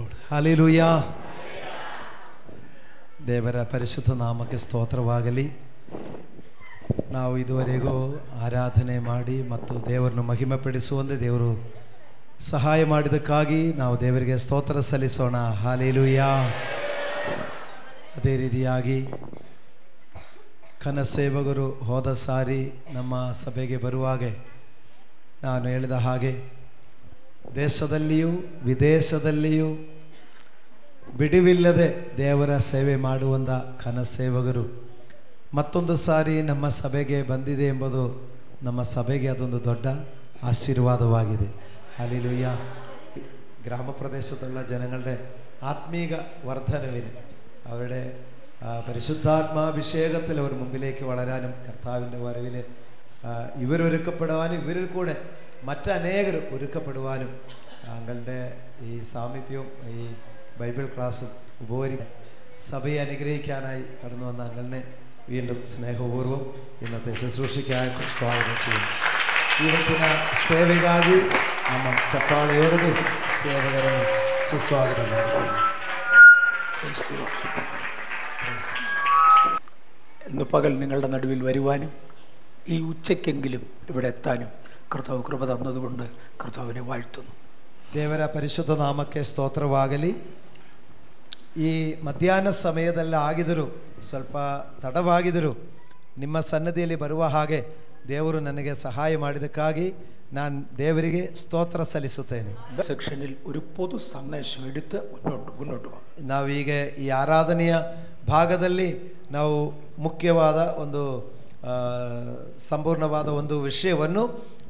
Lord. Hallelujah. ದೇವರ ಪರಿಶುದ್ಧ ನಾಮಕ್ಕೆ ಸ್ತೋತ್ರವಾಗಲಿ. ನಾವು ಇದುವರೆಗೂ ಆರಾಧನೆ ಮಾಡಿ ಮತ್ತು ದೇವರನ್ನು ಮಹಿಮೆಪಡಿಸುವಂತೆ ದೇವರು ಸಹಾಯ ಮಾಡಿದ್ದಕ್ಕಾಗಿ ನಾವು ದೇವರಿಗೆ ಸ್ತೋತ್ರ ಸಲ್ಲಿಸೋಣ. ಹಲ್ಲೆಲೂಯಾ. ಅದೇ ರೀತಿಯಾಗಿ ಕನಸೇವಕರು ಹೋದ ಸಾರಿ ನಮ್ಮ ಸಭೆಗೆ ಬರುವಾಗ ನಾನು ಹೇಳಿದ ಹಾಗೆ ದೇಶದಲ್ಲಿಯೂ ವಿದೇಶದಲ್ಲಿಯೂ ಬಿಡುವಿಲ್ಲದೆ ದೇವರ ಸೇವೆ ಮಾಡುವಂಥ ಕನಸೇವಕರು ಮತ್ತೊಂದು ಸಾರಿ ನಮ್ಮ ಸಭೆಗೆ ಬಂದಿದೆ ಎಂಬುದು ನಮ್ಮ ಸಭೆಗೆ ಅದೊಂದು ದೊಡ್ಡ ಆಶೀರ್ವಾದವಾಗಿದೆ. ಹಲ್ಲೆಲೂಯಾ. ഗ്രാമ പ്രദേശത്തുള്ള ജനങ്ങളുടെ ആത്മീക വർധനവിന് അവരുടെ പരിശുദ്ധാത്മാഭിഷേകത്തിൽ അവർ മുമ്പിലേക്ക് വളരാനും കർത്താവിൻ്റെ വരവിൽ ഇവരൊരുക്കപ്പെടുവാനും ഇവരിൽ കൂടെ മറ്റനേകർ ഒരുക്കപ്പെടുവാനും താങ്കളുടെ ഈ സാമീപ്യവും ഈ ബൈബിൾ ക്ലാസ്സും ഉപകരിക്കാൻ സഭയെ അനുഗ്രഹിക്കാനായി കടന്നു വന്ന അങ്ങളെ വീണ്ടും സ്നേഹപൂർവ്വം ഇന്നത്തെ ശുശ്രൂഷയ്ക്കായിട്ട് സ്വാഗതം ചെയ്യുന്നു. ಇವತ್ತಿನ ಸೇವೆಗಾಗಿ ನಮ್ಮ ಚಪ್ಪಾಳೆಯೊಡೆದು ಸೇವಕರನ್ನು ಸುಸ್ವಾಗತ ಮಾಡಿಕೊಳ್ಳಿ. ഇന്ന് പകൽ നിങ്ങളുടെ നടുവിൽ വരുവാനും ഈ ഉച്ചയ്ക്കെങ്കിലും ഇവിടെ എത്താനും കർത്താവ് കൃപ തന്നതുകൊണ്ട് കർത്താവിനെ വാഴ്ത്തുന്നു. ದೇವರ ಪರಿಶುದ್ಧ ನಾಮಕ್ಕೆ ಸ್ತೋತ್ರವಾಗಲಿ. ಈ ಮಧ್ಯಾಹ್ನ ಸಮಯದಲ್ಲಿ ಆಗಿದರೂ ಸ್ವಲ್ಪ ತಡವಾಗಿದ್ದರೂ ನಿಮ್ಮ ಸನ್ನದಿಯಲ್ಲಿ ಬರುವ ಹಾಗೆ ದೇವರು ನನಗೆ ಸಹಾಯ ಮಾಡಿದ್ದಕ್ಕಾಗಿ ನಾನು ದೇವರಿಗೆ ಸ್ತೋತ್ರ ಸಲ್ಲಿಸುತ್ತೇನೆ. ಸೆಕ್ಷನಿൽ ഒരു പൊതു സന്ദേശം എടുത്ത് മുന്നോട്ട് പോകാം. ನಾವೀಗ ಈ ಆರಾಧನೆಯ ಭಾಗದಲ್ಲಿ ನಾವು ಮುಖ್ಯವಾದ ಒಂದು ಸಂಪೂರ್ಣವಾದ ಒಂದು ವಿಷಯವನ್ನು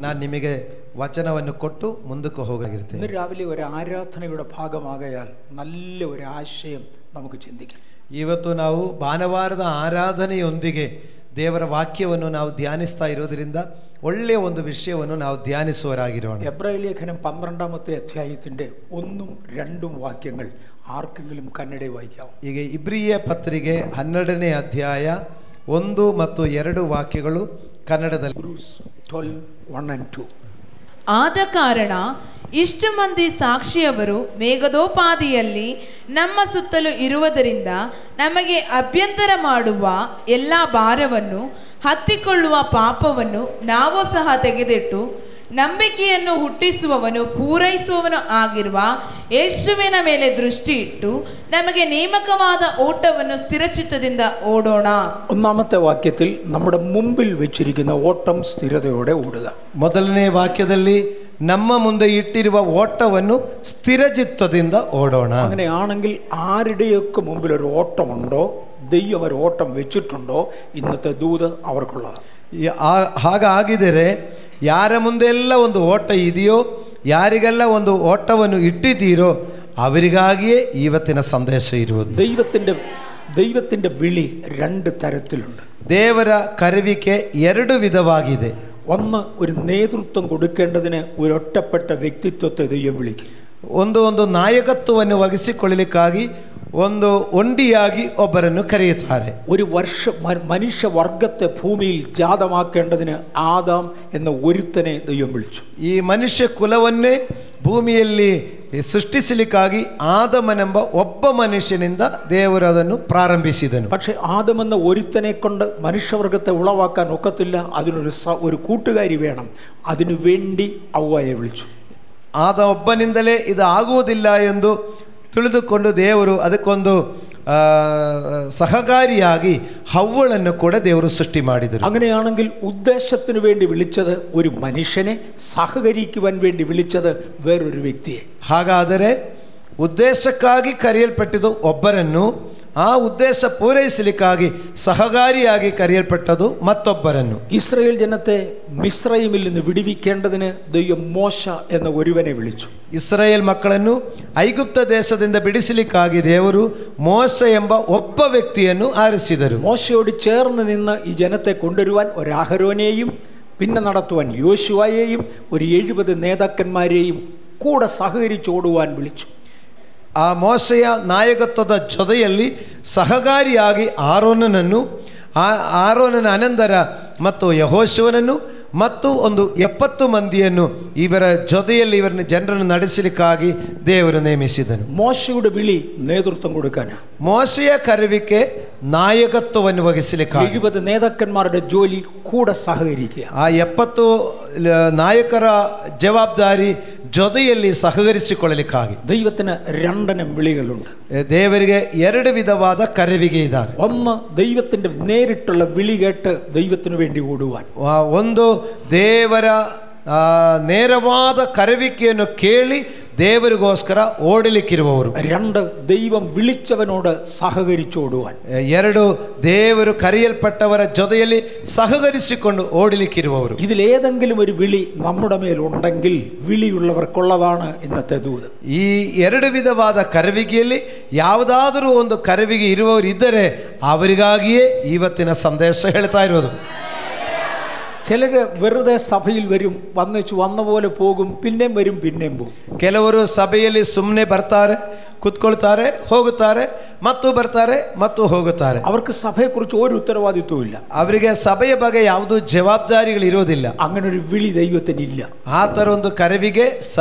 ನಾನು ನಿಮಗೆ ವಚನವನ್ನು ಕೊಟ್ಟು ಮುಂದಕ್ಕೆ ಹೋಗಾಗಿರುತ್ತೆ. ഇന്ന് രാവിലെ ഒരു ആരാധനയുടെ ഭാഗമാകയാൽ നല്ല ഒരു ആശയം നമുക്ക് ചിന്തിക്കാം. ಇವತ್ತು ನಾವು ಭಾನುವಾರದ ಆರಾಧನೆಯೊಂದಿಗೆ ದೇವರ ವಾಕ್ಯವನ್ನು ನಾವು ಧ್ಯಾನಿಸ್ತಾ ಇರೋದ್ರಿಂದ ಒಳ್ಳೆಯ ಒಂದು ವಿಷಯವನ್ನು ನಾವು ಧ್ಯಾನಿಸುವರಾಗಿರೋಣ. എബ്രായ ലേഖനം 12-ാമത്തെ അധ്യായത്തിന്റെ 1-2 വാക്യങ്ങൾ ആർക്കെങ്കിലും കന്നഡയിൽ വായിക്കാമോ? ಈಗ ಇಬ್ರಿಯ ಪತ್ರಿಕೆ 12ನೇ ಅಧ್ಯಾಯ 1 ಮತ್ತು 2 ವಾಕ್ಯಗಳು ಕನ್ನಡದಲ್ಲಿ. 12:1-2. ಆದ ಕಾರಣ ಇಷ್ಟು ಮಂದಿ ಸಾಕ್ಷಿಯವರು ಮೇಘದೋಪಾದಿಯಲ್ಲಿ ನಮ್ಮ ಸುತ್ತಲೂ ಇರುವುದರಿಂದ ನಮಗೆ ಅಭ್ಯಂತರ ಮಾಡುವ ಎಲ್ಲ ಭಾರವನ್ನು ಹತ್ತಿಕೊಳ್ಳುವ ಪಾಪವನ್ನು ನಾವು ಸಹ ತೆಗೆದಿಟ್ಟು ನಂಬಿಕೆಯನ್ನು ಹುಟ್ಟಿಸುವವನು ಪೂರೈಸುವವನು ಆಗಿರುವ ಯೇಸುವಿನ ಮೇಲೆ ದೃಷ್ಟಿ ಇಟ್ಟು ನಮಗೆ ನೇಮಕವಾದ ಓಟವನ್ನು ಸ್ಥಿರಚಿತ್ತದಿಂದ ಓಡೋಣ. ഒന്നാമത്തെ വാക്യത്തിൽ നമ്മുടെ മുമ്പിൽ വെച്ചിരിക്കുന്ന ഓട്ടം സ്ഥിരതയോടെ ഓടുക. ಮೊದಲನೇ ವಾಕ್ಯದಲ್ಲಿ ನಮ್ಮ ಮುಂದೆ ಇಟ್ಟಿರುವ ಓಟವನ್ನು ಸ್ಥಿರಚಿತ್ತದಿಂದ ಓಡೋಣ. അങ്ങനെയാണെങ്കിൽ ആരുടെയൊക്കെ മുമ്പിൽ ഒരു ഓട്ടമുണ്ടോ, ദൈവം ഒരു ഓട്ടം വെച്ചിട്ടുണ്ടോ, ഇന്നത്തെ ദൂത് അവർക്കുള്ളതാണ്. ಹಾಗಾಗಿದ್ದರೆ ಯಾರ ಮುಂದೆಲ್ಲ ಒಂದು ಓಟ ಇದೆಯೋ, ಯಾರಿಗೆಲ್ಲ ಒಂದು ಓಟವನ್ನು ಇಟ್ಟಿದ್ದೀರೋ ಅವರಿಗಾಗಿಯೇ ಇವತ್ತಿನ ಸಂದೇಶ ಇರುವುದು. ദൈവത്തിന്റെ വിളി 2 തരത്തിലുണ്ട്. ದೇವರ ಕರೆವಿಕೆ 2 ವಿಧವಾಗಿದೆ. ഒന്ന്, ഒരു നേതൃത്വം കൊടുക്കേണ്ടതിന് ഒരു ഒറ്റപ്പെട്ട വ്യക്തിത്വത്തെ ദൈവം വിളിക്കും. ಒಂದು ನಾಯಕತ್ವವನ್ನು ವಹಿಸಿಕೊಳ್ಳಲಿಕ್ಕಾಗಿ ಒಂದು ಒಂಟಿಯಾಗಿ ಒಬ್ಬರನ್ನು ಕರೆಯುತ್ತಾರೆ. ഒരു മനുഷ്യ വർഗത്തെ ഭൂമിയിൽ ജാതമാക്കേണ്ടതിന് ആദാം എന്ന ഒരുത്തനെ ദൈവം വിളിച്ചു. ಈ ಮನುಷ್ಯ ಕುಲವನ್ನೇ ಭೂಮಿಯಲ್ಲಿ ಸೃಷ್ಟಿಸಲಿಕ್ಕಾಗಿ ಆದಮನೆಂಬ ಒಬ್ಬ ಮನುಷ್ಯನಿಂದ ದೇವರು ಅದನ್ನು ಪ್ರಾರಂಭಿಸಿದನು. പക്ഷെ ആദമെന്ന ഒരുത്തനെ കൊണ്ട് മനുഷ്യവർഗത്തെ ഉളവാക്കാൻ ഒക്കത്തില്ല. അതിനൊരു കൂട്ടുകാരി വേണം. അതിനു വേണ്ടി ಅವ್ವയെ വിളിച്ചു. ಆದ ಒಬ್ಬನಿಂದಲೇ ಇದು ಆಗುವುದಿಲ್ಲ ಎಂದು ತಿಳಿದುಕೊಂಡು ದೇವರು ಅದಕ್ಕೊಂದು സഹകാരിയാಗಿ ഹവ്വളನ್ನು ಕೂಡ ದೇವರು ಸೃಷ್ಟಿ ಮಾಡಿದರು. അങ്ങനെയാണെങ്കിൽ ഉദ്ദേശത്തിന് വേണ്ടി വിളിച്ചത് ഒരു മനുഷ്യനെ, സഹകരിക്കുവാൻ വേണ്ടി വിളിച്ചത് വേറൊരു വ്യക്തിയെ. ಹಾಗಾದರೆ ಉದ್ದೇಶಕ್ಕಾಗಿ ಕರೆಯಲ್ಪಟ್ಟಿದ್ದು ಒಬ್ಬರನ್ನು, ಆ ಉದ್ದೇಶ ಪೂರೈಸಲಿಕ್ಕಾಗಿ ಸಹಕಾರಿಯಾಗಿ ಕರೆಯಲ್ಪಟ್ಟದು ಮತ್ತೊಬ್ಬರನ್ನು. ഇസ്രായേൽ ജനത്തെ മിസ്രൈമിൽ നിന്ന് വിടുവിക്കേണ്ടതിന് ദൈവം മോശ എന്ന ഒരുവനെ വിളിച്ചു. ಇಸ್ರಾಯೇಲ್ ಮಕ್ಕಳನ್ನು ಐಗುಪ್ತ ದೇಶದಿಂದ ಬಿಡಿಸಲಿಕ್ಕಾಗಿ ದೇವರು ಮೋಶ ಎಂಬ ಒಬ್ಬ ವ್ಯಕ್ತಿಯನ್ನು ಆರಿಸಿದರು. മോശയോട് ചേർന്ന് നിന്ന് ഈ ജനത്തെ കൊണ്ടുവരുവാൻ ഒരു അഹരോനെയും പിന്നെ നടത്തുവാൻ യോശുവയെയും ഒരു 70 നേതാക്കന്മാരെയും കൂടെ സഹകരിച്ചോടുവാൻ വിളിച്ചു. ಆ ಮೋಶೆಯ ನಾಯಕತ್ವದ ಜೊತೆಯಲ್ಲಿ ಸಹಕಾರಿಯಾಗಿ ಆರೋನನನ್ನು, ಆರೋನನ ಅನಂತರ ಮತ್ತು ಯೆಹೋಶುವನನ್ನು ಮತ್ತು ಒಂದು 70 ಮಂದಿಯನ್ನು ಇವರ ಜೊತೆಯಲ್ಲಿ ಜನರನ್ನು ನಡೆಸಲಿಕ್ಕಾಗಿ ದೇವರು ನೇಮಿಸಿದನು. മോശയുടെ വിളി നേതൃത്വം കൊടുക്കാനാ. ಮೋಶೆಯ ಕರೆವಿಕೆ ನಾಯಕತ್ವವನ್ನು ವಹಿಸಲಿಕ್ಕಾಗಿ 70 നേതാക്കന്മാരുടെ ജോലി കൂടെ സഹകരിക്കുക. ಆ 70 ನಾಯಕರ ಜವಾಬ್ದಾರಿ ಜೊತೆಯಲ್ಲಿ ಸಹಕರಿಸಿಕೊಳ್ಳಲಿಕ್ಕಾಗಿ. ദൈവത്തിന് 2 വിളികളുണ്ട്. ದೇವರಿಗೆ 2 ವಿಧವಾದ ಕರೆವಿಗೆ ಇದ್ದಾರೆ. ഒന്ന് ദൈവത്തിന്റെ നേരിട്ടുള്ള വിളി കേട്ട് ദൈവത്തിനു വേണ്ടി ഓടുവാൻ. ಒಂದು ದೇವರ ನೇರವಾದ ಕರೆವಿಕೆಯನ್ನು ಕೇಳಿ ದೇವರಿಗೋಸ್ಕರ ಓಡಲಿಕ್ಕಿರುವವರು. 2 ദൈവം വിളിച്ചവനോട് സഹകരിച്ചോടുവാൻ. 2 ದೇವರು ಕರೆಯಲ್ಪಟ್ಟವರ ಜೊತೆಯಲ್ಲಿ ಸಹಕರಿಸಿಕೊಂಡು ಓಡಲಿಕ್ಕಿರುವವರು. ഇതിലേതെങ്കിലും ഒരു വിളി നമ്മുടെ മേലുണ്ടെങ്കിൽ വിളിയുള്ളവർക്കുള്ളതാണ് ഇന്നത്തെ ദൂത്. ಈ 2 ವಿಧವಾದ ಕರೆವಿಗೆಯಲ್ಲಿ ಯಾವುದಾದರೂ ಒಂದು ಕರೆವಿಗೆ ಇರುವವರು ಇದ್ದರೆ ಅವರಿಗಾಗಿಯೇ ಇವತ್ತಿನ ಸಂದೇಶ ಹೇಳ್ತಾ ಇರೋದು. ചിലർ വെറുതെ സഭയിൽ വരും, വന്ന പോലെ പോകും, പിന്നെയും വരും, പിന്നെയും പോകും. ಕೆಲವರು ಸಭೆಯಲ್ಲಿ ಸುಮ್ಮನೆ ಬರ್ತಾರೆ, ಕುತ್ಕೊಳ್ತಾರೆ, ಹೋಗುತ್ತಾರೆ, ಮತ್ತು ಬರ್ತಾರೆ, ಮತ್ತು ಹೋಗುತ್ತಾರೆ. അവർക്ക് സഭയെക്കുറിച്ച് ഒരു ഉത്തരവാദിത്വവും ഇല്ല. ಅವರಿಗೆ ಸಭೆಯ ಬಗ್ಗೆ ಯಾವುದೂ ಜವಾಬ್ದಾರಿಗಳು ಇರೋದಿಲ್ಲ. അങ്ങനെ ഒരു വിളി ദൈവത്തിനില്ല. ಆ ಥರ ಒಂದು ಕರೆವಿಗೆ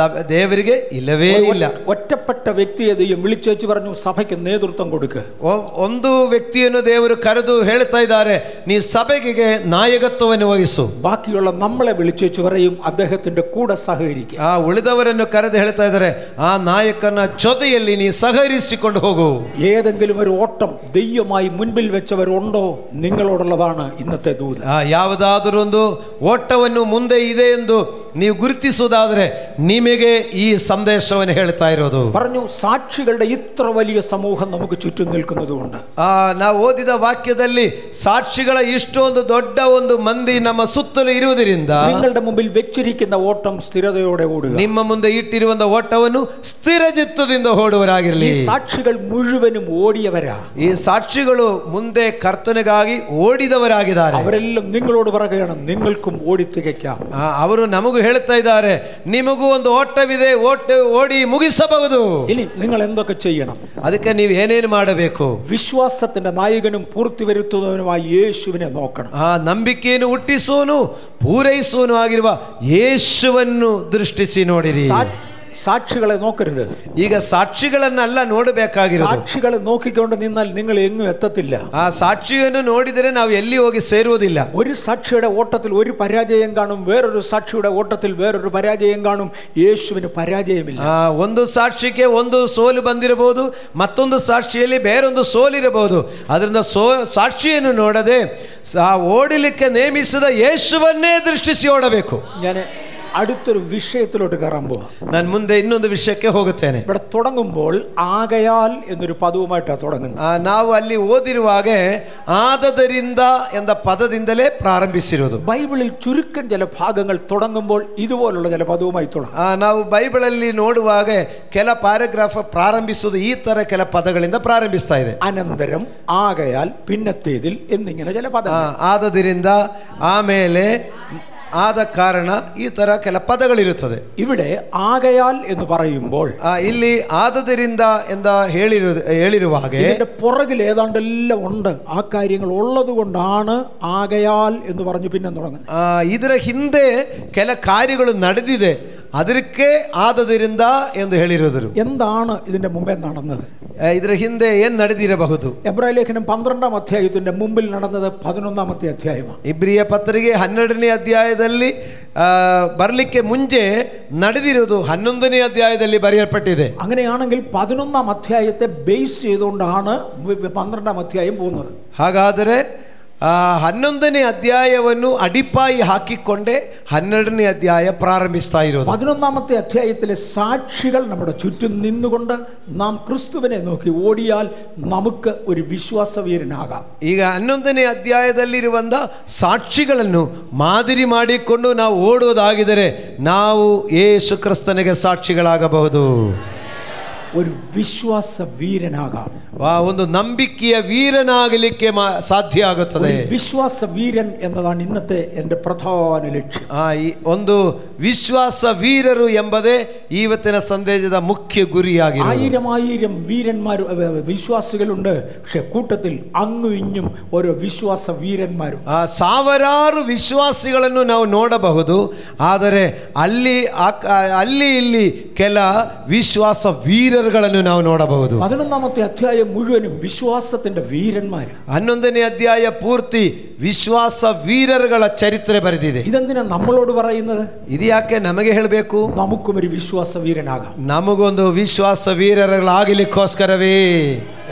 ದೇವರಿಗೆ ಇಲ್ಲವೇ ಇಲ್ಲ. ഒറ്റപ്പെട്ട വ്യക്തിയെ ദൈവം വിളിച്ചു പറഞ്ഞു, സഭയ്ക്ക് നേതൃത്വം കൊടുക്കുക. ಒಂದು ವ್ಯಕ್ತಿಯನ್ನು ದೇವರು ಕರೆದು ಹೇಳ್ತಾ ಇದ್ದಾರೆ, ನೀ ಸಭೆಗೆ ನಾಯಕತ್ವವನ್ನು ವಹಿಸು. ബാക്കിയുള്ള നമ്മളെ വിളിച്ചു പറയും, അദ്ദേഹത്തിന്റെ കൂടെ സഹകരിക്കുക. ಆ ಉಳಿದವರನ್ನು ಕರೆದು ಹೇಳ್ತಾ ಇದ್ದಾರೆ, ಆ ನಾಯಕನ ಜೊತೆಯಲ್ಲಿ ನೀ ಸಹಕರಿಸಿಕೊಂಡು ಹೋಗು. ഏതെങ്കിലും ഒരു ഓട്ടം ദൈവമായി മുൻപിൽ വെച്ചവരുണ്ടോ? നിങ്ങളോടുള്ളതാണ് ഇന്നത്തെ ദൂത്. ಯಾವುದಾದರೂ ಒಂದು ಓಟವನ್ನು ಮುಂದೆ ಇದೆ ಎಂದು ನೀವು ಗುರುತಿಸುವುದಾದರೆ ನಿಮಗೆ ಈ ಸಂದೇಶವನ್ನು ಹೇಳ್ತಾ ಇರೋದು. പറഞ്ഞു, സാക്ഷികളുടെ ഇത്ര വലിയ സമൂഹം നമുക്ക് ചുറ്റും നിൽക്കുന്നതുകൊണ്ട്. ನಾವು ಓದಿದ ವಾಕ್ಯದಲ್ಲಿ ಸಾಕ್ಷಿಗಳ ಇಷ್ಟೊಂದು ದೊಡ್ಡ ಒಂದು ಮಂದಿ ನಮ್ಮ ಸುತ್ತಲೂ ಇರುವುದರಿಂದ നിങ്ങളുടെ മുമ്പിൽ വെച്ചിരിക്കുന്ന ഓട്ടം സ്ഥിരതയോടെ ഓടുക. ನಿಮ್ಮ ಮುಂದೆ ಇಟ್ಟಿರುವಂತ ಓಟವನ್ನು ಸ್ಥಿರಚಿತ್ತದಿಂದ ಓಡುವರಾಗಿರಲಿ. ഈ സാക്ഷികൾ മുഴുവനും ഓടിയവരാ. ಈ ಸಾಕ್ಷಿಗಳು ಮುಂದೆ ಕರ್ತನಿಗಾಗಿ ಓಡಿದವರಾಗಿದ್ದಾರೆ. അവരെല്ലാം നിങ്ങളോട് പറയുകയാണ്, നിങ്ങൾക്കും ഓടി തികയ്ക്കാം. ಅವರು ನಮಗೂ ಹೇಳ್ತಾ ಇದ್ದಾರೆ, ನಿಮಗೂ ಒಂದು ಓಟವಿದೆ, ಓಡಿ ಮುಗಿಸಬಹುದು. ഇനി നിങ്ങൾ എന്തൊക്കെ ചെയ്യണം? ಅದಕ್ಕೆ ನೀವು ಏನೇನು ಮಾಡಬೇಕು? വിശ്വാസത്തിന്റെ നായകനും പൂർത്തി വരുത്തുന്നവനുമായി യേശുവിനെ നോക്കണം. ನಂಬಿಕೆಯನ್ನು ಹುಟ್ಟಿಸುವನು ಪೂರೈಸುವನು ಆಗಿರುವ ಯೇಸುವನ್ನು ದೃಷ್ಟಿಸಿ ನೋಡಿರಿ. സാക്ഷികളെ നോക്കരുത്. ಈಗ ಸಾಕ್ಷಿಗಳನ್ನಲ್ಲ ನೋಡಬೇಕಾಗಿರೋದು. സാക്ഷികളെ നോക്കിക്കൊണ്ട് നിന്നാൽ നിങ്ങൾ എങ്ങും എത്തത്തില്ല. ಆ ಸಾಕ್ಷಿಯನ್ನು ನೋಡಿದರೆ ನಾವು ಎಲ್ಲಿ ಹೋಗಿ ಸೇರುವುದಿಲ್ಲ. ഒരു സാക്ഷിയുടെ ഓട്ടത്തിൽ ഒരു പരാജയം കാണും, വേറൊരു സാക്ഷിയുടെ ഓട്ടത്തിൽ വേറൊരു പരാജയം കാണും. യേശുവിന് പരാജയമില്ല. ಒಂದು ಸಾಕ್ಷಿಗೆ ಒಂದು ಸೋಲು ಬಂದಿರಬಹುದು, ಮತ್ತೊಂದು ಸಾಕ್ಷಿಯಲ್ಲಿ ಬೇರೊಂದು ಸೋಲಿರಬಹುದು. ಅದರಿಂದ ಸಾಕ್ಷಿಯನ್ನು ನೋಡದೆ ಓಡಲಿಕ್ಕೆ ನೇಮಿಸಿದ ಯೇಸುವನ್ನೇ ದೃಷ್ಟಿಸಿ ಓಡಬೇಕು. ഞാൻ അടുത്തൊരു വിഷയത്തിലോട്ട് കയറാൻ പോവാ. ನಾನು ಮುಂದೆ ಇನ್ನೊಂದು ವಿಷಯಕ್ಕೆ ಹೋಗುತ್ತೇನೆ. ഇവിടെ തുടങ്ങുമ്പോൾ ആകയാൽ എന്നൊരു പദവുമായിട്ടാണ് തുടങ്ങുന്നത്. ನಾವು ಅಲ್ಲಿ ಓದಿರುವಾಗ ಆದದರಿಂದ ಎಂದ ಪದದಿಂದಲೇ ಪ್ರಾರಂಭಿಸಿರುವುದು. ബൈബിളിൽ ചുരുക്കം ചില ഭാഗങ്ങൾ തുടങ്ങുമ്പോൾ ഇതുപോലുള്ള ചില പദവുമായി തുടങ്ങും. ನಾವು ಬೈಬಲಲ್ಲಿ ನೋಡುವಾಗ ಕೆಲ ಪ್ಯಾರಾಗ್ರಾಫ್ ಪ್ರಾರಂಭಿಸುವುದು ಈ ತರ ಕೆಲ ಪದಗಳಿಂದ ಪ್ರಾರಂಭಿಸ್ತಾ ಇದೆ. അനന്തരം, ആകയാൽ, പിന്നത്തേതിൽ എന്നിങ്ങനെ ചില പദങ്ങൾ. ಆದದರಿಂದ, ಆಮೇಲೆ, ಆದ ಕಾರಣ, ಈ ತರ ಕೆಲ ಪದಗಳಿರುತ್ತದೆ. ഇവിടെ ആകയാൽ എന്ന് പറയുമ്പോൾ ಇಲ್ಲಿ ಆದದರಿಂದ ಎಂದ ಹೇಳಿರುವಾಗ ഇതിന്റെ പുറകിൽ ഏതാണ്ടെല്ലാം ഉണ്ട്. ആ കാര്യങ്ങൾ ഉള്ളത് കൊണ്ടാണ് ആകയാൽ എന്ന് പറഞ്ഞു പിന്നെ തുടങ്ങുന്നത്. ಇದರ ಹಿಂದೆ ಕೆಲ ಕಾರ್ಯಗಳು ನಡೆದಿದೆ, ಅದಕ್ಕೆ ಆದದರಿಂದ ಎಂದು ಹೇಳಿರುವುದು. എന്താണ് ഇതിന്റെ മുമ്പേ നടന്നത്? ಇದರ ಹಿಂದೆ ಏನ್ ನಡೆದಿರಬಹುದು? എബ്രായ ലേഖനം 12-ാം അധ്യായത്തിന്റെ മുമ്പിൽ നടന്നത് 11-ാമത്തെ അധ്യായമാണ്. ಇಬ್ರಿಯ ಪತ್ರಿಕೆ 12ನೇ ಅಧ್ಯಾಯದಲ್ಲಿ ಬರಲಿಕ್ಕೆ ಮುಂಚೆ ನಡೆದಿರುವುದು 11ನೇ ಅಧ್ಯಾಯದಲ್ಲಿ ಬರೆಯಲ್ಪಟ್ಟಿದೆ. അങ്ങനെയാണെങ്കിൽ 11-ാം അധ്യായത്തെ ബേസ് ചെയ്തുകൊണ്ടാണ് 12-ാം അധ്യായം പോകുന്നത്. ಹಾಗಾದರೆ 11ನೇ ಅಧ್ಯಾಯವನ್ನು ಅಡಿಪಾಯಿ ಹಾಕಿಕೊಂಡೇ 12ನೇ ಅಧ್ಯಾಯ ಪ್ರಾರಂಭಿಸ್ತಾ ಇರೋದು. 11-ാമത്തെ അധ്യായത്തിലെ സാക്ഷികൾ നമ്മുടെ ചുറ്റും നിന്നുകൊണ്ട് നാം ക്രിസ്തുവിനെ നോക്കി ഓടിയാൽ നമുക്ക് ഒരു വിശ്വാസവീരനാകാം. ಈಗ 11ನೇ ಅಧ್ಯಾಯದಲ್ಲಿರುವಂತ ಸಾಕ್ಷಿಗಳನ್ನು ಮಾದರಿ ಮಾಡಿಕೊಂಡು ನಾವು ಓಡುವುದಾಗಿದ್ದರೆ ನಾವು ಯೇಸು ಕ್ರಿಸ್ತನಿಗೆ ಸಾಕ್ಷಿಗಳಾಗಬಹುದು. ഒരു വിശ്വാസ വീരനാകാം. ಒಂದು ನಂಬಿಕೆಯ ವೀರನಾಗಲಿಕ್ಕೆ ಸಾಧ್ಯ ಆಗುತ್ತದೆ. വിശ്വാസ വീരൻ എന്നതാണ് ഇന്നത്തെ എൻ്റെ പ്രധാന ലക്ഷ്യം. ಒಂದು ವಿಶ್ವಾಸ ವೀರರು ಎಂಬುದೇ ಇವತ್ತಿನ ಸಂದೇಶದ ಮುಖ್ಯ ಗುರಿಯಾಗಿದೆ. ആയിരം വീരന്മാർ വിശ്വാസികളുണ്ട്, പക്ഷെ കൂട്ടത്തിൽ അങ്ങും ഇഞ്ഞും ഓരോ വിശ്വാസ വീരന്മാരും. ಸಾವಿರಾರು ವಿಶ್ವಾಸಿಗಳನ್ನು ನಾವು ನೋಡಬಹುದು, ಆದರೆ ಅಲ್ಲಿ ಇಲ್ಲಿ ಕೆಲ ವಿಶ್ವಾಸ ವೀರರುಗಳನ್ನು ನಾವು ನೋಡಬಹುದು. 11ാമത്തെ അധ്യായം മുഴുവനും വിശ്വാസത്തിന്റെ വീരന്മാർ. 11ನೇ ಅಧ್ಯಾಯ ಪೂರ್ತಿ ವಿಶ್ವಾಸ ವೀರರುಗಳ ಚರಿತ್ರೆ ಬರೆದಿದೆ. ഇതെന്തിനാ നമ്മളോട് പറയുന്നത്? ಇದು ಯಾಕೆ ನಮಗೆ ಹೇಳಬೇಕು? നമുക്കും ഒരു വിശ്വാസ വീരനാകാം. ನಮಗೊಂದು ವಿಶ್ವಾಸ ವೀರರುಗಳಾಗಲಿಕ್ಕೋಸ್ಕರವೇ.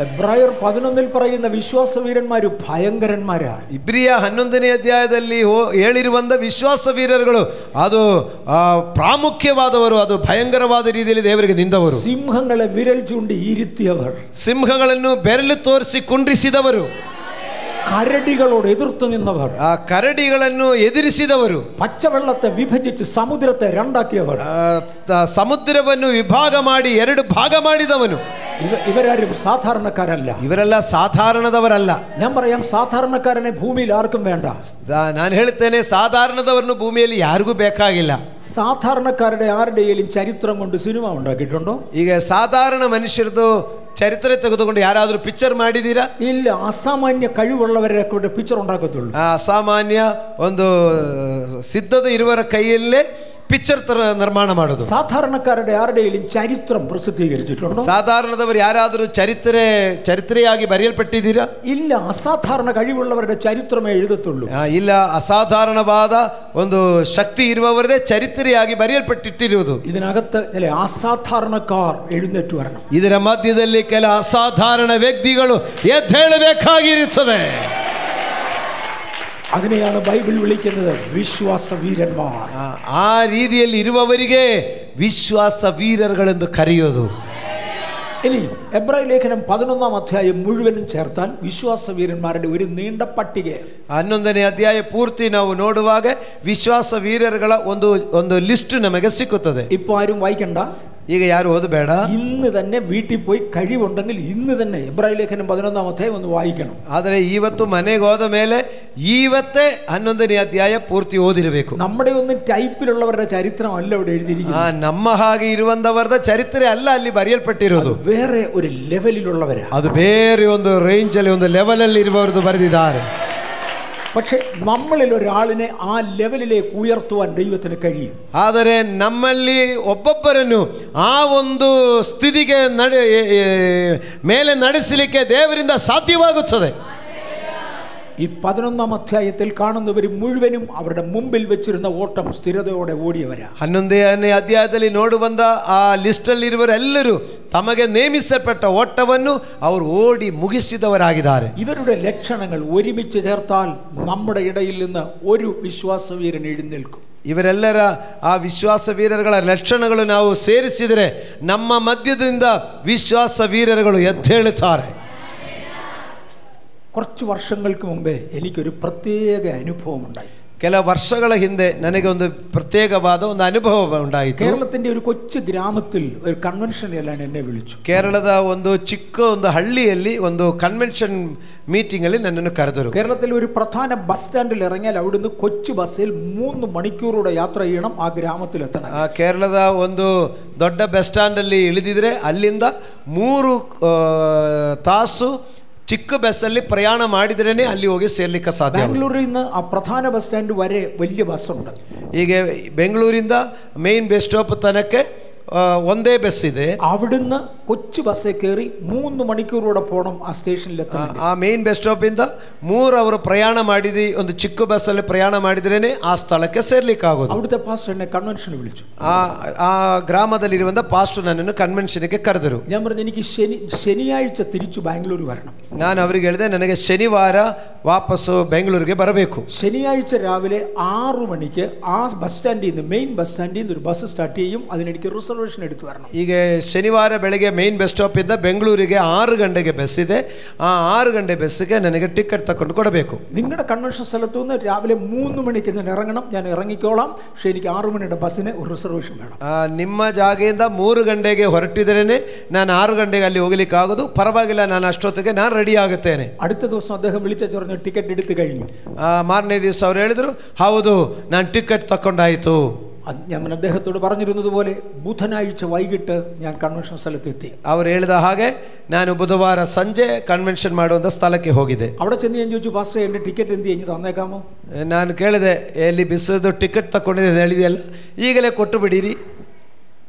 എബ്രായർ 11 പറയുന്ന വിശ്വാസ വീരന്മാർ ഭയങ്കരന്മാരാണ്. ಇಬ್ರಿಯ 11ನೇ ಅಧ್ಯಾಯದಲ್ಲಿ ಹೇಳಿರುವಂತ ವಿಶ್ವಾಸ ವೀರರುಗಳು ಅದು ಪ್ರಾಮುಖ್ಯವಾದವರು, ಅದು ಭಯಂಕರವಾದ ರೀತಿಯಲ್ಲಿ ದೇವರಿಗೆ ನಿಂದವರು. സിംഹങ്ങളെ വിരൽ ചൂണ്ടി ഇരുത്തിയവർ, ಸಿಂಹಗಳನ್ನು ಬೆರಳು ತೋರಿಸಿ ಕುಂಡ್ರಿಸಿದವರು, കരടികളോട് എതിർത്തു നിന്നവർ, ಆ ಕರಡಿಗಳನ್ನು ಎದುರಿಸಿದವರು, പച്ചവെള്ളത്തെ വിഭജിച്ച് സമുദ്രത്തെ രണ്ടാക്കിയവർ, ಸಮುದ್ರವನ್ನು ವಿಭಾಗ ಮಾಡಿ 2 ಭಾಗ ಮಾಡಿದವನು. ഇവരാരും സാധാരണക്കാരല്ല. ಇವರೆಲ್ಲ ಸಾಧಾರಣದವರಲ್ಲ. ഞാൻ പറയാം, സാധാരണക്കാരനെ ഭൂമിയിൽ ആർക്കും വേണ്ട. ನಾನು ಹೇಳ್ತೇನೆ, ಸಾಧಾರಣದವರನ್ನು ಭೂಮಿಯಲ್ಲಿ ಯಾರಿಗೂ ಬೇಕಾಗಿಲ್ಲ. സാധാരണക്കാരുടെ ആരുടെയും ചരിത്രം കൊണ്ട് സിനിമ ഉണ്ടാക്കിയിട്ടുണ്ടോ? ಈಗ ಸಾಧಾರಣ ಮನುಷ್ಯರದು ചരിത്രം ತೆಗೆದುಕೊಂಡು ಯಾರಾದರೂ ಪಿಕ್ಚರ್ ಮಾಡಿದ್ದೀರಾ? ഇല്ല. അസാമാന്യ കഴിവുള്ളവരെ കൊണ്ട് ಪಿಕ್ಚರ್ ഉണ്ടാക്കത്തുള്ളൂ. ಅಸಾಮಾನ್ಯ ಒಂದು ಸಿದ್ಧത ಇರುವರ ಕೈಯಲ್ಲೇ ಪಿಕ್ಚರ್ ನಿರ್ಮಾಣ ಮಾಡೋದು. സാധാരണക്കാരുടെ ആരുടെയും ചരിത്രം പ്രസിദ്ധീകരിച്ചിട്ടുണ്ടോ? സാധാരണದವರು ಯಾರಾದರೂ ಚರಿತ್ರೆಯಾಗಿ ಬರೆಯಲ್ಪಟ್ಟಿದ್ದೀರಾ? ഇല്ല. അസാധാരണ കഴിവുള്ളവരുടെ ചരിത്രമേ എഴുതത്തുള്ളൂ. ಇಲ್ಲ, ಅಸಾಧಾರಣವಾದ ಒಂದು ಶಕ್ತಿ ಇರುವವರದೇ ಚರಿತ್ರೆಯಾಗಿ ಬರೆಯಲ್ಪಟ್ಟಿರುವುದು. ഇതിനകത്ത് ചില അസാധാരണക്കാർ എഴുന്നേറ്റ് വരണം. ಇದರ ಮಧ್ಯದಲ್ಲಿ ಕೆಲ ಅಸಾಧಾರಣ ವ್ಯಕ್ತಿಗಳು ಎದ್ದೇಳಬೇಕಾಗಿರುತ್ತದೆ. അതിനെയാണ് ബൈബിൾ വിളിക്കുന്നത് വിശ്വാസ വീരന്മാർ. ಆ ರೀತಿಯಲ್ಲಿ ಇರುವವರಿಗೆ ವಿಶ್ವಾಸ ವೀರರುಗಳೆಂದು ಕರೆಯೋದು. ഇനി എബ്രായ ലേഖനം 11ാം അധ്യായം മുഴുവനും ചേർത്താൽ വിശ്വാസ വീരന്മാരുടെ ഒരു നീണ്ട പട്ടിക. 11ನೇ ಅಧ್ಯಾಯ ಪೂರ್ತಿ ನಾವು ನೋಡುವಾಗ ವಿಶ್ವಾಸ ವೀರರುಗಳ ಒಂದು ಲಿಸ್ಟ್ ನಮಗೆ ಸಿಕ್ಕುತ್ತದೆ. ഇപ്പൊ ആരും വായിക്കണ്ട, ಈಗ ಯಾರು ಓದಬೇಡ. ഇന്ന് തന്നെ വീട്ടിൽ പോയി കഴിവുണ്ടെങ്കിൽ ഇന്ന് തന്നെ എബ്രായ ലേഖനം 11ാം അധ്യായം ഒന്ന് വായിക്കണം. ಆದರೆ ಇವತ್ತು ಮನೆಗೆ ಹೋದ ಮೇಲೆ ಇವತ್ತೇ 11ನೇ ಅಧ್ಯಾಯ ಪೂರ್ತಿ ಓದಿರಬೇಕು. നമ്മുടെ ഒന്നും ടൈപ്പിലുള്ളവരുടെ ചരിത്രം അല്ല ഇവിടെ എഴുതിയിരിക്കുന്നത്. ನಮ್ಮ ಹಾಗೆ ಇರುವಂತವರದ ಚರಿತ್ರೆ ಅಲ್ಲ ಅಲ್ಲಿ ಬರೆಯಲ್ಪಟ್ಟಿರೋದು. വേറെ ഒരു ലെവലിലുള്ളവരാ. ಅದು ಬೇರೆ ಒಂದು ರೇಂಜಲ್ಲಿ, ಒಂದು ಲೆವೆಲಲ್ಲಿ ಇರುವವರದು ಬರೆದಿದ್ದಾರೆ. പക്ഷെ നമ്മളിൽ ഒരാളിനെ ആ ലെവലിലേക്ക് ഉയർത്തുവാൻ ദൈവത്തിന് കഴിയും. ಆದರೆ ನಮ್ಮಲ್ಲಿ ಒಬ್ಬೊಬ್ಬರನ್ನು ಆ ಒಂದು ಸ್ಥಿತಿಗೆ ಮೇಲೆ ನಡೆಸಲಿಕ್ಕೆ ದೇವರಿಂದ ಸಾಧ್ಯವಾಗುತ್ತದೆ. ഈ 11ാം അധ്യായത്തിൽ കാണുന്നവർ മുഴുവനും അവരുടെ മുമ്പിൽ വെച്ചിരുന്ന ഓട്ടം സ്ഥിരതയോടെ ഓടിയവരാ. 11ನೇ ಅಧ್ಯಾಯದಲ್ಲಿ ನೋಡುವಂತ ಆ ಲಿಸ್ಟಲ್ಲಿರುವರೆಲ್ಲರೂ ತಮಗೆ ನೇಮಿಸಲ್ಪಟ್ಟ ಓಟವನ್ನು ಅವರು ಓಡಿ ಮುಗಿಸಿದವರಾಗಿದ್ದಾರೆ. ഇവരുടെ ലക്ഷണങ്ങൾ ഒരുമിച്ച് ചേർത്താൽ നമ്മുടെ ഇടയിൽ നിന്ന് ഒരു വിശ്വാസവീരൻ എഴുന്നേൽക്കും. ಇವರೆಲ್ಲರ ಆ ವಿಶ್ವಾಸ ವೀರರುಗಳ ಲಕ್ಷಣಗಳು ನಾವು ಸೇರಿಸಿದರೆ ನಮ್ಮ ಮಧ್ಯದಿಂದ ವಿಶ್ವಾಸ ವೀರರುಗಳು ಎದ್ದೇಳುತ್ತಾರೆ. കുറച്ച് വർഷങ്ങൾക്ക് മുമ്പേ എനിക്കൊരു പ്രത്യേക അനുഭവം ഉണ്ടായി. ಕೆಲ ವರ್ಷಗಳ ಹಿಂದೆ ನನಗೆ ಒಂದು ಪ್ರತ್ಯೇಕವಾದ ಒಂದು ಅನುಭವ ಉಂಟಾಯಿತು. കേരളത്തിന്റെ ഒരു കൊച്ചു ഗ്രാമത്തിൽ ഒരു കൺവെൻഷൻ എല്ലാം എന്നെ വിളിച്ചു. ಕೇರಳದ ಒಂದು ಚಿಕ್ಕ ಒಂದು ಹಳ್ಳಿಯಲ್ಲಿ ಒಂದು ಕನ್ವೆನ್ಷನ್ ಮೀಟಿಂಗ್ ಅಲ್ಲಿ ನನ್ನನ್ನು ಕರೆದರು. കേരളത്തിൽ ഒരു പ്രധാന ബസ് സ്റ്റാൻഡിൽ ഇറങ്ങിയാൽ അവിടുന്ന് കൊച്ചു ബസ്സിൽ 3 മണിക്കൂറുടെ യാത്ര ചെയ്യണം ആ ഗ്രാമത്തിലെത്തണം. ಕೇರಳದ ಒಂದು ದೊಡ್ಡ ಬಸ್ ಸ್ಟ್ಯಾಂಡ್ ಅಲ್ಲಿ ಇಳಿದಿದ್ರೆ ಅಲ್ಲಿಂದ 3 ತಾಸು ಚಿಕ್ಕ ಬಸ್ಸಲ್ಲಿ ಪ್ರಯಾಣ ಮಾಡಿದ್ರೇನೆ ಅಲ್ಲಿ ಹೋಗಿ ಸೇರ್ಲಿಕ್ಕೆ ಸಾಧ್ಯ. ബാംഗ്ലൂരിൽ നിന്ന് ആ പ്രധാന ബസ് സ്റ്റാൻഡ് വരെ വലിയ ബസ്സുണ്ട്. ಈಗ ಬೆಂಗಳೂರಿಂದ ಮೇನ್ ಬಸ್ ಸ್ಟಾಪ್ ತನಕ ಒಂದೇ ಬಸ್ ಇದೆ. അവിടുന്ന് കൊച്ചു ബസ്സിൽ കയറി 3 മണിക്കൂറൂടെ പോകണം ಆ ಸ್ಟೇಷನ್ಗೆ ಎತ್ತണം. ಆ ಮೇನ್ ಬಸ್ ಸ್ಟಾಪ್ ಇಂದ 3 ಅವರು ಪ್ರಯಾಣ ಮಾಡಿದಿ ಒಂದು ಚಿಕ್ಕ ಬಸ್ಸಲ್ಲಿ ಪ್ರಯಾಣ ಮಾಡಿದ್ರೇನೆ ಆ ಸ್ಥಳಕ್ಕೆ ಸೇರ್ಲಿಕ್ಕೆ ಆಗೋದು. അവിടുത്തെ പാസ്റ്റർ എന്നെ കൺവെൻഷൻ വിളിച്ചു. ಆ ಗ್ರಾಮದಲ್ಲಿರುವಂತ ಪಾಸ್ಟರ್ ನನ್ನನ್ನು ಕನ್ವೆನ್ಷನ್ಗೆ ಕರೆದರು. ഞാൻ പറഞ്ഞു എനിക്ക് ശനിയാഴ്ച തിരിച്ചു ബാംഗ്ലൂർ വരണം. ನಾನು ಅವರಿಗೆ ಹೇಳಿದೆ ನನಗೆ ಶನಿವಾರ ವಾಪಸ್ಸು ಬೆಂಗಳೂರಿಗೆ ಬರಬೇಕು. ശനിയാഴ്ച രാവിലെ 6 മണിക്ക് ആ ബസ് സ്റ്റാൻഡിൽ നിന്ന് മെയിൻ ബസ് സ്റ്റാൻഡിൽ നിന്ന് ഒരു ബസ് സ്റ്റാർട്ട് ചെയ്യും. അതിനെനിക്ക് റിസർവേഷൻ എടുത്തു വരണം. ಈಗ ಶನಿವಾರ ಬೆಳಗ್ಗೆ ಮೇನ್ ಬಸ್ ಸ್ಟಾಪಿಂದ ಬೆಂಗಳೂರಿಗೆ 6 ಗಂಟೆಗೆ ಬಸ್ ಇದೆ. ಆ 6 ಗಂಟೆ ಬಸ್ಸಿಗೆ ನನಗೆ ಟಿಕೆಟ್ ತಗೊಂಡು ಕೊಡಬೇಕು. നിങ്ങളുടെ കൺവെൻഷൻ സ്ഥലത്തു നിന്ന് രാവിലെ 3 മണിക്ക് ഞാൻ ഇറങ്ങണം. ഞാൻ ഇറങ്ങിക്കോളാം. പക്ഷേ എനിക്ക് 6 മണിയുടെ ബസ്സിന് ഒരു റിസർവേഷൻ വേണം. ನಿಮ್ಮ ಜಾಗೆಯಿಂದ 3 ಗಂಟೆಗೆ ಹೊರಟಿದ್ರೇನೆ ನಾನು 6 ಗಂಟೆಗೆ ಅಲ್ಲಿ ಹೋಗ್ಲಿಕ್ಕಾಗೋದು. ಪರವಾಗಿಲ್ಲ, ನಾನು ಅಷ್ಟೊತ್ತಿಗೆ ನಾನು ರೆಡಿ ಆಗುತ್ತೇನೆ. അടുത്ത ദിവസം അദ്ദേഹം വിളിച്ചു പറഞ്ഞു ടിക്കറ്റ് എടുത്തു കഴിഞ്ഞു. ಮಾರನೇ ದಿವಸ ಅವ್ರು ಹೇಳಿದ್ರು, ಹೌದು ನಾನು ಟಿಕೆಟ್ ತಕೊಂಡಾಯಿತು. ഞാൻ അദ്ദേഹത്തോട് പറഞ്ഞിരുന്നത് പോലെ ബുധനാഴ്ച വൈകിട്ട് ഞാൻ കൺവെൻഷൻ സ്ഥലത്തെത്തി. ಅವರು ಹೇಳಿದ ಹಾಗೆ ನಾನು ಬುಧವಾರ ಸಂಜೆ ಕನ್ವೆನ್ಷನ್ ಮಾಡುವಂಥ ಸ್ಥಳಕ್ಕೆ ಹೋಗಿದೆ. അവിടെ ചെന്ന് ഞാൻ ചോദിച്ചു, പാസ്റ്റർ എൻ്റെ ടിക്കറ്റ് എന്ത് കഴിഞ്ഞു തന്നേക്കാമോ? ನಾನು ಕೇಳಿದೆ, ಎಲ್ಲಿ ಬಿಸದು ಟಿಕೆಟ್ ತಗೊಂಡಿದೆ ಹೇಳಿದೆಯಲ್ಲ, ಈಗಲೇ ಕೊಟ್ಟು ಬಿಡಿರಿ.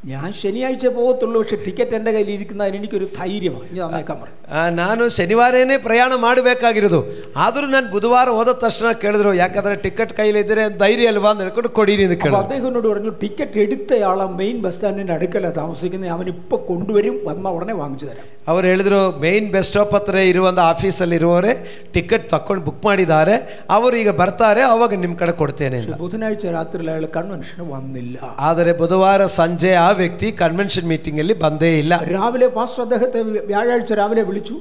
ഞാൻ ശനിയാഴ്ച പോകത്തുള്ളൂ, പക്ഷെ ಟಿಕೆಟ್ എൻ്റെ ಕೈಲಿ ಇರಿക്കുന്നതിന് എനിക്കൊരു ധൈര്യമാണ്. ഇനി തന്നേക്കാൻ പറഞ്ഞു. ನಾನು ಶನಿವಾರನೇ ಪ್ರಯಾಣ ಮಾಡಬೇಕಾಗಿರೋದು. ಆದರೂ ನಾನು ಬುಧವಾರ ಹೋದ ತಕ್ಷಣ ಕೇಳಿದ್ರು, ಯಾಕಂದರೆ ಟಿಕೆಟ್ ಕೈಲಿದ್ದರೆ ಧೈರ್ಯ ಅಲ್ವಾ ಅಂತ ಹೇಳ್ಕೊಂಡು ಕೊಡಿರಿ ಅಂತ ಕೇಳಿ. അദ്ദേഹം എന്നോട് പറഞ്ഞു, ടിക്കറ്റ് എടുത്തയാളെ മെയിൻ ബസ് സ്റ്റാൻഡിൻ്റെ അടുക്കല താമസിക്കുന്നത്, അവൻ ഇപ്പോൾ കൊണ്ടുവരും, വന്ന ഉടനെ വാങ്ങിച്ചു തരാം. ಅವರು ಹೇಳಿದ್ರು, ಮೇನ್ ಬಸ್ ಸ್ಟಾಪ್ ಹತ್ರ ಇರುವಂಥ ಆಫೀಸಲ್ಲಿ ಇರುವವರೇ ಟಿಕೆಟ್ ತಕೊಂಡು ಬುಕ್ ಮಾಡಿದ್ದಾರೆ, ಅವರು ಈಗ ಬರ್ತಾರೆ, ಅವಾಗ ನಿಮ್ಮ ಕಡೆ ಕೊಡ್ತೇನೆ. ബുധനാഴ്ച രാത്രി അയാൾ കൺവെൻഷന് വന്നില്ല. ಆದರೆ ಬುಧವಾರ ಸಂಜೆ ಆ ವ್ಯಕ್ತಿ ಕನ್ವೆನ್ಷನ್ ಮೀಟಿಂಗ್ ಅಲ್ಲಿ ಬಂದೇ ಇಲ್ಲ. രാവിലെ പാസ്റ്റർ അദ്ദേഹത്തെ വ്യാഴാഴ്ച രാവിലെ വിളിച്ചു.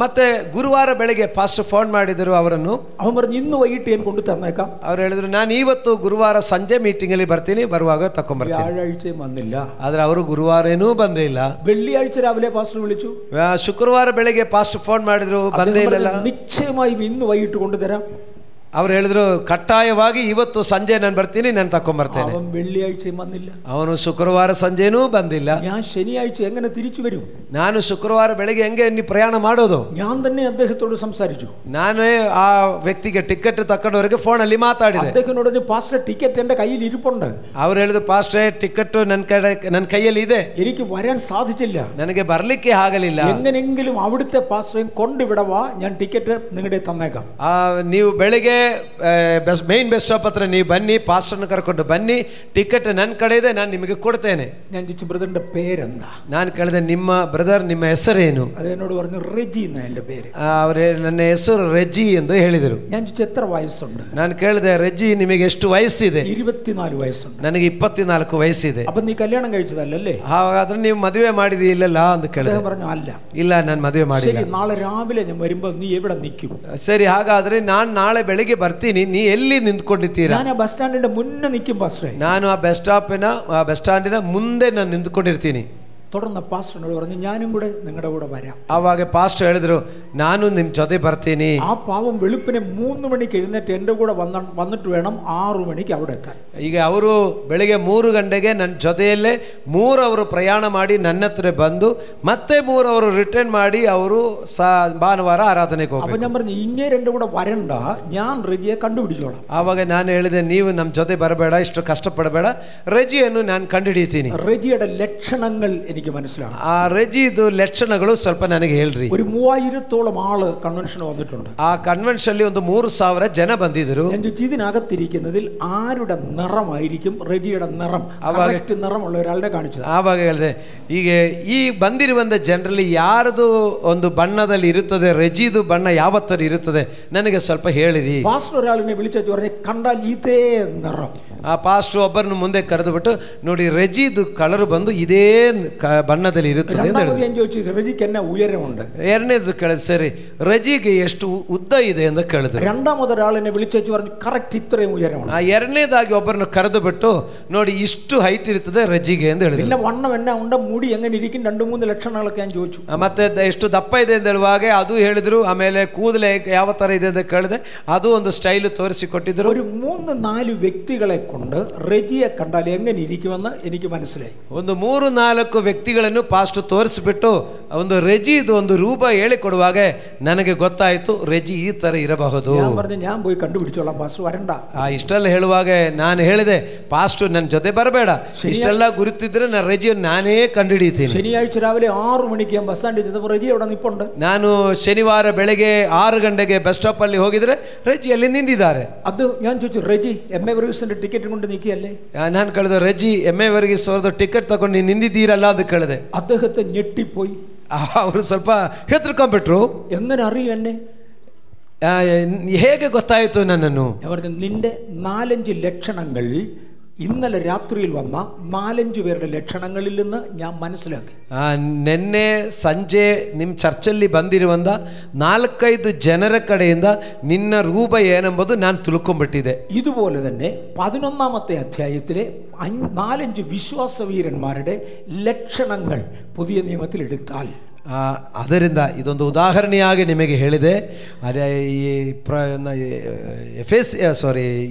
ಮತ್ತೆ ಗುರುವಾರ ಬೆಳಗ್ಗೆ ಪಾಸ್ಟರ್ ಫೋನ್ ಮಾಡಿದರು ಅವರನ್ನು. ಅವನು പറഞ്ഞു, ಇನ್ನು ವೈകിട്ട് ಏನು ಕೊಂಡು ತನ್ನേക്കാം. ಅವ್ರು ಹೇಳಿದ್ರು, ನಾನು ಇವತ್ತು ಗುರುವಾರ ಸಂಜೆ ಮೀಟಿಂಗ್ ಅಲ್ಲಿ ಬರ್ತೀನಿ, ಬರುವಾಗ ತಕೊಂಡ್ಬರ್ತೀನಿ. വ്യാഴാഴ്ച വന്നില്ല. ಆದ್ರೆ ಅವರು ಗುರುವಾರೇನೂ ಬಂದೇ ಇಲ್ಲ. വെള്ളിയാഴ്ച രാവിലെ പാസ്റ്റർ വിളിച്ചു. ಶುಕ್ರವಾರ ಬೆಳಗ್ಗೆ ಪಾಸ್ಟರ್ ಫೋನ್ ಮಾಡಿದ್ರು, ಬಂದೇ ಇಲ್ಲ. ನಿಶ್ಚಯമായും ಇನ್ನು ವൈകിട്ട് കൊണ്ടുതരാം. ಅವ್ರು ಹೇಳಿದ್ರು, ಕಟ್ಟಾಯವಾಗಿ ಇವತ್ತು ಸಂಜೆ ನಾನು ಬರ್ತೀನಿ, ನಾನು ತಕೊಂಡ್ಬರ್ತೇನೆ. ಅವನು വെള്ളിയാഴ്ച വന്നില്ല. ಅವನು ಶುಕ್ರವಾರ ಸಂಜೆನೂ ಬಂದಿಲ್ಲ. ഞാൻ ശനിയാഴ്ച എങ്ങനെ തിരിച്ചു വരും? ನಾನು ಶುಕ್ರವಾರ ಬೆಳಗ್ಗೆ ಹೆಂಗೆ ನೀ ಪ್ರಯಾಣ ಮಾಡೋದು? ഞാൻ തന്നെ അദ്ദേഹത്തോട് സംസാരിച്ചു. ನಾನೇ ಆ ವ್ಯಕ್ತಿಗೆ ಟಿಕೆಟ್ ತಕೊಂಡವರಿಗೆ ಫೋನಲ್ಲಿ ಮಾತಾಡಿದೆ. അദ്ദേഹത്തിനോട് പറഞ്ഞു, പാസ്റ്റർ ടിക്കറ്റ് എൻ്റെ കയ്യിൽ ഇരിപ്പുണ്ട്. ಅವ್ರು ಹೇಳಿದ್ರು, ಪಾಸ್ಟ್ರೇ ಟಿಕೆಟ್ ನನ್ನ ಕೈಯಲ್ಲಿ ಇದೆ, എനിക്ക് വരാൻ സാധിച്ചില്ല, ನನಗೆ ಬರ್ಲಿಕ್ಕೆ ಆಗಲಿಲ್ಲ, എങ്ങനെയെങ്കിലും അവിടുത്തെ പാസ്റ്ററേയും കൊണ്ടുവിടവാ, ഞാൻ ടിക്കറ്റ് നിങ്ങളുടെ തന്നേക്കാം. ನೀವು ಬೆಳಿಗ್ಗೆ ಮೇನ್ ಬಸ್ ಸ್ಟಾಪ್ ಹತ್ರ ನೀವು ಬನ್ನಿ, ಪಾಸ್ಟರ್ನ ಕರ್ಕೊಂಡು ಬನ್ನಿ, ಟಿಕೆಟ್ ನನ್ನ ಕಡೆ ಇದೆ, ನಾನು ನಿಮಗೆ ಕೊಡ್ತೇನೆ. ഞാൻ ചോദിച്ചു, ബ്രദറിന്റെ പേരെന്താ? ನಾನು ಕೇಳಿದೆ, ನಿಮ್ಮ ಬ್ರದರ್ ನಿಮ್ಮ ಹೆಸರೇನು? അതെന്നോട് പറഞ്ഞു, റെജി എന്നാ എൻ്റെ പേര്. ಅವರೇ ನನ್ನ ಹೆಸರು ರೆಜಿ ಎಂದು ಹೇಳಿದರು. ഞാൻ ചോദിച്ചു, എത്ര വയസ്സുണ്ട്? ನಾನು ಕೇಳಿದೆ, ರೆಜಿ ನಿಮಗೆ ಎಷ್ಟು ವಯಸ್ಸಿದೆ? 24 ವಯಸ್സുണ്ട്. ನನಗೆ 24 ವಯಸ್ಸಿದೆ. അപ്പൊ നീ കല്യാണം കഴിച്ചതല്ലേ? ಹಾಗಾದ್ರೆ ನೀವು ಮದುವೆ ಮಾಡಿದಿಲ್ಲಲ್ಲ ಅಂತ ಕೇಳಿದೆ. പറഞ്ഞു, അല്ല. ಇಲ್ಲ, ನಾನು ಮದುವೆ ಮಾಡಿಲ್ಲ. ശരി, നാളെ രാവിലെ ഞാൻ വരുമ്പോൾ നീ എവിടെ നിൽക്കും? ಸರಿ, ಹಾಗಾದ್ರೆ ನಾನು ನಾಳೆ ಬೆಳಿಗ್ಗೆ ಬರ್ತೀನಿ, ನೀ ಎಲ್ಲಿ ನಿಂತ್ಕೊಂಡಿರ್ತೀರಾ? ഞാൻ ആ ബസ് സ്റ്റാൻഡിന്റെ മുന്നേ നിൽക്കും പാസ്റ്ററേ. ನಾನು ಆ ಬಸ್ ಸ್ಟಾಂಡಿನ ಮುಂದೆ ನಾನು ನಿಂತ್ಕೊಂಡಿರ್ತೀನಿ. തുടർന്ന് പാസ്റ്ററിനോട് പറഞ്ഞു, ഞാനും കൂടെ നിങ്ങളുടെ കൂടെ വരാം. ಆವಾಗ ಪಾಸ್ಟರ್ ಹೇಳಿದ್ರು, ನಾನು ನಿಮ್ಮ ಜೊತೆ ಬರ್ತೀನಿ. ആ പാവം വെളുപ്പിനെ 3 മണിക്ക് എഴുന്നേറ്റ് എൻ്റെ കൂടെ വന്നിട്ട് വേണം 6 മണിക്ക് അവിടെ എത്താൻ. ಈಗ ಅವರು ಬೆಳಿಗ್ಗೆ 3 ಗಂಟೆಗೆ ನನ್ನ ಜೊತೆಯಲ್ಲೇ 3 ಅವರು ಪ್ರಯಾಣ ಮಾಡಿ ನನ್ನ ಹತ್ರ ಬಂದು ಮತ್ತೆ 3 ಅವರು ರಿಟರ್ನ್ ಮಾಡಿ ಅವರು ಭಾನುವಾರ ಆರಾಧನೆಗೆ ಹೋಗ್ಬೇಕು. അപ്പൊ ഞാൻ പറഞ്ഞു, ഇങ്ങനെ എൻ്റെ കൂടെ വരണ്ട, ഞാൻ റെജിയെ കണ്ടുപിടിച്ചോളാം. ಆವಾಗ ನಾನು ಹೇಳಿದೆ, ನೀವು ನಮ್ಮ ಜೊತೆ ಬರಬೇಡ, ಇಷ್ಟು ಕಷ್ಟಪಡಬೇಡ, ರೆಜಿಯನ್ನು ನಾನು ಕಂಡುಹಿಡಿತೀನಿ. റെജിയുടെ ലക്ഷണങ്ങൾ എനിക്ക് മനസ്സിലാവും. ಆ ರೆಜಿದು ಲಕ್ಷಣಗಳು ಸ್ವಲ್ಪ ನನಗೆ ಹೇಳ್ರಿ. ഒരു 3000-ഓളം ആള് കൺവെൻഷൻ വന്നിട്ടുണ്ട്. ಆ ಕನ್ವೆನ್ಷನ್ ಅಲ್ಲಿ ಒಂದು 3000 ಜನ ಬಂದಿದ್ರು. ഞാൻ ചോദിച്ചു, ഇതിനകത്തിരിക്കുന്നതിൽ ആരുടെ നിറമായിരിക്കും റെജിയുടെ നിറം? കറക്റ്റ് നിറമുള്ള ഒരാളുടെ കാണിച്ചു. ಆವಾಗ ಹೇಳಿದೆ, ಈಗ ಈ ಬಂದಿರುವಂಥ ಜನರಲ್ಲಿ ಯಾರದು ಒಂದು ಬಣ್ಣದಲ್ಲಿ ಇರುತ್ತದೆ, ರೆಜಿದು ಬಣ್ಣ ಯಾವತ್ತರ ಇರುತ್ತದೆ, ನನಗೆ ಸ್ವಲ್ಪ ಹೇಳಿರಿ. പാസ്റ്റർ ഒരാളിനെ വിളിച്ചു പറഞ്ഞു, കണ്ടാൽ ഇതേ നിറം. ಆ ಪಾಸ್ಟರ್ ಒಬ್ಬರನ್ನು ಮುಂದೆ ಕರೆದುಬಿಟ್ಟು, ನೋಡಿ ರೆಜಿದು ಕಲರ್ ಬಂದು ಇದೇ ಬಣ್ಣದಲ್ಲಿ ಇರುತ್ತದೆ ಅಂತ ಹೇಳಿದ್ರು. ഞാൻ ചോദിച്ചു, റെജിക്ക് എന്നാ ഉയരമുണ്ട്? ಎರಡನೇದು ಕೇಳಿದ್, ಸರಿ ರೆಜಿಗೆ ಎಷ್ಟು ಉದ್ದ ಇದೆ ಅಂತ ಕೇಳಿದ್ರು. രണ്ടാമതൊരാളിനെ വിളിച്ചു പറഞ്ഞു, ಕರೆಕ್ಟ್ ഇത്രയും ഉയരമാണ്. ಎರಡನೇದಾಗಿ ಒಬ್ಬರನ್ನು ಕರೆದು ಬಿಟ್ಟು, ನೋಡಿ ಇಷ್ಟು ಹೈಟ್ ಇರ್ತದೆ ರೆಜಿಗೆ ಅಂತ ಹೇಳಿದ್ರು. പിന്നെ വണ്ണം എന്നാ ഉണ്ട്, മുടി എങ്ങനെ ഇരിക്കും, 2-3 ലക്ഷണങ്ങളൊക്കെ ഞാൻ ചോദിച്ചു. ಮತ್ತೆ ಎಷ್ಟು ದಪ್ಪ ಇದೆ ಅಂತ ಹೇಳುವಾಗ ಅದು ಹೇಳಿದ್ರು. ಆಮೇಲೆ ಕೂದಲೇ ಯಾವ ತರ ಇದೆ ಅಂತ ಕೇಳಿದೆ, ಅದು ಒಂದು ಸ್ಟೈಲ್ ತೋರಿಸಿಕೊಟ್ಟಿದ್ರು. ഒരു 3-4 വ്യക്തികളെ കൊണ്ട് റെജിയെ കണ്ടാൽ എങ്ങനെ ഇരിക്കുമെന്ന് എനിക്ക് മനസ്സിലായി. ಒಂದು 3-4 ವ್ಯಕ್ತಿಗಳನ್ನು ಪಾಸ್ಟ್ ತೋರಿಸಿಬಿಟ್ಟು ಒಂದು ರೆಜಿದು ಒಂದು ರೂಪ ಹೇಳಿಕೊಡುವಾಗ ನನಗೆ ಗೊತ್ತಾಯಿತು, ರೆಜಿ ಈ ತರ ಇರಬಹುದು. ഞാൻ പറഞ്ഞു, ഞാൻ പോയി കണ്ടുപിടിച്ചോളാം, പാസ്റ്റർ വരണ്ട. ಇಷ್ಟೆಲ್ಲ ಹೇಳುವಾಗ ನಾನು ಹೇಳಿದೆ, ಪಾಸ್ಟರ್ ನನ್ನ ಜೊತೆ ಬರಬೇಡ, ಇಷ್ಟೆಲ್ಲ ಗುರುತಿದ್ರೆ ನಾನು ರೆಜಿಯನ್ನು ನಾನೇ ಕಂಡುಹಿಡಿತೀನಿ. ശനിയാഴ്ച രാവിലെ 6 മണിക്ക് ഞാൻ ബസ് സ്റ്റാൻഡിൽ ചെന്നപ്പോൾ റെജി അവിടെ നിൽപ്പുണ്ട്. ನಾನು ಶನಿವಾರ ಬೆಳಗ್ಗೆ 6 ಗಂಟೆಗೆ ಬಸ್ ಸ್ಟಾಪ್ ಅಲ್ಲಿ ಹೋಗಿದ್ರೆ ರೆಜಿ ಅಲ್ಲಿ ನಿಂತಿದ್ದಾರೆ. അത് ഞാൻ ചോദിച്ചു, റെജി MA വർഗീസിന്റെ ടിക്കറ്റ് കൊണ്ട് നിൽക്കുകയല്ലേ? ನಾನು ಕೇಳಿದೆ, ರೆಜಿ MA ವರ್ಗೀಸ್ ಅವ್ರದ್ದು ಟಿಕೆಟ್ ತಗೊಂಡು ನೀವು ನಿಂತಿದ್ದೀರಲ್ಲ ಅಂತ ಕೇಳಿದೆ. അദ്ദേഹത്തെ ഞെട്ടിപ്പോയി. ಅವರು ಸ್ವಲ್ಪ ಹೆದರ್ಕೊಂಡ್ಬಿಟ್ರು. എങ്ങനെ അറിയും എന്നെ? ಹೇಗೆ ಗೊತ್ತಾಯಿತು ನನ್ನನ್ನು? ഞാൻ പറഞ്ഞു, നിന്റെ 4-5 ലക്ഷണങ്ങൾ ഇന്നലെ രാത്രിയിൽ വന്ന 4-5 പേരുടെ ലക്ഷണങ്ങളിൽ നിന്ന് ഞാൻ മനസ്സിലാക്കി. ನಿನ್ನೆ ಸಂಜೆ ನಿಮ್ಮ ಚರ್ಚಲ್ಲಿ ಬಂದಿರುವಂಥ 4-5 ಜನರ ಕಡೆಯಿಂದ ನಿನ್ನ ರೂಪ ಏನೆಂಬುದು ನಾನು ತಿಳ್ಕೊಂಡ್ಬಿಟ್ಟಿದೆ. ഇതുപോലെ തന്നെ 11-ാമത്തെ അധ്യായത്തിലെ 4-5 വിശ്വാസവീരന്മാരുടെ ലക്ഷണങ്ങൾ പുതിയ നിയമത്തിൽ എടുത്താൽ, ಅದರಿಂದ ಇದೊಂದು ಉದಾಹರಣೆಯಾಗಿ ನಿಮಗೆ ಹೇಳಿದೆ.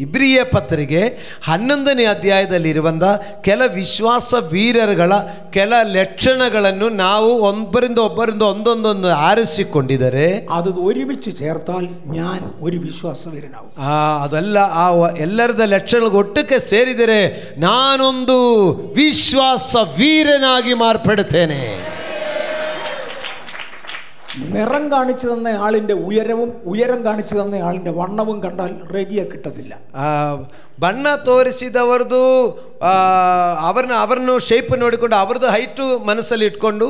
ಇಬ್ರಿಯ ಪತ್ರಿಕೆ 11ನೇ ಅಧ್ಯಾಯದಲ್ಲಿರುವಂಥ ಕೆಲ ವಿಶ್ವಾಸ ವೀರರುಗಳ ಕೆಲ ಲಕ್ಷಣಗಳನ್ನು ನಾವು ಒಬ್ಬರಿಂದ ಒಂದೊಂದೊಂದು ಆರಿಸಿಕೊಂಡಿದ್ದಾರೆ. ಅದು ഒരുമിച്ച് ചേർത്താൽ ഞാൻ ഒരു വിശ്വാസവീരനാവും. ಅದೆಲ್ಲ ಎಲ್ಲರದ ಲಕ್ಷಣಗಳು ಒಟ್ಟಿಗೆ ಸೇರಿದರೆ ನಾನೊಂದು ವಿಶ್ವಾಸ ವೀರನಾಗಿ ಮಾರ್ಪಡುತ್ತೇನೆ. നിറം കാണിച്ചു തന്ന ആളിൻ്റെ ഉയരം കാണിച്ചു തന്ന ആളിൻ്റെ വണ്ണവും കണ്ടാൽ റെഗിയെ കിട്ടത്തില്ല. ಬಣ್ಣ ತೋರಿಸಿದವರದು ಅವರನ್ನು ಶೇಪ್ ನೋಡಿಕೊಂಡು ಅವರದು ಹೈಟು ಮನಸ್ಸಲ್ಲಿ ಇಟ್ಕೊಂಡು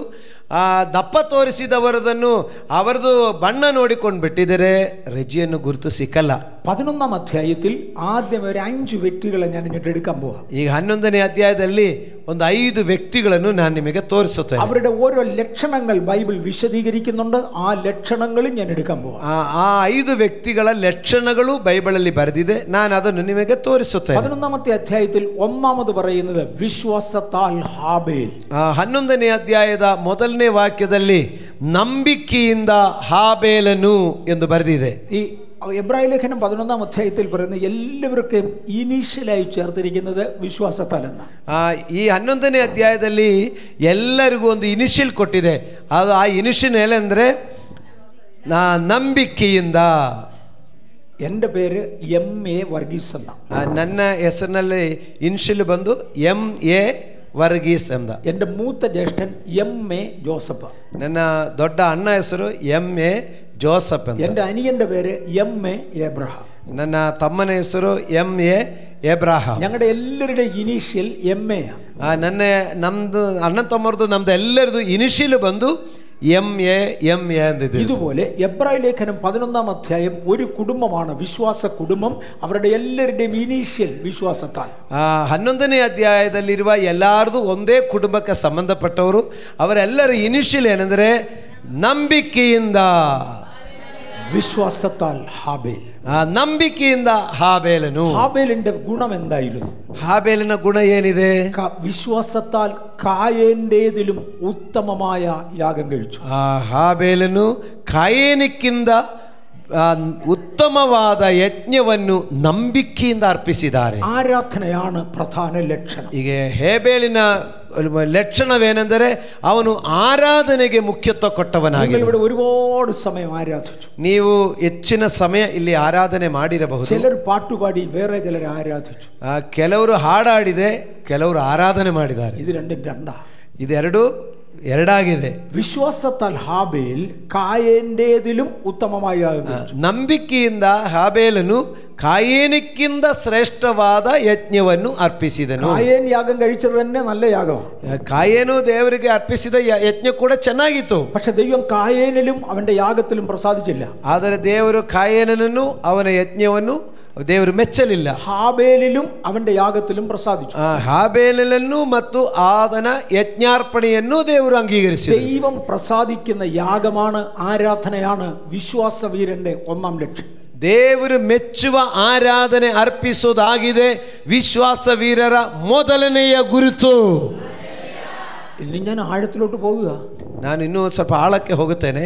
ದಪ್ಪ ತೋರಿಸಿದವರದನ್ನು ಅವರದು ಬಣ್ಣ ನೋಡಿಕೊಂಡು ಬಿಟ್ಟಿದರೆ ರಜಿಯನ್ನು ಗುರುತು ಸಿಕ್ಕಲ್ಲ. 11ാം അധ്യായത്തിൽ ആദ്യം ഒരു 5 വ്യക്തികളെ ഞാൻ ഇങ്ങോട്ട് എടുക്കാൻ പോവാം. ಈಗ 11ನೇ ಅಧ್ಯಾಯದಲ್ಲಿ ಒಂದು 5 ವ್ಯಕ್ತಿಗಳನ್ನು ನಾನು ನಿಮಗೆ ತೋರಿಸುತ್ತೇನೆ. അവരുടെ ഓരോ ലക്ഷണങ്ങൾ ബൈബിൾ വിശദീകരിക്കുന്നുണ്ട്. ആ ലക്ഷണങ്ങളും ഞാൻ എടുക്കാൻ പോവാം. ಆ 5 ವ್ಯಕ್ತಿಗಳ ಲಕ್ಷಣಗಳು ಬೈಬಲಲ್ಲಿ ಬರೆದಿದೆ. ನಾನು ಅದನ್ನು ನಿಮಗೆ ತೋರಿಸುತ್ತೇನೆ. 11ാമത്തെ അധ്യായത്തിൽ ഒന്നാമത് പറയുന്നത് വിശ്വാസത്താൽ ഹാബേൽ. 11ನೇ ಅಧ್ಯಾಯದ ಮೊದಲನೇ ವಾಕ್ಯದಲ್ಲಿ ನಂಬಿಕೆಯಿಂದ ಹಾಬೇಲನು ಎಂದು ಬರೆದಿದೆ. ഈ എബ്രായ ലേഖനം 11ാം അധ്യായത്തിൽ പറയുന്ന എല്ലാവർക്കും ഇനീഷ്യലായി ചേർത്തിരിക്കുന്നത് വിശ്വാസത്താൽ എന്നാണ്. ಈ 11ನೇ ಅಧ್ಯಾಯದಲ್ಲಿ ಎಲ್ಲರಿಗೂ ಒಂದು ಇನಿಷಿಯಲ್ ಕೊಟ್ಟಿದೆ. ಅದು ಆ ಇನಿಷಿಯಲ್ ಏನಂದ್ರೆ ನಂಬಿಕೆಯಿಂದ. എൻ്റെ പേര് MA വർഗീസ് എന്ന. ನನ್ನ ಹೆಸರಿನಲ್ಲಿ ಇನಿಷಿಯಲ್ ಬಂದು MA ವರ್ಗೀಸ್ ಎಂದ. എൻ്റെ മൂത്ത ജ്യേഷ്ഠൻ MA ജോസഫ്. ನನ್ನ ದೊಡ್ಡ ಅಣ್ಣ ಹೆಸರು MA ಜೋಸಫ್ ಅಂತ. എൻ്റെ ಅನಿಯൻ്റെ പേര് MA എബ്രഹാം. ನನ್ನ ತಮ್ಮನ ಹೆಸರು MA ಎಬ್ರಾಹಾಂ. ഞങ്ങളുടെ എല്ലാവരുടെ ഇനീഷ്യൽ MA. ನಮ್ದು ಅಣ್ಣ ತಮ್ಮರದು ನಮ್ದು ಎಲ್ಲರದು ಇನಿಷಿಯಲ್ ಬಂದು MA എന്തിത്. ഇതുപോലെ എബ്രായ ലേഖനം 11ാം അധ്യായം ഒരു കുടുംബമാണ്, വിശ്വാസ കുടുംബം. അവരുടെ എല്ലാവരുടെയും ഇനീഷ്യൽ വിശ്വാസത്താൽ. 11ನೇ ಅಧ್ಯಾಯದಲ್ಲಿರುವ ಎಲ್ಲಾರದು ಒಂದೇ ಕುಟುಂಬಕ್ಕೆ ಸಂಬಂಧಪಟ್ಟವರು. ಅವರೆಲ್ಲರ ಇನಿಷಿಯಲ್ ಏನೆಂದರೆ ನಂಬಿಕೆಯಿಂದ. വിശ്വാസത്താൽ ഹാബേൽ. ನಂಬಿಕೆಯಿಂದ ಹಾಬೇಲನು. ഹാബേലിന്റെ ഗുണം എന്തായിരുന്നു? ಹಾಬೇಲಿನ ಗುಣ ಏನಿದೆ? വിശ്വാസത്താൽ കായേന്റേതിലും ഉത്തമമായ യാഗം കഴിച്ചു. ಹಾಬೇಲನು ಕಾಯೇನಿಕ್ಕಿಂತ ಉತ್ತಮವಾದ ಯಜ್ಞವನ್ನು ನಂಬಿಕೆಯಿಂದ ಅರ್ಪಿಸಿದ್ದಾರೆ. ആരാധനയാണ് പ്രധാന ലക്ഷണം. ಈಗ ಹೇಬೇಲಿನ ലക്ഷಣವೇನೆಂದರೆ ಅವನು ಆರಾಧನೆಗೆ ಮುಖ್ಯತ್ವ ಕೊಟ್ಟವನಾಗಿ. ഇവിടെ ഒരുപാട് സമയം ആരാധിച്ചു. ನೀವು ಹೆಚ್ಚಿನ ಸಮಯ ಇಲ್ಲಿ ಆರಾಧನೆ ಮಾಡಿರಬಹುದು. ചിലർ പാട്ടുപാടി, വേറെ ചിലർ ആരാധിച്ചു. ಕೆಲವರು ಹಾಡಾಡಿದೆ, ಕೆಲವರು ಆರಾಧನೆ ಮಾಡಿದ್ದಾರೆ. ഇത് രണ്ടും രണ്ടാ. ಇದೆರಡು ಎರಡಾಗಿದೆ. വിശ്വാസത്താൽ ഹാബേൽ കായേന്റേതിലും ഉത്തമമായ ನಂಬಿಕೆಯಿಂದ ಹಾಬೇಲನು ಕಾಯೇನಿಕ್ಕಿಂತ ಶ್ರೇಷ್ಠವಾದ ಯಜ್ಞವನ್ನು ಅರ್ಪಿಸಿದನು. കായേൻ യാഗം കഴിച്ചത് തന്നെ നല്ല യാഗമാണ്. ಕಾಯೇನು ದೇವರಿಗೆ ಅರ್ಪಿಸಿದ ಯಜ್ಞ ಕೂಡ ಚೆನ್ನಾಗಿತ್ತು. പക്ഷെ ദൈവം കായേനിലും അവന്റെ യാഗത്തിലും പ്രസാദിച്ചില്ല. ಆದರೆ ದೇವರು ಕಾಯೇನನನ್ನು ಅವನ ಯಜ್ಞವನ್ನು ದೇವರು ಮೆಚ್ಚಲಿಲ್ಲ. ഹാബേലിലും അവന്റെ യാഗത്തിലും പ്രസാദിച്ചു. ಹಾಬೇಲನನ್ನು ಮತ್ತು ಆತನ ಯಜ್ಞಾರ್ಪಣೆಯನ್ನು ದೇವರು ಅಂಗೀಕರಿಸಿದರು. ദൈവം പ്രസാദിക്കുന്ന യാഗമാണ്, ആരാധനയാണ് വിശ്വാസവീരന്റെ ഒന്നാം ലക്ഷ്യം. ದೇವರು ಮೆಚ್ಚುವ ಆರಾಧನೆ ಅರ್ಪಿಸುವುದಾಗಿದೆ ವಿಶ್ವಾಸ ವೀರರ ಮೊದಲನೆಯ ಗುರುತು. ഇനി ഞാൻ ആഴത്തിലോട്ട് പോകുക. ನಾನು ಇನ್ನೂ ಸ್ವಲ್ಪ ಆಳಕ್ಕೆ ಹೋಗುತ್ತೇನೆ.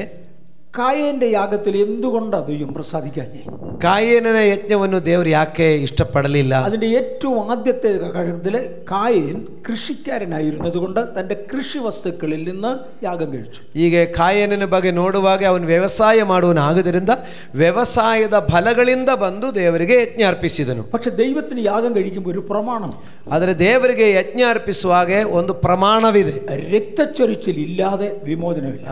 കായേന്റെ യാഗത്തിൽ എന്തുകൊണ്ടാണ് ദൈവം പ്രസാദിക്കാഞ്ഞേ? ಕಾಯೇನನ ಯಜ್ಞವನ್ನು ದೇವರು ಯಾಕೆ ಇಷ್ಟಪಡಲಿಲ್ಲ? അതിന്റെ ഏറ്റവും ആദ്യത്തെ കാര്യത്തില് കായേൻ കൃഷിക്കാരനായിരുന്നത് കൊണ്ട് തന്റെ കൃഷി വസ്തുക്കളിൽ നിന്ന് യാഗം കഴിച്ചു. ಹೀಗೆ ಕಾಯೇನನ ಬಗ್ಗೆ ನೋಡುವಾಗ ಅವನು ವ್ಯವಸಾಯ ಮಾಡುವನಾಗುವುದರಿಂದ ವ್ಯವಸಾಯದ ಫಲಗಳಿಂದ ಬಂದು ದೇವರಿಗೆ ಯಜ್ಞ ಅರ್ಪಿಸಿದನು. പക്ഷെ ദൈവത്തിന് യാഗം കഴിക്കുമ്പോൾ ഒരു പ്രമാണം. ಆದರೆ ದೇವರಿಗೆ ಯಜ್ಞ ಅರ್ಪಿಸುವಾಗ ಒಂದು ಪ್ರಮಾಣವಿದೆ. രക്തച്ചൊരിച്ചിൽ ഇല്ലാതെ വിമോചനമില്ല.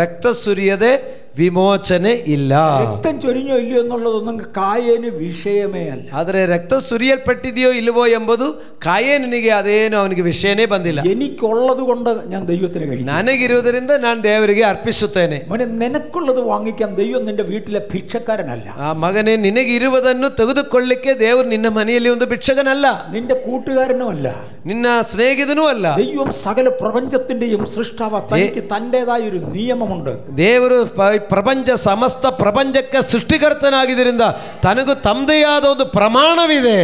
ರಕ್ತ ಸುರಿಯದೆ ವಿಮೋಚನೆ ಇಲ್ಲ. രക്തം ചൊരിഞ്ഞോ ഇല്ലയോ എന്നുള്ളതൊന്നും കായേന് വിഷയമേ അല്ല. ಆದರೆ ರಕ್ತ ಸುರಿಯಲ್ಪಟ್ಟಿದೆಯೋ ಇಲ್ಲವೋ ಎಂಬುದು ಕಾಯೇನನಿಗೆ ಅದೇನು ಅವನಿಗೆ ವಿಷಯನೇ ಬಂದಿಲ್ಲ. എനിക്കുള്ളത് കൊണ്ട് ഞാൻ ദൈവത്തിന് കഴിയും. ನನಗಿರುವುದರಿಂದ ನಾನು ದೇವರಿಗೆ ಅರ್ಪಿಸುತ್ತೇನೆ. മോനെ, നിനക്കുള്ളത് വാങ്ങിക്കാൻ ദൈവം നിന്റെ വീട്ടിലെ ഭിക്ഷക്കാരനല്ല. ಆ ಮಗನೇ, ನಿನಗಿರುವುದನ್ನು ತೆಗೆದುಕೊಳ್ಳಿಕ್ಕೆ ದೇವರು ನಿನ್ನ ಮನೆಯಲ್ಲಿ ಒಂದು ಭಿಕ್ಷಕನಲ್ಲ, നിന്റെ കൂട്ടുകാരനും അല്ല, ನಿನ್ನ ಸ್ನೇಹಿತನೂ ಅಲ್ಲ. ദൈവം സകല പ്രപഞ്ചത്തിന്റെയും സൃഷ്ടാവ്. തനിക്ക് തന്റേതായ ഒരു നിയമമുണ്ട്. ದೇವರು ಪ್ರಪಂಚ ಸಮಸ್ತ ಪ್ರಪಂಚಕ್ಕೆ ಸೃಷ್ಟಿಕರ್ತನಾಗಿದ್ದರಿಂದ ತನಗೂ ತಮ್ಮದೇಯಾದ ಒಂದು ಪ್ರಮಾಣವಿದೆ.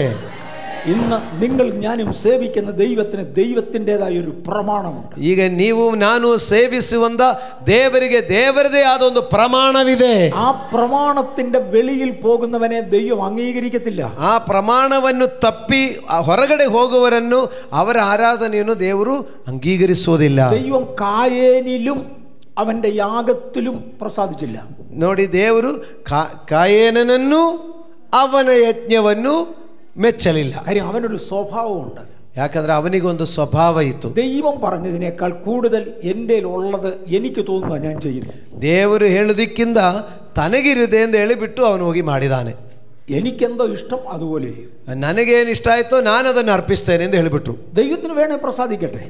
ഇന്ന് നിങ്ങൾ ഞാനും സേവിക്കുന്ന ദൈവത്തിന് ദൈവത്തിൻ്റെതായ ഒരു പ്രമാണമുണ്ട്. ಈಗ ನೀವು ನಾನು ಸೇವಿಸುವಂತ ದೇವರಿಗೆ ದೇವರದೇ ಆದ ಒಂದು ಪ್ರಮಾಣವಿದೆ. ആ പ്രമാണത്തിന്റെ വെളിയിൽ പോകുന്നവനെ ദൈവം അംഗീകരിക്കത്തില്ല. ಆ ಪ್ರಮಾಣವನ್ನು ತಪ್ಪಿ ಹೊರಗಡೆ ಹೋಗುವವರನ್ನು ಅವರ ಆರಾಧನೆಯನ್ನು ದೇವರು ಅಂಗೀಕರಿಸುವುದಿಲ್ಲ. ദൈവം കായേനിലും അവന്റെ യാഗത്തിലും പ്രസാദിച്ചില്ല. ನೋಡಿ, ದೇವರು ಕಾಯೇನನನ್ನು ಅವನ ಯಜ್ಞವನ್ನು ಮೆಚ್ಚಲಿಲ್ಲ. കാര്യം അവനൊരു സ്വഭാവമുണ്ട്. ಯಾಕಂದ್ರೆ ಅವನಿಗೊಂದು ಸ್ವಭಾವ ಇತ್ತು. ദൈവം പറഞ്ഞതിനേക്കാൾ കൂടുതൽ എൻ്റെ ഉള്ളത് എനിക്ക് തോന്നുക ഞാൻ ചെയ്യുന്നു. ದೇವರು ಹೇಳುವುದಕ್ಕಿಂತ ತನಗಿರಿದೆ ಎಂದು ಹೇಳಿಬಿಟ್ಟು ಅವನು ಹೋಗಿ ಮಾಡಿದಾನೆ. എനിക്കെന്തോ ഇഷ്ടം അതുപോലെ ನನಗೇನು ಇಷ್ಟ ಆಯ್ತೋ ನಾನು ಅದನ್ನು ಅರ್ಪಿಸ್ತೇನೆ ಎಂದು ಹೇಳಿಬಿಟ್ರು. ദൈവത്തിന് വേണേ പ്രസാദിക്കട്ടെ.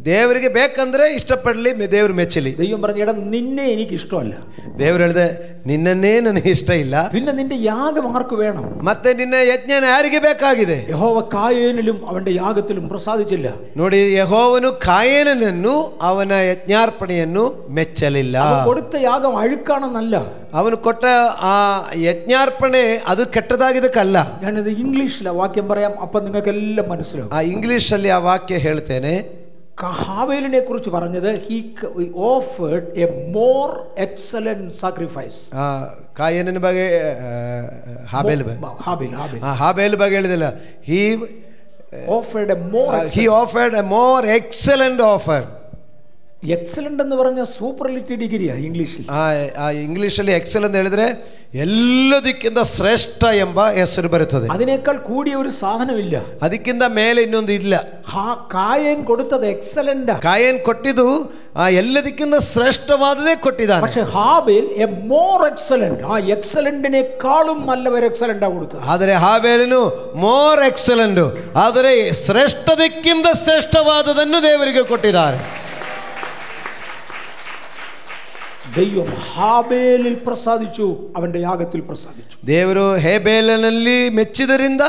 ದೇವರಿಗೆ ಬೇಕಂದ್ರೆ ಇಷ್ಟಪಡಲಿ, ದೇವರು ಮೆಚ್ಚಲಿ. ദൈവം പറഞ്ഞു, എടാ നിന്നെ എനിക്ക് ഇഷ്ടമല്ല. ದೇವರು ಹೇಳಿದೆ, ನಿನ್ನನ್ನೇ ನನಗೆ ಇಷ್ಟ ಇಲ್ಲ, പിന്നെ നിന്റെ യാഗം ആർക്ക് വേണം? ಮತ್ತೆ ನಿನ್ನ ಯಜ್ಞನ ಯಾರಿಗೆ ಬೇಕಾಗಿದೆ? യഹോവ കായേനിലും അവന്റെ യാഗത്തിലും പ്രസാദിച്ചില്ല. ನೋಡಿ, ಯೆಹೋವನು ಕಾಯೇನನನ್ನು ಅವನ ಯಜ್ಞಾರ್ಪಣೆಯನ್ನು ಮೆಚ್ಚಲಿಲ್ಲ. കൊടുത്ത യാഗം അഴുക്കാണെന്നല്ല, ಅವನು ಕೊಟ್ಟ ಆ ಯಜ್ಞಾರ್ಪಣೆ ಅದು ಕೆಟ್ಟದಾಗಿದ್ದಕ್ಕಲ್ಲ. ഞാനിത് ഇംഗ്ലീഷിലെ വാക്യം പറയാം, അപ്പം നിങ്ങൾക്ക് എല്ലാം മനസ്സിലാവും. ಆ ಇಂಗ್ಲಿಷಲ್ಲಿ ಆ ವಾಕ್ಯ ಹೇಳ್ತೇನೆ. ഹാബേലിനെ കുറിച്ച് പറഞ്ഞത് he offered a more excellent sacrifice. ಕಾಯೇನನ ಬಗ್ಗೆ ಹಾಬೇಲ್ ಬಗ್ಗೆ ಹೇಳಿದಿಲ್ಲ. he offered a more excellent offer. Excellent എന്ന് പറഞ്ഞ സൂപ്പർലിറ്റി ഡിഗ്രിയാ ഇംഗ്ലീഷിൽ. ಇಂಗ್ಲಿಷಲ್ಲಿ ಎಕ್ಸೆಲ್ ಅಂತ ಹೇಳಿದ್ರೆ ಎಲ್ಲದಕ್ಕಿಂತ ಶ್ರೇಷ್ಠ ಎಂಬ ಹೆಸರು ಬರುತ್ತದೆ. അതിനേക്കാൾ കൂടിയ ഒരു സാധനമില്ല, ಅದಕ್ಕಿಂತ ಮೇಲೆ ಇನ್ನೊಂದು ಇಲ್ಲ. കായേൻ കൊടുത്തത് എക്സലന്റ്. ಕಾಯೇನ್ ಕೊಟ್ಟಿದ್ದು ಎಲ್ಲದಕ್ಕಿಂತ ಶ್ರೇಷ್ಠವಾದದೇ ಕೊಟ್ಟಿದ್ದಾನೆ. പക്ഷേ ഹാബേൽ എ മോർ എക്സലന്റ്, ആ എക്സലന്റിനേക്കാളും നല്ലവർ എക്സലന്റാ കൊടുത്തത്. ಆದರೆ ಹಾಬೇಲನು ಮೋರ್ ಎಕ್ಸಲೆಂಟ್, ಆದರೆ ಶ್ರೇಷ್ಠದಕ್ಕಿಂತ ಶ್ರೇಷ್ಠವಾದದನ್ನು ದೇವರಿಗೆ ಕೊಟ್ಟಿದ್ದಾರೆ. ദൈവം ഹാബേലിൽ പ്രസാദിച്ചു, അവന്റെ യാഗത്തിൽ പ്രസാദിച്ചു. ದೇವರು ಹೇಬೇಲನಲ್ಲಿ ಮೆಚ್ಚಿದರಿಂದ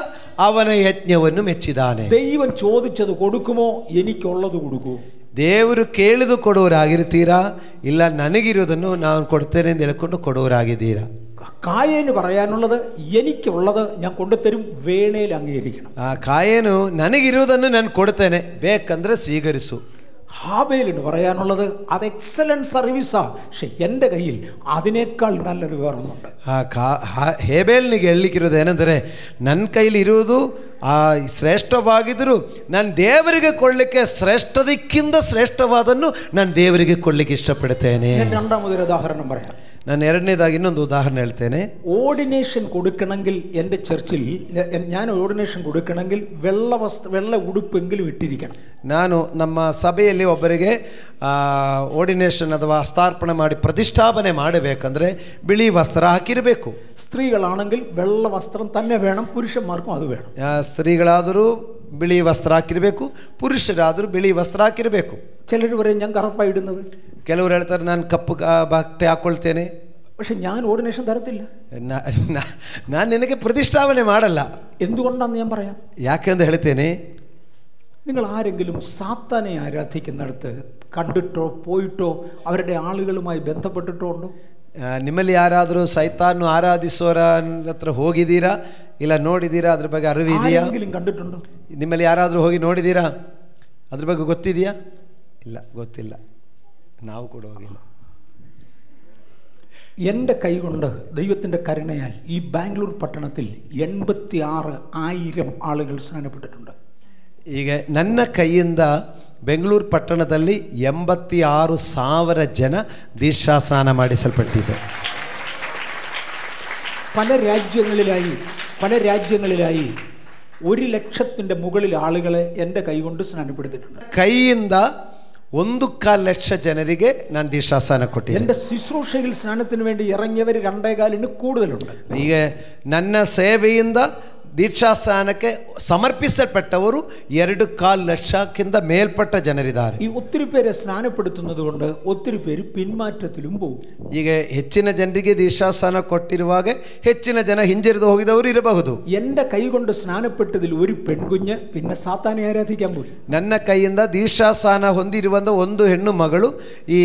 ಅವನ ಯಜ್ಞವನ್ನು ಮೆಚ್ಚಿದ್ದಾನೆ. ദൈവം ചോദിച്ചത് കൊടുക്കുമോ? എനിക്കുള്ളത് കൊടുക്കൂ. ದೇವರು ಕೇಳಿದು ಕೊಡುವರಾಗಿರ್ತೀರಾ? ಇಲ್ಲ, ನನಗಿರೋದನ್ನು ನಾನು ಕೊಡ್ತೇನೆ ಎಂದು ಹೇಳ್ಕೊಂಡು ಕೊಡುವರಾಗಿದ್ದೀರಾ? കായേന് പറയാനുള്ളത്, എനിക്കുള്ളത് ഞാൻ കൊണ്ടുതരും, വേണേൽ അംഗീകരിക്കണം. ಆ ಕಾಯೇನು ನನಗಿರುವುದನ್ನು ನಾನು ಕೊಡ್ತೇನೆ, ಬೇಕಂದ್ರೆ ಸ್ವೀಕರಿಸು. ഹാബേലിന് പറയാനുള്ളത്, അത് എക്സലന്റ് സർവീസാ, പക്ഷെ എൻ്റെ കയ്യിൽ അതിനേക്കാൾ നല്ലത് വേറൊന്നുണ്ട്. ಹೇಬೇಲ್ನಿಗೆ ಹೇಳಲಿಕ್ಕಿರೋದು ಏನೆಂದರೆ, ನನ್ನ ಕೈಲಿ ಇರುವುದು ಶ್ರೇಷ್ಠವಾಗಿದ್ದರೂ ನಾನು ದೇವರಿಗೆ ಕೊಡಲಿಕ್ಕೆ ಶ್ರೇಷ್ಠದಕ್ಕಿಂತ ಶ್ರೇಷ್ಠವಾದನ್ನು ನಾನು ದೇವರಿಗೆ ಕೊಡಲಿಕ್ಕೆ ಇಷ್ಟಪಡ್ತೇನೆ. രണ്ടാമതൊരു ഉദാഹരണം പറയാം. ನಾನು ಎರಡನೇದಾಗಿ ಇನ್ನೊಂದು ಉದಾಹರಣೆ ಹೇಳ್ತೇನೆ. ഓർഡിനേഷൻ കൊടുക്കണമെങ്കിൽ എൻ്റെ ചർച്ചിൽ ഞാൻ ഓർഡിനേഷൻ കൊടുക്കണമെങ്കിൽ വെള്ള ഉടുപ്പെങ്കിലും ഇട്ടിരിക്കണം. ನಾನು ನಮ್ಮ ಸಭೆಯಲ್ಲಿ ಒಬ್ಬರಿಗೆ ಓರ್ಡಿನೇಷನ್ ಅಥವಾ ಹಸ್ತಾರ್ಪಣೆ ಮಾಡಿ ಪ್ರತಿಷ್ಠಾಪನೆ ಮಾಡಬೇಕಂದ್ರೆ ಬಿಳಿ ವಸ್ತ್ರ ಹಾಕಿರಬೇಕು. സ്ത്രീകളാണെങ്കിൽ വെള്ള വസ്ത്രം തന്നെ വേണം, പുരുഷന്മാർക്കും അത് വേണം. ಸ್ತ್ರೀಗಳಾದರೂ ಬಿಳಿ ವಸ್ತ್ರ ಹಾಕಿರಬೇಕು, ಪುರುಷರಾದರೂ ಬಿಳಿ ವಸ್ತ್ರ ಹಾಕಿರಬೇಕು. ചിലർ പറയും ഞാൻ കറുപ്പായി ഇടുന്നത്, ಕೆಲವರು ಹೇಳ್ತಾರೆ ನಾನು ಕಪ್ಪು ಬಟ್ಟೆ ಹಾಕ್ಕೊಳ್ತೇನೆ. പക്ഷെ ഞാൻ ഓർഡിനേഷൻ തരത്തില്ല, ನಾನು ನಿನಗೆ ಪ್ರತಿಷ್ಠಾಪನೆ ಮಾಡಲ್ಲ. എന്തുകൊണ്ടാണെന്ന് ഞാൻ പറയാം. ಯಾಕೆಂದು ಹೇಳ್ತೇನೆ. നിങ്ങൾ ആരെങ്കിലും സാത്താനെ ആരാധിക്കുന്നിടത്ത് കണ്ടിട്ടോ പോയിട്ടോ അവരുടെ ആളുകളുമായി ബന്ധപ്പെട്ടിട്ടോ ഉണ്ടോ? ನಿಮ್ಮಲ್ಲಿ ಯಾರಾದರೂ ಸೈತಾನ್ನು ಆರಾಧಿಸೋರ ಹತ್ರ ಹೋಗಿದ್ದೀರಾ? ಇಲ್ಲ ನೋಡಿದ್ದೀರಾ? ಅದ್ರ ಬಗ್ಗೆ ಅರಿವಿದೆಯಾ? കണ്ടിട്ടുണ്ടോ? ನಿಮ್ಮಲ್ಲಿ ಯಾರಾದರೂ ಹೋಗಿ ನೋಡಿದ್ದೀರಾ? ಅದ್ರ ಬಗ್ಗೆ ಗೊತ್ತಿದೆಯಾ? ಇಲ್ಲ, ಗೊತ್ತಿಲ್ಲ. ನಾವು ಕೂಡ ಹೋಗಿಲ್ಲ. എൻ്റെ കൈകൊണ്ട് ദൈവത്തിൻ്റെ കരുണയാൽ ഈ ബാംഗ്ലൂർ പട്ടണത്തിൽ 86,000 ആളുകൾ സ്നാനപ്പെട്ടിട്ടുണ്ട്. ಈಗ ನನ್ನ ಕೈಯಿಂದ ಬೆಂಗಳೂರು ಪಟ್ಟಣದಲ್ಲಿ 86,000 ಜನ ದೀಕ್ಷಾ ಸ್ನಾನ ಮಾಡಿಸಲ್ಪಟ್ಟಿದೆ. പല രാജ്യങ്ങളിലായി 1,00,000 മുകളിൽ ആളുകളെ എൻ്റെ കൈകൊണ്ട് സ്നാനപ്പെടുത്തിയിട്ടുണ്ട്. ಕೈಯಿಂದ 1.25 ലക്ഷം ಜನರಿಗೆ ನಾನು ದೀಕ್ಷಾಸ್ನಾನ ಕೊಟ್ಟಿದ್ದೆ. എൻ്റെ ശുശ്രൂഷയിൽ സ്നാനത്തിന് വേണ്ടി ഇറങ്ങിയവർ 2.25 കൂടുതലുണ്ട്. ಈಗ ನನ್ನ ಸೇವೆಯಿಂದ ದೀಕ್ಷಾಸ್ನಾನಕ್ಕೆ ಸಮರ್ಪಿಸಲ್ಪಟ್ಟವರು 2.25 ಲಕ್ಷಕ್ಕಿಂತ ಮೇಲ್ಪಟ್ಟ ಜನರಿದ್ದಾರೆ. ഈ ഒത്തിരി പേരെ സ്നാനപ്പെടുത്തുന്നത് കൊണ്ട് ഒത്തിരി പേര് പിന്മാറ്റത്തിലും പോകും. ಈಗ ಹೆಚ್ಚಿನ ಜನರಿಗೆ ದೀಕ್ಷಾಸ್ನಾನ ಕೊಟ್ಟಿರುವಾಗ ಹೆಚ್ಚಿನ ಜನ ಹಿಂಜರಿದು ಹೋಗಿದವರು ಇರಬಹುದು. എൻ്റെ കൈ കൊണ്ട് സ്നാനപ്പെട്ടതിൽ ഒരു പെൺകുഞ്ഞ് പിന്നെ സാത്താനെ ആരാധിക്കാൻ പോയി. ನನ್ನ ಕೈಯಿಂದ ದೀಕ್ಷಾಸ್ನಾನ ಹೊಂದಿರುವಂತ ಒಂದು ಹೆಣ್ಣು ಮಗಳು ಈ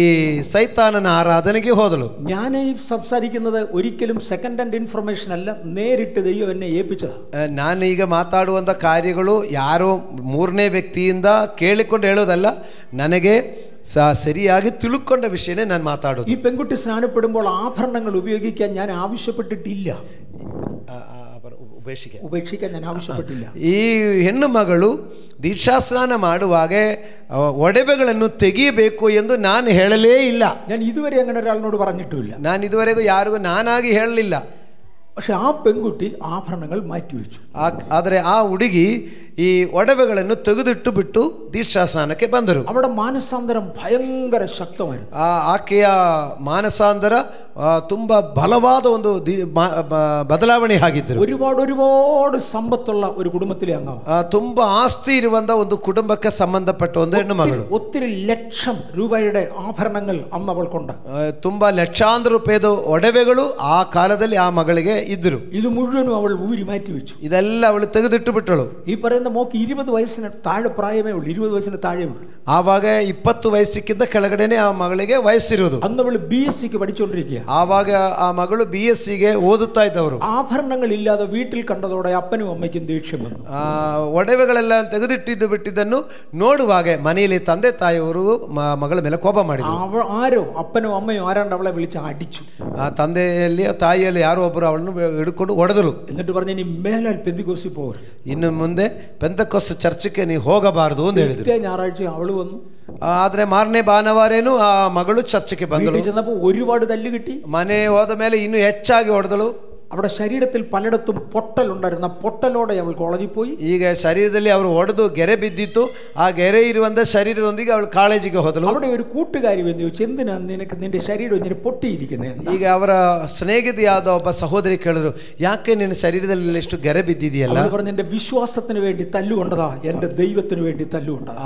ಸೈತಾನನ ಆರಾಧನೆಗೆ ಹೋದಳು. ഞാൻ ഈ സംസാരിക്കുന്നത് ഒരിക്കലും സെക്കൻഡ് ഹാൻഡ് ഇൻഫർമേഷൻ അല്ല, നേരിട്ട് ദൈവം എന്നെ ഏൽപ്പിച്ചതാണ്. ನಾನು ಈಗ ಮಾತಾಡುವಂಥ ಕಾರ್ಯಗಳು ಯಾರೋ ಮೂರನೇ ವ್ಯಕ್ತಿಯಿಂದ ಕೇಳಿಕೊಂಡು ಹೇಳೋದಲ್ಲ, ನನಗೆ ಸರಿಯಾಗಿ ತಿಳ್ಕೊಂಡ ವಿಷಯನೇ ನಾನು ಮಾತಾಡೋದು. ഈ പെൺകുട്ടി സ്നാനപ്പെടുമ്പോൾ ആഭരണങ്ങൾ ഉപയോഗിക്കാൻ ഞാൻ ആവശ്യപ്പെട്ടിട്ടില്ല, ഉപേക്ഷിക്കാൻ ഞാൻ ആവശ്യപ്പെട്ടില്ല. ಈ ಹೆಣ್ಣು ಮಗಳು ದೀಕ್ಷಾಸ್ನಾನ ಮಾಡುವಾಗ ಒಡವೆಗಳನ್ನು ತೆಗೆಯಬೇಕು ಎಂದು ನಾನು ಹೇಳಲೇ ಇಲ್ಲ. ഞാൻ ഇതുവരെ അങ്ങനെ ഒരാളിനോട് പറഞ്ഞിട്ടുമില്ല. ನಾನು ಇದುವರೆಗೂ ಯಾರಿಗೂ ನಾನಾಗಿ ಹೇಳಲಿಲ್ಲ. പക്ഷെ ആ പെൺകുട്ടി ആഭരണങ്ങൾ മാറ്റിവെച്ചു. ಆದರೆ ಆ ಹುಡುಗಿ ಈ ಒಡವೆಗಳನ್ನು ತೆಗೆದಿಟ್ಟು ಬಿಟ್ಟು ದೀಕ್ಷಾಸ್ನಾನಕ್ಕೆ ಬಂದರು. അവിടെ മാനസാന്തരം ഭയങ്കര ശക്തമായിരുന്നു. ಆಕೆಯ ಮಾನಸಾಂತರ ತುಂಬ ಬಲವಾದ ಒಂದು ಬದಲಾವಣೆ ಆಗಿದ್ದರು. ഒരുപാട് സമ്പത്തുള്ള ഒരു കുടുംബത്തിലെ അംഗം, ತುಂಬ ಆಸ್ತಿ ಇರುವಂತ ಒಂದು ಕುಟುಂಬಕ್ಕೆ ಸಂಬಂಧಪಟ್ಟ ಒಂದು ಹೆಣ್ಣು ಮಗಳು. ഒത്തിരി ലക്ഷം രൂപയുടെ ആഭരണങ്ങൾ അന്ന് അവൾക്കുണ്ട്. ತುಂಬಾ ಲಕ್ಷಾಂತರ ರೂಪಾಯಿದ ಒಡವೆಗಳು ಆ ಕಾಲದಲ್ಲಿ ಆ ಮಗಳಿಗೆ ಇದ್ದರು. ഇത് മുഴുവനും അവൾ ഊരി മാറ്റി വെച്ചു. ಇದೆಲ್ಲ ಅವಳು ತೆಗೆದಿಟ್ಟು ಬಿಟ್ಟಳು. ഈ പറയുന്ന മോക്ക് 20 വയസ്സിന് താഴെ പ്രായമേ ഉള്ളൂ, 20 വയസ്സിന് താഴെ ഉള്ളൂ. ಆವಾಗ 20 ವಯಸ್ಸಿಕ್ಕಿಂತ ಕೆಳಗಡೆನೆ ಆ ಮಗಳಿಗೆ ವಯಸ್ಸಿರುವುದು. അന്ന് അവൾ BSc പഠിച്ചുകൊണ്ടിരിക്കുക. ಆವಾಗ ಆ ಮಗಳು BSc ಓದುತ್ತಾ ಇದ್ದವರು. ആഭരണങ്ങൾ ഇല്ലാതെ വീട്ടിൽ കണ്ടതോടെ അപ്പനും അമ്മയ്ക്കും ദേഷ്യം വന്നു. ಒಡವೆಗಳೆಲ್ಲ ತೆಗೆದಿಟ್ಟಿದ್ದು ಬಿಟ್ಟಿದ್ದನ್ನು ನೋಡುವಾಗ ಮನೆಯಲ್ಲಿ ತಂದೆ ತಾಯಿಯವರು ಮಗಳ ಮೇಲೆ ಕೋಪ ಮಾಡಿದರು. ആരോ അപ്പനോ അമ്മയോ ആരാണ്ട് അവളെ വിളിച്ച് അടിച്ചു. ಆ ತಂದೆಯಲ್ಲಿ ತಾಯಿಯಲ್ಲಿ ಯಾರೋ ಒಬ್ಬರು ಅವಳನ್ನು ಹಿಡ್ಕೊಂಡು ಹೊಡೆದರು. എന്നിട്ട് പറഞ്ഞു, ഇനി മേലാൽ പെന്തിക്കോസിൽ പോകരുത്, ಇನ್ನು ಮುಂದೆ ಪೆಂತೆಕೋಸ್ತ ಚರ್ಚ್ಗೆ ನೀವು ಹೋಗಬಾರದು ಅಂತ ಹೇಳಿದ್ರು. ഞായറാഴ്ച അവള് വന്നു. ಆದ್ರೆ ಮಾರನೇ ಭಾನುವಾರೇನು ಆ ಮಗಳು ಚರ್ಚ್ಗೆ ಬಂದಳು. ചെന്നപ്പോൾ ഒരുപാട് തല്ല് കിട്ടി. ಮನೆ ಹೋದ ಮೇಲೆ ಇನ್ನೂ ಹೆಚ್ಚಾಗಿ ಹೊಡೆದಳು. അവിടെ ശരീരത്തിൽ പലയിടത്തും പൊട്ടലുണ്ടായിരുന്ന പൊട്ടലോടെ അവൾ കോളേജിൽ പോയി. ಈಗ ಶರೀರದಲ್ಲಿ ಅವರು ಹೊಡೆದು ಗೆರೆ ಬಿದ್ದಿತ್ತು. ಆ ಗೆರೆ ಇರುವಂತ ಶರೀರದೊಂದಿಗೆ ಅವಳು ಕಾಲೇಜಿಗೆ ಹೋದಳು. അവിടെ ഒരു കൂട്ടുകാരി വന്നു ചോദിച്ചു, എന്തിനാ നിനക്ക് നിന്റെ ശരീരം ഇങ്ങനെ പൊട്ടിയിരിക്കുന്നത്? ಈಗ ಅವರ ಸ್ನೇಹಿತೆಯಾದ ಒಬ್ಬ ಸಹೋದರಿ ಕೇಳಿದ್ರು, ಯಾಕೆ ನಿನ್ನ ಶರೀರದಲ್ಲಿ ಎಷ್ಟು ಗೆರೆ ಬಿದ್ದಿದೆಯಲ್ಲ? പറഞ്ഞു, എന്റെ വിശ്വാസത്തിന് വേണ്ടി തല്ലുകൊണ്ടതാ, എന്റെ ദൈവത്തിന് വേണ്ടി തല്ലുകൊണ്ടതാ.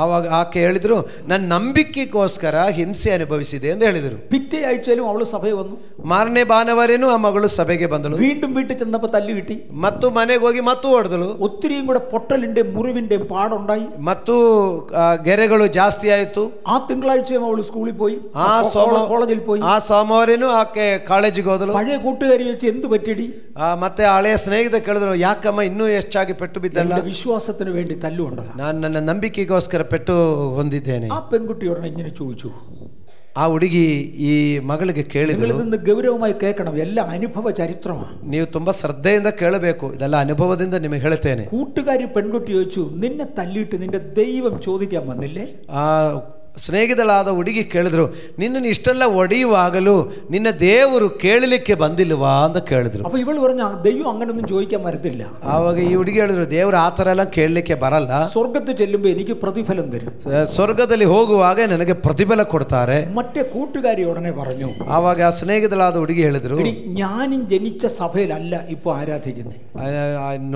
ಆವಾಗ ಆಕೆ ಹೇಳಿದ್ರು, ನನ್ನ ನಂಬಿಕೆಗೋಸ್ಕರ ಹಿಂಸೆ ಅನುಭವಿಸಿದೆ ಅಂತ ಹೇಳಿದರು. പിറ്റേ ആഴ്ചയിലും ಅವಳು ಸಭೆ വന്നു. ಮಾರನೇ ಭಾನುವಾರೇನು ಆ ಮಗಳು ಸಭೆಗೆ ಬಂದಳು. വീണ്ടും വീട്ടിൽ ചെന്നപ്പോൾ തല്ലു കിട്ടി. ಮತ್ತು ಮನೆಗೆ ಹೋಗಿ ಮತ್ತು ಹೊಡೆದಳು. ഒത്തിരിയും കൂടെ പൊട്ടലിന്റെയും മുറിവിന്റെയും പാടുണ്ടായി. ಮತ್ತು ಗೆರೆಗಳು ಜಾಸ್ತಿ ಆಯಿತು. ആ തിങ്കളാഴ്ചയും അവൾ സ്കൂളിൽ പോയി, കോളേജിൽ പോയി. ಆ ಸೋಮವಾರೇನು ಆಕೆ ಕಾಲೇಜಿಗೆ ಹೋದಳು. പഴയ കൂട്ടുകാരി വെച്ച് എന്ത് പറ്റിയടി? ಮತ್ತೆ ಹಳೆಯ ಸ್ನೇಹಿತ ಕೇಳಿದ್ರು, ಯಾಕಮ್ಮ ಇನ್ನೂ ಹೆಚ್ಚಾಗಿ ಪೆಟ್ಟು ಬಿದ್ದಲ್ಲ? വിശ്വാസത്തിന് വേണ്ടി തല്ലുകൊണ്ടതാ, ನಾನು ನನ್ನ ನಂಬಿಕೆಗೋಸ್ಕರ ಪೆಟ್ಟು ಹೊಂದಿದ್ದೇನೆ. ആ പെൺകുട്ടിയോട് ഇങ്ങനെ ചോദിച്ചു. ಆ ಹುಡುಗಿ ಈ ಮಗಳಿಗೆ ಕೇಳಿದ್ರು, ಗೌರವമായി കേൾക്കണം, ಎಲ್ಲ ಅನುಭವ ಚರಿತ್ರമാണ്. ನೀವು ತುಂಬಾ ಶ್ರದ್ಧೆಯಿಂದ ಕೇಳಬೇಕು, ಇದೆಲ್ಲ ಅನುಭವದಿಂದ ನಿಮಗೆ ಹೇಳ್ತೇನೆ. കൂട്ടുകാരി പെൺകുട്ടി ചോദിച്ചു, നിന്നെ തല്ലിയിട്ട് നിന്റെ ദൈവം ചോദിക്കാൻ വന്നില്ലേ? ಆ ಸ್ನೇಹಿತಳಾದ ಹುಡುಗಿ ಕೇಳಿದ್ರು, ನಿನ್ನನ್ನು ಇಷ್ಟೆಲ್ಲ ಒಡೆಯುವಾಗಲೂ ನಿನ್ನ ದೇವರು ಕೇಳಲಿಕ್ಕೆ ಬಂದಿಲ್ವಾ ಅಂತ ಕೇಳಿದ್ರು. ಅಪ್ಪ ಇವಳು പറഞ്ഞു, ದೈವം അങ്ങനൊന്നും ചോദിക്കാൻ വരത്തില്ല. ಆವಾಗ ಈ ಹುಡುಗಿ ಹೇಳಿದ್ರು, ದೇವರು ಆ ಥರ ಎಲ್ಲ ಕೇಳಲಿಕ್ಕೆ ಬರಲ್ಲ. ಸ್ವರ್ಗಕ್ಕೆ ಚೆಲ್ಲುമ്പോൾ എനിക്ക് പ്രതിഫലം തരും. ಸ್ವರ್ಗದಲ್ಲಿ ಹೋಗುವಾಗ ನನಗೆ ಪ್ರತಿಫಲ ಕೊಡ್ತಾರೆ. മറ്റേ കൂട്ടുകാരി ഉടനെ പറഞ്ഞു. ಆವಾಗ ಆ ಸ್ನೇಹಿತಳಾದ ಹುಡುಗಿ ಹೇಳಿದ್ರು, ഞാനും ജനിച്ച സഭയിലല്ല ഇപ്പോൾ ആരാധിക്കുന്നത്.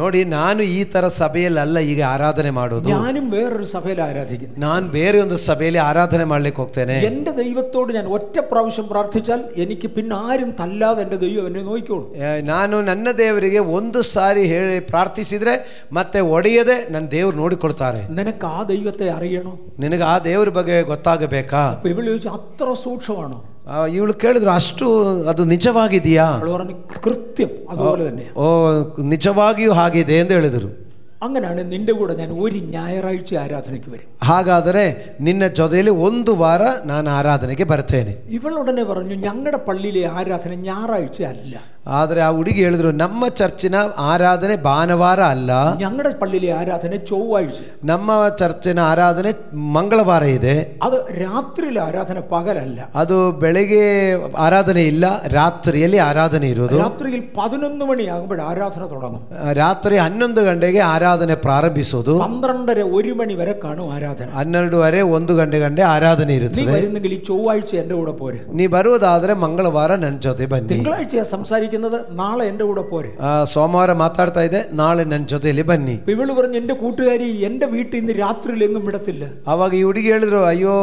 ನೋಡಿ, ನಾನು ಈ ತರ ಸಭೆಯಲ್ಲ ಈಗ ಆರಾಧನೆ ಮಾಡೋದು. ഞാനും വേറൊരു സഭയിൽ ആരാധിക്കുന്നു. ನಾನು ಬೇರೆ ಒಂದು ಸಭೆಯಲ್ಲಿ ആരാധನೆ ಮಾಡ್ಲಿಕ್ಕೆ ಹೋಗ್ತೇನೆ. എന്റെ ദൈവത്തോട് ഞാൻ ഒറ്റ പ്രാവശ്യം പ്രാർത്ഥിച്ചാൽ എനിക്ക് പിന്നെ ആരും തല്ലാതെ എന്റെ ദൈവം എന്നെ നോക്കിക്കോളും. ನಾನು ನನ್ನ ದೇವರಿಗೆ ಒಂದು ಸಾರಿ ಹೇಳಿ ಪ್ರಾರ್ಥಿಸಿದ್ರೆ ಮತ್ತೆ ಒಡೆಯದೆ ನನ್ನ ದೇವರು ನೋಡಿಕೊಳ್ತಾರೆ. നിനക്ക് ആ ദൈവത്തെ അറിയണോ? ನಿನಗೆ ಆ ದೇವರ ಬಗ್ಗೆ ಗೊತ್ತಾಗಬೇಕಾ? ಇವಳು ചോദിച്ചു, അത്ര സൂക്ഷ്മമാണോ? ಇವಳು ಕೇಳಿದ್ರು, ಅಷ್ಟು ಅದು ನಿಜವಾಗಿದೆಯಾ? ಅವಳು പറഞ്ഞു, കൃത്യം അതുപോലെ തന്നെ. ಓ, ನಿಜವಾಗಿಯೂ ಹಾಗಿದೆ ಎಂದು ಹೇಳಿದರು. അങ്ങനെയാണ് നിന്റെ കൂടെ ഞാൻ ഒരു ഞായറാഴ്ച ആരാധനയ്ക്ക് വരും. ಹಾಗಾದರೆ ನಿನ್ನ ಜೊತೆಯಲ್ಲಿ ಒಂದು ವಾರ ನಾನು ಆರಾಧನೆಗೆ ಬರ್ತೇನೆ. ಇವಳುടനെ പറഞ്ഞു, ഞങ്ങളുടെ പള്ളിയിലെ ആരാധന ഞായറാഴ്ച അല്ല. ಆದರೆ ಆ ಹುಡುಗಿ ಹೇಳಿದ್ರು, ನಮ್ಮ ಚರ್ಚಿನ ಆರಾಧನೆ ಭಾನುವಾರ ಅಲ್ಲ, ഞങ്ങളുടെ പള്ളിയിലെ ആരാധന ചൊവ്വാഴ്ച, ನಮ್ಮ ಚರ್ಚಿನ ಆರಾಧನೆ ಮಂಗಳವಾರ ಇದೆ. അത് രാത്രിയിലെ ആരാധന പകലല്ല, ಅದು ಬೆಳಗ್ಗೆ ಆರಾಧನೆ ಇಲ್ಲ, ರಾತ್ರಿಯಲ್ಲಿ ಆರಾಧನೆ ಇರೋದು. രാത്രിയിൽ 11 മണിയാകുമ്പോൾ ആരാധന തുടങ്ങും. ರಾತ್ರಿ 11 ಗಂಟೆಗೆ ಆರಾಧನೆ ಪ್ರಾರಂಭಿಸೋದು. 12:30-1 മണി വരെ കാണും ആരാധന. 12:30 1 ಗಂಟೆ ಆರಾಧನೆ നീ ಇರುತ್ತದೆ. വരുന്നെങ്കിൽ ഈ ചൊവ്വാഴ്ച എന്റെ കൂടെ പോരെ. ನೀ ಬರುವುದಾದ್ರೆ ಮಂಗಳವಾರ ನನ್ನ ಜೊತೆ ಬನ್ನಿ. തിങ്കളാഴ്ച സംസാരിക്കുന്നത്, നാളെ എന്റെ കൂടെ പോരെ. ಸೋಮವಾರ ಮಾತಾಡ್ತಾ ಇದೆ, ನಾಳೆ ನನ್ನ ಜೊತೆಯಲ್ಲಿ ಬನ್ನಿ. ഇവള് പറഞ്ഞു, എന്റെ കൂട്ടുകാരി എന്റെ വീട്ടിൽ നിന്ന് രാത്രിയിൽ എങ്ങും വിടത്തില്ല. ಅವಾಗ ಈ ಹುಡುಗಿ ಹೇಳಿದ್ರು, ಅಯ್ಯೋ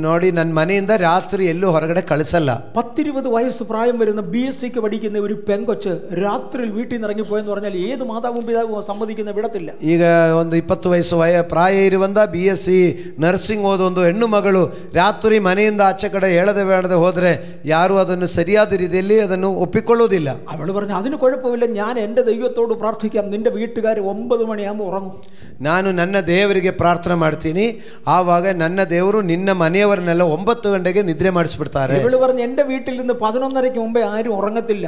ನೋಡಿ, ನನ್ನ ಮನೆಯಿಂದ ರಾತ್ರಿ ಎಲ್ಲೂ ಹೊರಗಡೆ ಕಳಿಸಲ್ಲ. 10-20 വയസ്സ് പ്രായം വരുന്ന BSc പഠിക്കുന്ന ഒരു പെങ്കൊച്ച് രാത്രിയിൽ വീട്ടിൽ നിന്ന് ഇറങ്ങിപ്പോയെന്ന് പറഞ്ഞാൽ ഏത് മാതാവും പിതാവും സമ്മതിക്കുന്ന വിടത്തില്ല. ಈಗ ಒಂದು 20 ವಯಸ್ಸು ಪ್ರಾಯ ಇರುವಂತ BSc ನರ್ಸಿಂಗ್ ಓದೋ ಒಂದು ಹೆಣ್ಣು ಮಗಳು ರಾತ್ರಿ ಮನೆಯಿಂದ ಆಚೆ ಕಡೆ ಹೇಳದೆ ಬೇಡದೆ ಹೋದ್ರೆ ಯಾರು ಅದನ್ನು ಸರಿಯಾದ ರೀತಿಯಲ್ಲಿ ಅದನ್ನು ಒಪ್ಪಿಕೊಳ್ಳೋದಿಲ್ಲ. അവൾ പറഞ്ഞു, അതിന് കുഴപ്പമില്ല, ഞാൻ എൻ്റെ ദൈവത്തോട് പ്രാർത്ഥിക്കാം, നിന്റെ വീട്ടുകാർ 9 മണിയാകുമ്പോൾ ഉറങ്ങും. ನಾನು ನನ್ನ ದೇವರಿಗೆ ಪ್ರಾರ್ಥನೆ ಮಾಡ್ತೀನಿ, ಆವಾಗ ನನ್ನ ದೇವರು ನಿನ್ನ ಮನೆಯವರನ್ನೆಲ್ಲ 9 ಗಂಟೆಗೆ ನಿದ್ರೆ ಮಾಡಿಸ್ಬಿಡ್ತಾರೆ. ಇವಳು പറഞ്ഞു, എൻ്റെ വീട്ടിൽ നിന്ന് 11:30 മുമ്പേ ആരും ഉറങ്ങത്തില്ല.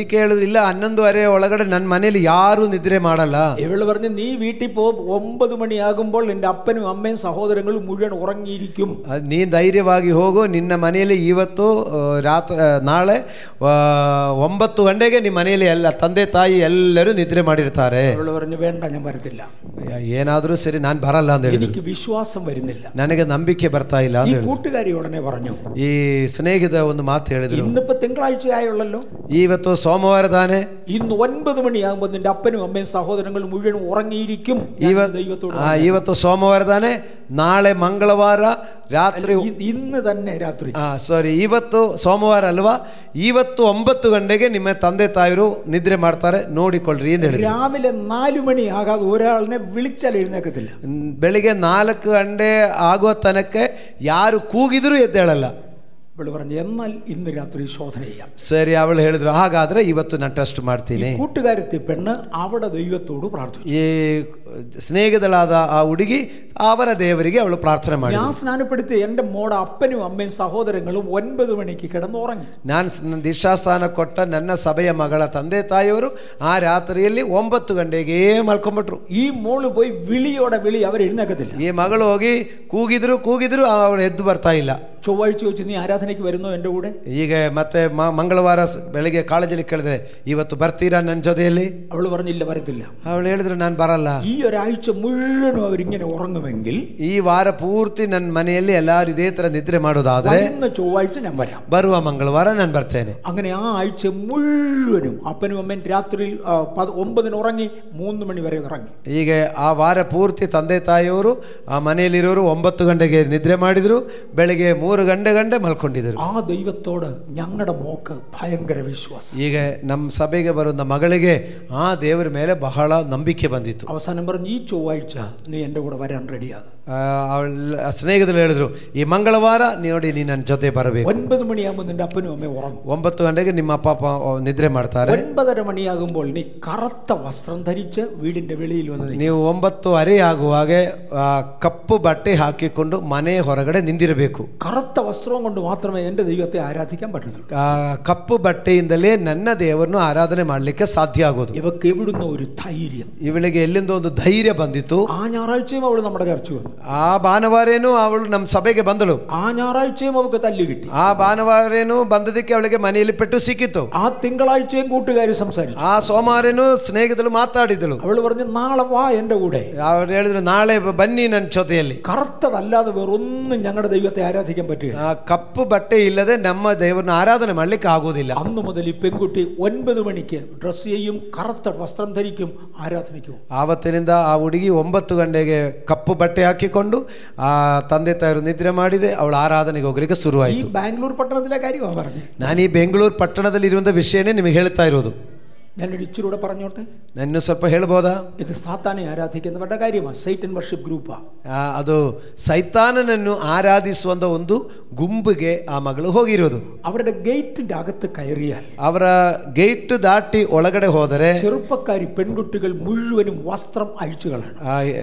ಈಕೆ ಹೇಳಿದ್ರು, ಇಲ್ಲ 11:30 ಒಳಗಡೆ ನನ್ನ ಮನೆಯಲ್ಲಿ ಯಾರು ನಿದ್ರೆ ಮಾಡಲ್ಲ. ಇವಳು പറഞ്ഞു, നീ വീട്ടിൽ പോ, 9 മണിയാകുമ്പോൾ നിന്റെ അപ്പനും അമ്മയും സഹോദരങ്ങളും മുഴുവൻ ഉറങ്ങിയിരിക്കും. ನೀನು ಧೈರ್ಯವಾಗಿ ಹೋಗು, ನಿನ್ನ ಮನೆಯಲ್ಲಿ ಇವತ್ತು ನಾಳೆ 9 ಗಂಟೆಗೆ ನಿಮ್ಮ ಮನೆಯಲ್ಲಿ ಎಲ್ಲ ತಂದೆ ತಾಯಿ ಎಲ್ಲರೂ ನಿದ್ರೆ ಮಾಡಿರ್ತಾರೆ. അവൾ പറഞ്ഞു, വേണ്ട, ഞാൻ വരത്തില്ല. ಏನಾದರೂ ಸರಿ, ನಾನು ಬರಲ್ಲ ಅಂತ ಹೇಳಿದ್ರು. എനിക്ക് വിശ്വാസം വരുന്നില്ല, ನನಗೆ ನಂಬಿಕೆ ಬರ್ತಾ ಇಲ್ಲ ಅಂತ ಹೇಳಿದ್ರು. കൂട്ടുകാരി ഉടനെ പറഞ്ഞു, ಈ ಸ್ನೇಹಿತ ಒಂದು ಮಾತು ಹೇಳಿದ್ರು, ഇന്നിപ്പോ തിങ്കളാഴ്ച ആയുള്ളല്ലോ, ಇವತ್ತು ಸೋಮವಾರ ತಾನೆ, ഇന്ന് 9 മണിയാകുമ്പോൾ നിന്റെ അപ്പനും അമ്മയും സഹോദരങ്ങളും മുഴുവൻ ഉറങ്ങിയിരിക്കും. ಇವತ್ತು ಸೋಮವಾರ ತಾನೆ, ನಾಳೆ ಮಂಗಳವಾರ ರಾತ್ರಿ, ഇന്ന് തന്നെ രാത്രി, ಸಾರಿ ಇವತ್ತು ಸೋಮವಾರ ಅಲ್ವಾ, ಇವತ್ತು 9 ಗಂಟೆಗೆ ನಿಮ್ಮ ತಂದೆ ತಾಯಿರು ನಿದ್ರೆ ಮಾಡ್ತಾರೆ, ನೋಡಿಕೊಳ್ಳ್ರಿ ಅಂತ ಹೇಳಿ. രാവിലെ 4 മണി ആകാതെ ഒരാളിനെ വിളിച്ചാൽ എഴുന്നേക്കത്തില്ല. ಬೆಳಿಗ್ಗೆ 4 ಗಂಟೆ ಆಗುವ ತನಕ ಯಾರು ಕೂಗಿದ್ರು ಎದ್ದೇಳಲ್ಲ. അവൾ പറഞ്ഞു, എന്നാൽ ഇന്ന് രാത്രി ശോധന ചെയ്യാം. ಸರಿ, ಅವಳು ಹೇಳಿದ್ರು, ಹಾಗಾದ್ರೆ ಇವತ್ತು ನಾನು ಟೆಸ್ಟ್ ಮಾಡ್ತೀನಿ. കൂട്ടുകാരത്തി പെണ്ണ് അവിടെ ദൈവത്തോട് പ്രാർത്ഥിച്ചു. ಈ ಸ್ನೇಹಿತಳಾದ ಆ ಹುಡುಗಿ ಅವರ ದೇವರಿಗೆ ಅವಳು ಪ್ರಾರ್ಥನೆ ಮಾಡಿ, ഞാൻ സ്നാനപ്പെടുത്തി എൻ്റെ മോടെ അപ്പനും അമ്മയും സഹോദരങ്ങളും 9 മണിക്ക് കിടന്നുറങ്ങി. ನಾನು ದೀಕ್ಷಾಸ್ಥಾನ ಕೊಟ್ಟ ನನ್ನ ಸಭೆಯ ಮಗಳ ತಂದೆ ತಾಯಿಯವರು ಆ ರಾತ್ರಿಯಲ್ಲಿ 9 ಗಂಟೆಗೆ ಮಲ್ಕೊಂಡ್ಬಿಟ್ರು. ഈ മോള് പോയി വിളിയോടെ വിളി, അവർ എഴുന്നേക്കത്തില്ല. ಈ ಮಗಳು ಹೋಗಿ ಕೂಗಿದ್ರು ಅವಳು ಎದ್ದು ಬರ್ತಾ ಇಲ್ಲ. ചൊവ്വാഴ്ച വെച്ച്, നീ ആരാധനയ്ക്ക് വരുന്നോ എൻ്റെ കൂടെ? ಈಗ ಮತ್ತೆ ಮಂಗಳವಾರ ಬೆಳಿಗ್ಗೆ ಕಾಲೇಜಲ್ಲಿ ಕೇಳಿದ್ರೆ, ಇವತ್ತು ಬರ್ತೀರಾ ನನ್ನ ಜೊತೆಯಲ್ಲಿ? അവൾ പറഞ്ഞില്ല, വരത്തില്ല. ಅವಳು ಹೇಳಿದ್ರು, ನಾನು ಬರಲ್ಲ. ഈ ഒരാഴ്ച മുഴുവനും അവരിങ്ങനെ ഉറങ്ങുമെങ്കിൽ, ಈ ವಾರ ಪೂರ್ತಿ ನನ್ನ ಮನೆಯಲ್ಲಿ ಎಲ್ಲರೂ ಇದೇ ತರ ನಿದ್ರೆ ಮಾಡೋದಾದ್ರೆ, ചൊവ്വാഴ്ച ഞാൻ വരാം, ಬರುವ ಮಂಗಳವಾರ ನಾನು ಬರ್ತೇನೆ. അങ്ങനെ ആ ആഴ്ച മുഴുവനും അപ്പനും അമ്മയും രാത്രിയിൽ 9 ഉറങ്ങി, 3 മണി വരെ ഉറങ്ങി. ಹೀಗೆ ಆ ವಾರ ಪೂರ್ತಿ ತಂದೆ ತಾಯಿಯವರು ಆ ಮನೆಯಲ್ಲಿರೋರು 9 ಗಂಟೆಗೆ ನಿದ್ರೆ ಮಾಡಿದ್ರು, ಬೆಳಿಗ್ಗೆ 3 ಗಂಟೆ ಮಲ್ಕೊಂಡಿದ್ರು. ആ ദൈവത്തോട് ഞങ്ങളുടെ മോക്ക് ഭയങ്കര വിശ്വാസം. ಈಗ ನಮ್ಮ ಸಭೆಗೆ ಬರುವ ಮಗಳಿಗೆ ಆ ದೇವರ ಮೇಲೆ ಬಹಳ ನಂಬಿಕೆ ಬಂದಿತ್ತು. അവസാനം പറഞ്ഞു, ഈ ചൊവ്വാഴ്ച നീ എൻ്റെ കൂടെ വരാൻ റെഡിയാകും. ಅವಳ ಸ್ನೇಹಿತರು ಹೇಳಿದ್ರು, ಈ ಮಂಗಳವಾರ ನೋಡಿ ನೀ ನನ್ನ ಜೊತೆ ಬರಬೇಕು. 9 മണിയാകുമ്പോൾ നിന്റെ അപ്പനും അമ്മയും ഉറങ്ങും. 9 ಗಂಟೆಗೆ ನಿಮ್ಮ ಅಪ್ಪ ಅಪ್ಪ ನಿದ್ರೆ ಮಾಡ್ತಾರೆ. 9:30 മണിയാകുമ്പോൾ നീ കറുത്ത വസ്ത്രം ധരിച്ച് വീടിന്റെ വെളിയിൽ വന്ന്, ನೀವು 9:30 ಆಗುವಾಗ ಕಪ್ಪು ಬಟ್ಟೆ ಹಾಕಿಕೊಂಡು ಮನೆ ಹೊರಗಡೆ ನಿಂದಿರಬೇಕು. കറുത്ത വസ്ത്രവും കൊണ്ട് മാത്രമേ എൻ്റെ ദൈവത്തെ ആരാധിക്കാൻ പറ്റുള്ളൂ. ಕಪ್ಪು ಬಟ್ಟೆಯಿಂದಲೇ ನನ್ನ ದೇವರನ್ನು ಆರಾಧನೆ ಮಾಡಲಿಕ್ಕೆ ಸಾಧ್ಯ ಆಗೋದು. ഇവക്ക് എവിടുന്ന ഒരു ധൈര്യം, ಇವಳಿಗೆ ಎಲ್ಲಿಂದ ಒಂದು ಧೈರ್ಯ ಬಂದಿತ್ತು. ആ ഞായറാഴ്ചയും അവൾ നമ്മുടെ ചർച്ച വന്നു. ಆ ಭಾನುವಾರೇನು ಅವಳು ನಮ್ಮ ಸಭೆಗೆ ಬಂದಳು. ആ ഞായറാഴ്ചയും അവൾക്ക് തല്ല് കിട്ടി. ಆ ಭಾನುವಾರೇನು ಬಂದದಕ್ಕೆ ಅವಳಿಗೆ ಮನೆಯಲ್ಲಿ ಪೆಟ್ಟು ಸಿಕ್ಕಿತ್ತು. ആ തിങ്കളാഴ്ചയും കൂട്ടുകാരി സംസാരിച്ചു. ಆ ಸೋಮವಾರೇನು ಸ್ನೇಹಿತರು ಮಾತಾಡಿದಳು. അവൾ പറഞ്ഞു, നാളെ വാ എൻ്റെ കൂടെ. ಅವ್ರು ಹೇಳಿದ್ರು, ನಾಳೆ ಬನ್ನಿ ನನ್ನ ಜೊತೆಯಲ್ಲಿ. കറുത്തതല്ലാതെ വേറൊന്നും ഞങ്ങളുടെ ദൈവത്തെ ആരാധിക്കാൻ പറ്റുക. ಕಪ್ಪು ಬಟ್ಟೆ ಇಲ್ಲದೆ ನಮ್ಮ ದೇವರನ್ನ ಆರಾಧನೆ ಮಾಡ್ಲಿಕ್ಕೆ ಆಗೋದಿಲ್ಲ. അന്ന് മുതൽ ഈ പെൺകുട്ടി 9 മണിക്ക് ഡ്രസ് ചെയ്യും, കറുത്ത വസ്ത്രം ധരിക്കും, ആരാധനയ്ക്കും. ಆವತ್ತಿನಿಂದ ಆ ಹುಡುಗಿ 9 ಗಂಟೆಗೆ ಕಪ್ಪು ಬಟ್ಟೆ ಹಾಕಿಕೊಂಡು ಆ ತಂದೆ ತಾಯಿರು ನಿದ್ರೆ ಮಾಡಿದೆ, ಅವಳು ಆರಾಧನೆಗೆ ಹೋಗ್ಲಿಕ್ಕೆ ಶುರುವಾಯಿತು. ഈ ബാംഗ്ലൂർ പട്ടണത്തിലെ കാര്യമാണ് പറഞ്ഞത്. ನಾನು ಈ ಬೆಂಗಳೂರು ಪಟ್ಟಣದಲ್ಲಿ ಇರುವಂತ ವಿಷಯನೇ ನಿಮಗೆ ಹೇಳ್ತಾ ಇರೋದು. ഞാനൊരു ഇച്ചിരൂടെ പറഞ്ഞോട്ടെ, ನಾನು ಸ್ವಲ್ಪ ಹೇಳ್ಬೋದಾ? ഇത് സാത്താനെ ആരാധിക്കുന്നവരുടെ കാര്യമാണ്. സൈറ്റൻ വർഷിപ്പ് ഗ്രൂപ്പാ. ಅದು ಸೈತಾನನನ್ನು ಆರಾಧಿಸುವಂತ ಒಂದು ಗುಂಪಿಗೆ ಆ ಮಗಳು ಹೋಗಿರೋದು. അവരുടെ ഗേറ്റിന്റെ അകത്ത് കയറിയാൽ, ಅವರ ಗೇಟ್ ದಾಟಿ ಒಳಗಡೆ ಹೋದರೆ ചെറുപ്പക്കാരി പെൺകുട്ടികൾ മുഴുവനും വസ്ത്രം അഴിച്ചു കളയണം.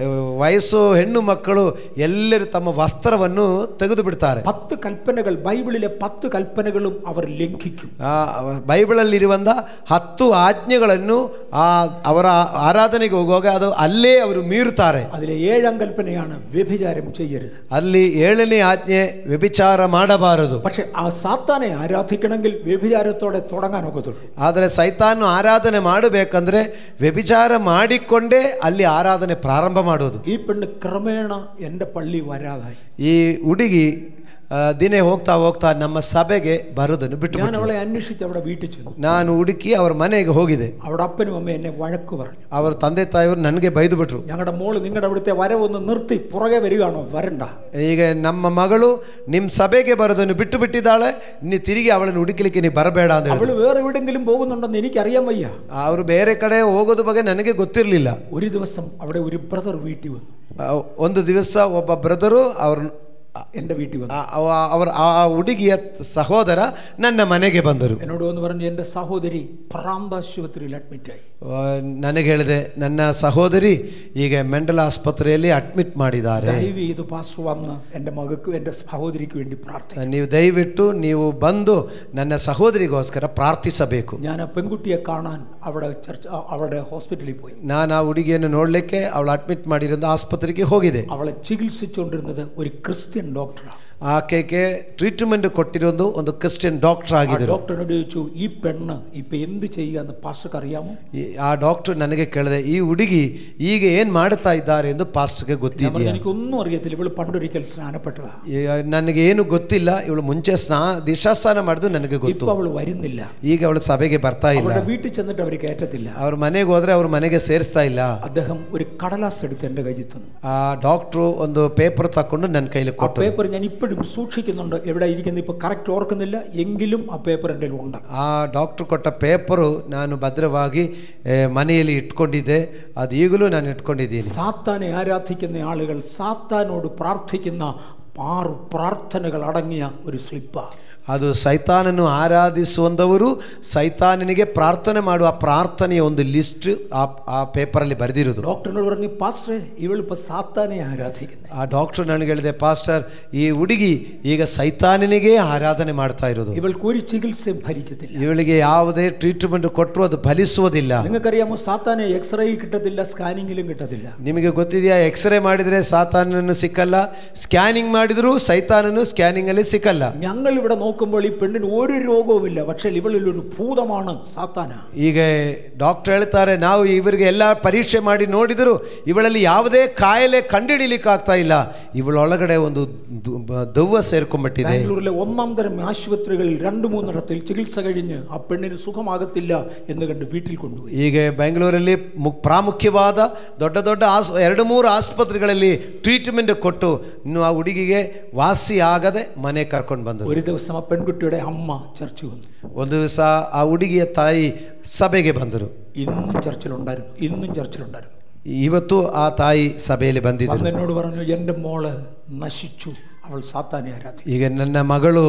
ವಯಸ್ಸು ಹೆಣ್ಣು ಮಕ್ಕಳು ಎಲ್ಲರೂ ತಮ್ಮ ವಸ್ತ್ರವನ್ನು ತೆಗೆದು ಬಿಡ್ತಾರೆ. 10 കൽപ്പനകൾ, ബൈബിളിലെ 10 കൽപ്പനകളും അവർ ലംഘിക്കും. ಬೈಬಲಲ್ಲಿರುವಂತ 10 ಆಜ್ಞೆಗಳನ್ನು ಅವರ ಆರಾಧನೆಗೆ ಹೋಗುವಾಗ ಅದು ಅಲ್ಲೇ ಅವರು ಮೀರುತ್ತಾರೆ. അതിലെ 7ാം കൽപ്പനയാണ് വ്യഭിചാരം ചെയ്യരുത്. ಅಲ್ಲಿ 7ನೇ ಆಜ್ಞೆ ವ್ಯಭಿಚಾರ ಮಾಡಬಾರದು. പക്ഷെ ആ സാത്താനെ ആരാധിക്കണമെങ്കിൽ വ്യഭിചാരത്തോടെ തുടങ്ങാൻ ഒക്കത്തുള്ളൂ. ಆದರೆ ಸೈತಾನ್ ಆರಾಧನೆ ಮಾಡಬೇಕಂದ್ರೆ ವ್ಯಭಿಚಾರ ಮಾಡಿಕೊಂಡೇ ಅಲ್ಲಿ ಆರಾಧನೆ ಪ್ರಾರಂಭ ಮಾಡೋದು. ഈ പെണ്ണ് ക്രമേണ എൻ്റെ പള്ളി വരാതായി. ಈ ಹುಡುಗಿ ದಿನೇ ಹೋಗ್ತಾ ಹೋಗ್ತಾ ನಮ್ಮ ಸಭೆಗೆ ಬರೋದನ್ನು ಬಿಟ್ಟು ഞാൻ അവളെ അന്വേഷിച്ച് അവിടെ വീട്ടിൽ ചെന്നു. ನಾನು ಹುಡುಕಿ ಅವ್ರ ಮನೆಗೆ ಹೋಗಿದೆ. അവിടെ അപ്പനും അമ്മയും എന്നെ വഴക്ക് പറഞ്ഞു. ಅವ್ರ ತಂದೆ ತಾಯಿಯವರು ನನಗೆ ಬೈದು ಬಿಟ್ರು. ഞങ്ങളുടെ മോള് നിങ്ങളുടെ അവിടുത്തെ വരവൊന്ന് നിർത്തി പുറകെ വരികയാണോ? വരണ്ട. ಈಗ ನಮ್ಮ ಮಗಳು ನಿಮ್ಮ ಸಭೆಗೆ ಬರೋದನ್ನು ಬಿಟ್ಟು ಬಿಟ್ಟಿದ್ದಾಳೆ, ನೀ ತಿರುಗಿ ಅವಳನ್ನು ಹುಡುಕಲಿಕ್ಕೆ ನೀ ಬರಬೇಡ ಅಂತ ಹೇಳಿ. അവള് വേറെ എവിടെങ്കിലും പോകുന്നുണ്ടെന്ന് എനിക്കറിയാൻ വയ്യ. ಅವರು ಬೇರೆ ಕಡೆ ಹೋಗೋದು ಬಗ್ಗೆ ನನಗೆ ಗೊತ್ತಿರಲಿಲ್ಲ. ഒരു ദിവസം അവിടെ ഒരു ബ്രദർ വീട്ടിൽ വന്നു. ಒಂದು ದಿವಸ ಒಬ್ಬ ಬ್ರದರು ಅವ್ರ എൻ്റെ വീട്ടിൽ വന്നു. അവർ ಆ ಹುಡುಗಿಯ ಸಹೋದರ ನನ್ನ ಮನೆಗೆ ಬಂದರು. എന്നോട് വന്ന് പറഞ്ഞു, എൻ്റെ സഹോദരി പ്രാന്താശുപത്രിയിൽ അഡ്മിറ്റായി. ನನಗೆ ಹೇಳಿದೆ, ನನ್ನ ಸಹೋದರಿ ಈಗ ಮೆಂಟಲ್ ಆಸ್ಪತ್ರೆಯಲ್ಲಿ ಅಡ್ಮಿಟ್ ಮಾಡಿದ್ದಾರೆ. ദയവ് ചെയ്ത് പാസ്റ്റർ വന്ന് എൻ്റെ മകൾക്ക്, എൻ്റെ സഹോദരിക്ക് വേണ്ടി പ്രാർത്ഥിക്കണം. ನೀವು ದಯವಿಟ್ಟು ನೀವು ಬಂದು ನನ್ನ ಸಹೋದರಿಗೋಸ್ಕರ ಪ್ರಾರ್ಥಿಸಬೇಕು. ഞാൻ ആ പെൺകുട്ടിയെ കാണാൻ അവിടെ ഹോസ്പിറ്റലിൽ പോയി. ನಾನು ಆ ಹುಡುಗಿಯನ್ನು ನೋಡಲಿಕ್ಕೆ ಅವಳು ಅಡ್ಮಿಟ್ ಮಾಡಿರೋ ಆಸ್ಪತ್ರೆಗೆ ಹೋಗಿದೆ. അവളെ ചികിത്സിച്ചുകൊണ്ടിരുന്നത് ഒരു ക്രിസ്ത്യൻ ഡോക്ടറാണ്. ಆಕೆಗೆ ಟ್ರೀಟ್ಮೆಂಟ್ ಕೊಟ್ಟಿರೋದು ಒಂದು ಕ್ರಿಶ್ಚಿಯನ್ ಡಾಕ್ಟರ್ ಆಗಿದ್ರು. ഡോക്ടറിനോട് ചോദിച്ചു, ഈ പെണ്ണ് ഇപ്പൊ എന്ത് ചെയ്യാന്ന് പാസ്റ്റർക്ക് അറിയാമോ? ಆ ಡಾಕ್ಟರ್ ನನಗೆ ಕೇಳಿದೆ, ಈ ಹುಡುಗಿ ಈಗ ಏನ್ ಮಾಡ್ತಾ ಇದ್ದಾರೆ ಎಂದು ಪಾಸ್ಟರ್ಗೆ ಗೊತ್ತಿದೆಯಾ? എനിക്കൊന്നും അറിയത്തില്ല. ಇವಳು പണ്ടൊരിക്കൽ സ്നാനപ്പെട്ടതാ. ನನಗೆ ಏನು ಗೊತ್ತಿಲ್ಲ. ಇವಳು ಮುಂಚೆ ದೀಕ್ಷಾಸ್ನಾನ ಮಾಡಿದ್ದು ನನಗೆ ಗೊತ್ತು. അവൾ വരുന്നില്ല. ಈಗ ಅವಳು ಸಭೆಗೆ ಬರ್ತಾ ಇಲ್ಲ. അവളുടെ വീട്ടിൽ ചെന്നിട്ട് അവർ കയറ്റത്തില്ല. ಅವ್ರ ಮನೆಗೆ ಹೋದ್ರೆ ಅವ್ರ ಮನೆಗೆ ಸೇರಿಸ್ತಾ ಇಲ್ಲ. അദ്ദേഹം ഒരു കടലാസ് എടുത്ത് എൻ്റെ കയ്യിൽ തന്നു. ಆ ಡಾಕ್ಟ್ರು ಒಂದು ಪೇಪರ್ ತಕೊಂಡು ನನ್ನ ಕೈಲಿ ಕೊಟ್ಟು, പേപ്പർ ഞാൻ ഇപ്പോഴും സൂക്ഷിക്കുന്നുണ്ട്. എവിടെ ഇരിക്കുന്നത് ഇപ്പൊ കറക്റ്റ് ഓർക്കുന്നില്ല, എങ്കിലും ആ പേപ്പർ എൻ്റെ ഉണ്ട്. ಆ ಡಾಕ್ಟ್ರು ಕೊಟ್ಟ ಪೇಪರು ನಾನು ಭದ್ರವಾಗಿ ಮನೆಯಲ್ಲಿ ಇಟ್ಕೊಂಡಿದ್ದೆ. ಅದು ಈಗಲೂ ನಾನು ಇಟ್ಕೊಂಡಿದ್ದೀನಿ. സാത്താനെ ആരാധിക്കുന്ന ആളുകൾ സാത്താനോട് പ്രാർത്ഥിക്കുന്ന 6 പ്രാർത്ഥനകൾ അടങ്ങിയ ഒരു സ്ലിപ്പാ. ಅದು ಸೈತಾನನ್ನು ಆರಾಧಿಸುವಂಥವರು ಸೈತಾನನಿಗೆ ಪ್ರಾರ್ಥನೆ ಮಾಡುವ ಪ್ರಾರ್ಥನೆಯ ಒಂದು ಲಿಸ್ಟ್ ಆ ಪೇಪರಲ್ಲಿ ಬರೆದಿರೋದು. ഡോക്ടറിനോട് പറഞ്ഞു, പാസ്റ്റർ ഇവളിപ്പോൾ സാത്താനെ ആരാധിക്കുന്നത്. ಆ ಡಾಕ್ಟರ್ ನನಗೆ ಹೇಳಿದೆ, ಪಾಸ್ಟರ್ ಈ ಹುಡುಗಿ ಈಗ ಸೈತಾನನಿಗೆ ಆರಾಧನೆ ಮಾಡ್ತಾ ಇರೋದು. ഇവൾക്ക് ഒരു ചികിത്സയും ഫലിക്കത്തില്ല. ಇವಳಿಗೆ ಯಾವುದೇ ಟ್ರೀಟ್ಮೆಂಟ್ ಕೊಟ್ಟರು ಅದು ಫಲಿಸುವುದಿಲ್ಲ. നിങ്ങൾക്കറിയാമോ, സാത്താനെ എക്സ്റേ കിട്ടത്തില്ല, സ്കാനിങ്ങിലും കിട്ടത്തില്ല. ನಿಮಗೆ ಗೊತ್ತಿದೆಯಾ, ಎಕ್ಸ್ರೇ ಮಾಡಿದರೆ ಸಾತಾನನ್ನು ಸಿಕ್ಕಲ್ಲ, ಸ್ಕ್ಯಾನಿಂಗ್ ಮಾಡಿದರೂ ಸೈತಾನನು ಸ್ಕ್ಯಾನಿಂಗ್ ಅಲ್ಲಿ ಸಿಕ್ಕಲ್ಲ. ഞങ്ങൾ ഇവിടെ നോക്കുമ്പോൾ ഈ പെണ്ണിന് ഒരു രോഗവുമില്ല, പക്ഷേ ഇവളിൽ ഒരു ഭൂതമാണ്, സാത്താന. ಈಗ ಡಾಕ್ಟರ್ ಹೇಳ್ತಾರೆ, ನಾವು ಇವರಿಗೆ ಎಲ್ಲ ಪರೀಕ್ಷೆ ಮಾಡಿ ನೋಡಿದರೂ ಇವಳಲ್ಲಿ ಯಾವುದೇ ಕಾಯಿಲೆ ಕಂಡುಹಿಡಿಯಲಿಕ್ಕೆ ಆಗ್ತಾ ಇಲ್ಲ. ಇವಳೊಳಗಡೆ ಒಂದು ದೆವ್ವ ಸೇರ್ಕೊಂಡ್ಬಿಟ್ಟಿದೆ. ബാംഗ്ലൂരിലെ 1ാം തരം ആശുപത്രികളിൽ 2-3 ചികിത്സ കഴിഞ്ഞ് ആ പെണ്ണിന് സുഖമാകത്തില്ല എന്ന് കണ്ട് വീട്ടിൽ കൊണ്ടുപോയി. ಈಗ ಬೆಂಗಳೂರಲ್ಲಿ ಪ್ರಾಮುಖ್ಯವಾದ ದೊಡ್ಡ ದೊಡ್ಡ 2-3 ಆಸ್ಪತ್ರೆಗಳಲ್ಲಿ ಟ್ರೀಟ್ಮೆಂಟ್ ಕೊಟ್ಟು ಇನ್ನು ಆ ಹುಡುಗಿಗೆ ವಾಸಿ ಆಗದೆ ಮನೆ ಕರ್ಕೊಂಡು ಬಂದರು. ഒരു ദിവസം ആ പെൺകുട്ടിയുടെ അമ്മ ചർച്ചിൽ വന്നു. ಒಂದು ದಿವಸ ಆ ಹುಡುಗಿಯ ತಾಯಿ ಸಭೆಗೆ ಬಂದರು. ഇന്നും ചർച്ചിലുണ്ടായിരുന്നു. ಇವತ್ತು ಆ ತಾಯಿ ಸಭೆಯಲ್ಲಿ ಬಂದಿದ್ದರು. എന്നോട് പറഞ്ഞു, എൻ്റെ മോള് നശിച്ചു, അവൾ സാത്താനെ ആരാധിക്കും. ಈಗ ನನ್ನ ಮಗಳು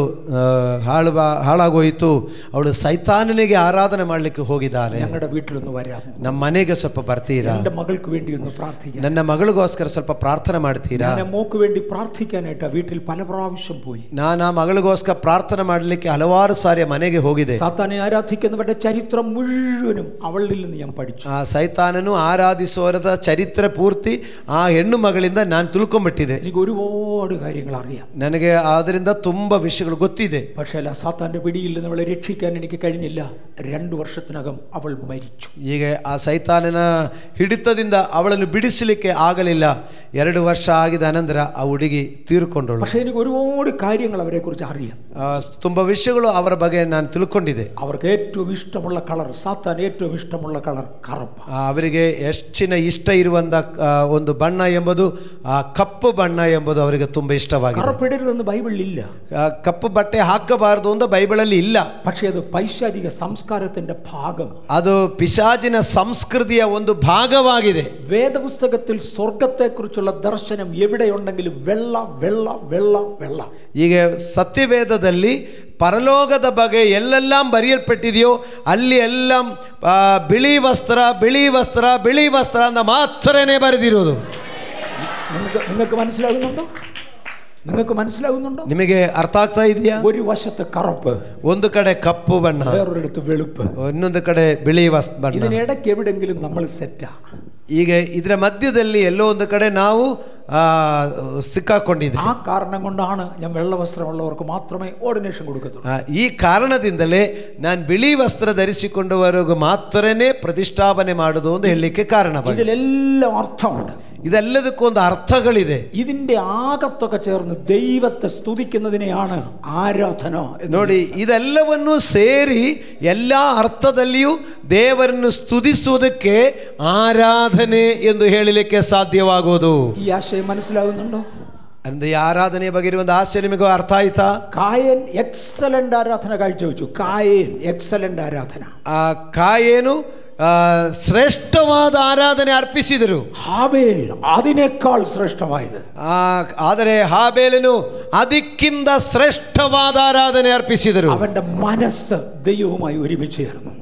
ಹಾಳಾಗೋಯಿತು, ಅವಳು ಸೈತಾನನಿಗೆ ಆರಾಧನೆ ಮಾಡಲಿಕ್ಕೆ ಹೋಗಿದ್ದಾಳೆ. ഞങ്ങളുടെ വീട്ടിലൊന്ന് വരാമോ? ನಮ್ಮ ಮನೆಗೆ ಸ್ವಲ್ಪ ಬರ್ತೀರಾ? എൻ്റെ മകൾക്ക് വേണ്ടി ഒന്ന് പ്രാർത്ഥിക്കാം. ನನ್ನ ಮಗಳಿಗೋಸ್ಕರ ಸ್ವಲ್ಪ ಪ್ರಾರ್ಥನೆ ಮಾಡ್ತೀರಾ? ഞാൻ മോക്ക് വേണ്ടി പ്രാർത്ഥിക്കാനായിട്ട് വീട്ടിൽ പല പ്രാവശ്യം പോയി. ನಾನು ಆ ಮಗಳಿಗೋಸ್ಕರ ಪ್ರಾರ್ಥನೆ ಮಾಡಲಿಕ್ಕೆ ಹಲವಾರು ಸಾರಿ ಮನೆಗೆ ಹೋಗಿದೆ. സാത്താനെ ആരാധിക്കുന്നവരുടെ ചരിത്രം മുഴുവനും അവളിൽ നിന്ന് ഞാൻ പഠിച്ചു. ಆ ಸೈತಾನನು ಆರಾಧಿಸುವವರ ಚರಿತ್ರೆ ಪೂರ್ತಿ ಆ ಹೆಣ್ಣು ಮಗಳಿಂದ ನಾನು ತಿಳ್ಕೊಂಡ್ಬಿಟ್ಟಿದೆ. എനിക്ക് ഒരുപാട് കാര്യങ്ങൾ അറിയാം. ನನಗೆ ಅದರಿಂದ ತುಂಬಾ ವಿಷಯಗಳು ಗೊತ್ತಿದೆ. പക്ഷേ സാത്താന്റെ പിടിയിൽ നിന്ന് അവളെ രക്ഷിക്കാൻ എനിക്ക് കഴിഞ്ഞില്ല. 2 വർഷത്തിനകം അവൾ മരിച്ചു. ಈಗ ಆ ಸೈತಾನನ ಹಿಡಿತದಿಂದ ಅವಳನ್ನು ಬಿಡಿಸಲಿಕ್ಕೆ ಆಗಲಿಲ್ಲ. 2 ವರ್ಷ ಆಗಿದ ಅನಂತರ ಆ ಹುಡುಗಿ ತೀರ್ಕೊಂಡಳು. പക്ഷേ എനിക്ക് ഒരുപാട് കാര്യങ്ങൾ അവരെ കുറിച്ച് അറിയാം. ತುಂಬಾ ವಿಷಯಗಳು ಅವರ ಬಗ್ಗೆ ನಾನು ತಿಳ್ಕೊಂಡಿದ್ದೆ. അവർക്ക് ഏറ്റവും ഇഷ്ടമുള്ള കളർ, സാത്താൻ ഏറ്റവും ഇഷ്ടമുള്ള കളർ കറുപ്പ്. ಅವರಿಗೆ ಹೆಚ್ಚಿನ ಇಷ್ಟ ಇರುವಂತ ಒಂದು ಬಣ್ಣ ಎಂಬುದು ಆ ಕಪ್ಪು ಬಣ್ಣ ಎಂಬುದು ಅವರಿಗೆ ತುಂಬಾ ಇಷ್ಟವಾಗಿದೆ. ವಿಷಯವಾಗಿದೆ. കറുപ്പിടരുതെന്ന് ബൈബിളിലില്ല. ಕಪ್ಪು ಬಟ್ಟೆ ಹಾಕಬಾರದು ಅಂತ ಬೈಬಲಲ್ಲಿ ಇಲ್ಲ. പക്ഷേ അത് പൈശാചിക സംസ്കാരത്തിന്റെ ഭാഗം. ಅದು ಪಿಶಾಚಿನ ಸಂಸ್ಕೃತಿಯ ಒಂದು ಭಾಗವಾಗಿದೆ. വേദപുസ്തകത്തിൽ സ്വർഗത്തെക്കുറിച്ചുള്ള ദർശനം എവിടെയുണ്ടെങ്കിലും വെള്ള വെള്ള വെള്ള വെള്ള. ಈಗ ಸತ್ಯವೇದದಲ್ಲಿ ಪರಲೋಕದ ಬಗ್ಗೆ ಎಲ್ಲೆல்லாம் ಬರೆಯಲ್ಪಟ್ಟಿದೆಯೋ ಅಲ್ಲಿ ಎಲ್ಲ ಬಿಳಿ ವಸ್ತ್ರ ಬಿಳಿ ವಸ್ತ್ರ ಬಿಳಿ ವಸ್ತ್ರ ಅಂತ ಮಾತ್ರನೇ ಬರೆದಿರೋದು. നിങ്ങൾക്ക് മനസ്സിലാകുന്നുണ്ടോ? നിങ്ങൾക്ക് മനസ്സിലാകുന്നുണ്ടോ? ನಿಮಗೆ ಅರ್ಥ ಆಗ್ತಾ ಇದೆಯಾ? ഒരു വശത്ത് കറുപ്പ്, ಒಂದು ಕಡೆ ಕಪ್ಪು ಬಣ್ಣ, വേറൊരിടത്ത് വെളുപ്പ്, ಇನ್ನೊಂದು ಕಡೆ ಬಿಳಿ ಬಣ್ಣ. ഇതിനിടയ്ക്ക് എവിടെങ്കിലും നമ്മൾ സെറ്റാ. ಈಗ ಇದರ ಮಧ್ಯದಲ್ಲಿ ಎಲ್ಲೋ ಒಂದು ಕಡೆ ನಾವು ಸಿಕ್ಕಾಕೊಂಡಿದೆ. ಆ ಕಾರಣ കൊണ്ടാണ് ഞാൻ വെള്ള വസ്ത്രമുള്ളവർക്ക് മാത്രമേ ഓർഡിനേഷൻ കൊടുക്കത്തുള്ളൂ. ಈ ಕಾರಣದಿಂದಲೇ ನಾನು ಬಿಳಿ ವಸ್ತ್ರ ಧರಿಸಿಕೊಂಡವರೆಗೂ ಮಾತ್ರನೇ ಪ್ರತಿಷ್ಠಾಪನೆ ಮಾಡುವುದು ಅಂತ ಹೇಳಲಿಕ್ಕೆ ಕಾರಣ. ഇതിലെല്ലാം അർത്ഥമുണ്ട്. ಇದೆಲ್ಲದಕ್ಕೊಂದು ಅರ್ಥಗಳಿದೆ. ഇതിന്റെ ആകത്തൊക്കെ ചേർന്ന് ദൈവത്തെ സ്തുതിക്കുന്നതിനെയാണ് ಆರಾಧನ. ನೋಡಿ, ಇದೆಲ್ಲವನ್ನು ಸೇರಿ ಎಲ್ಲ ಅರ್ಥದಲ್ಲಿಯೂ ದೇವರನ್ನು ಸ್ತುತಿಸುವುದಕ್ಕೆ ಆರಾಧನೆ ಎಂದು ಹೇಳಲಿಕ್ಕೆ ಸಾಧ್ಯವಾಗುವುದು. ഈ ആശയം മനസ്സിലാകുന്നുണ്ടോ? ಅಂದ್ರೆ ಈ ಆರಾಧನೆಯ ಬಗ್ಗೆ ಇರುವಂತ ಆಶಯ ನಿಮಗೆ ಅರ್ಥ ಆಯ್ತಾ? കായൻ എക്സലന്റ് ആരാധന കാഴ്ചവെച്ചു. കായൻ ಎಕ್ಸಲೆಂಟ್ ಆರಾಧನ. ಕಾಯೇನು ಶ್ರೇಷ್ಠವಾದ ಆರಾಧನೆ ಅರ್ಪಿಸಿದರು. ಹಾಬೇಲ್ അതിനേക്കാൾ ಶ್ರೇಷ್ಠವಾಯಿತು. ಆದರೆ ಹಾಬೇಲನು ಅದಕ್ಕಿಂತ ಶ್ರೇಷ್ಠವಾದ ಆರಾಧನೆ ಅರ್ಪಿಸಿದರು. അവന്റെ മനസ്സ് ദൈവവുമായി ഒരുമിച്ച് ചേർന്നു.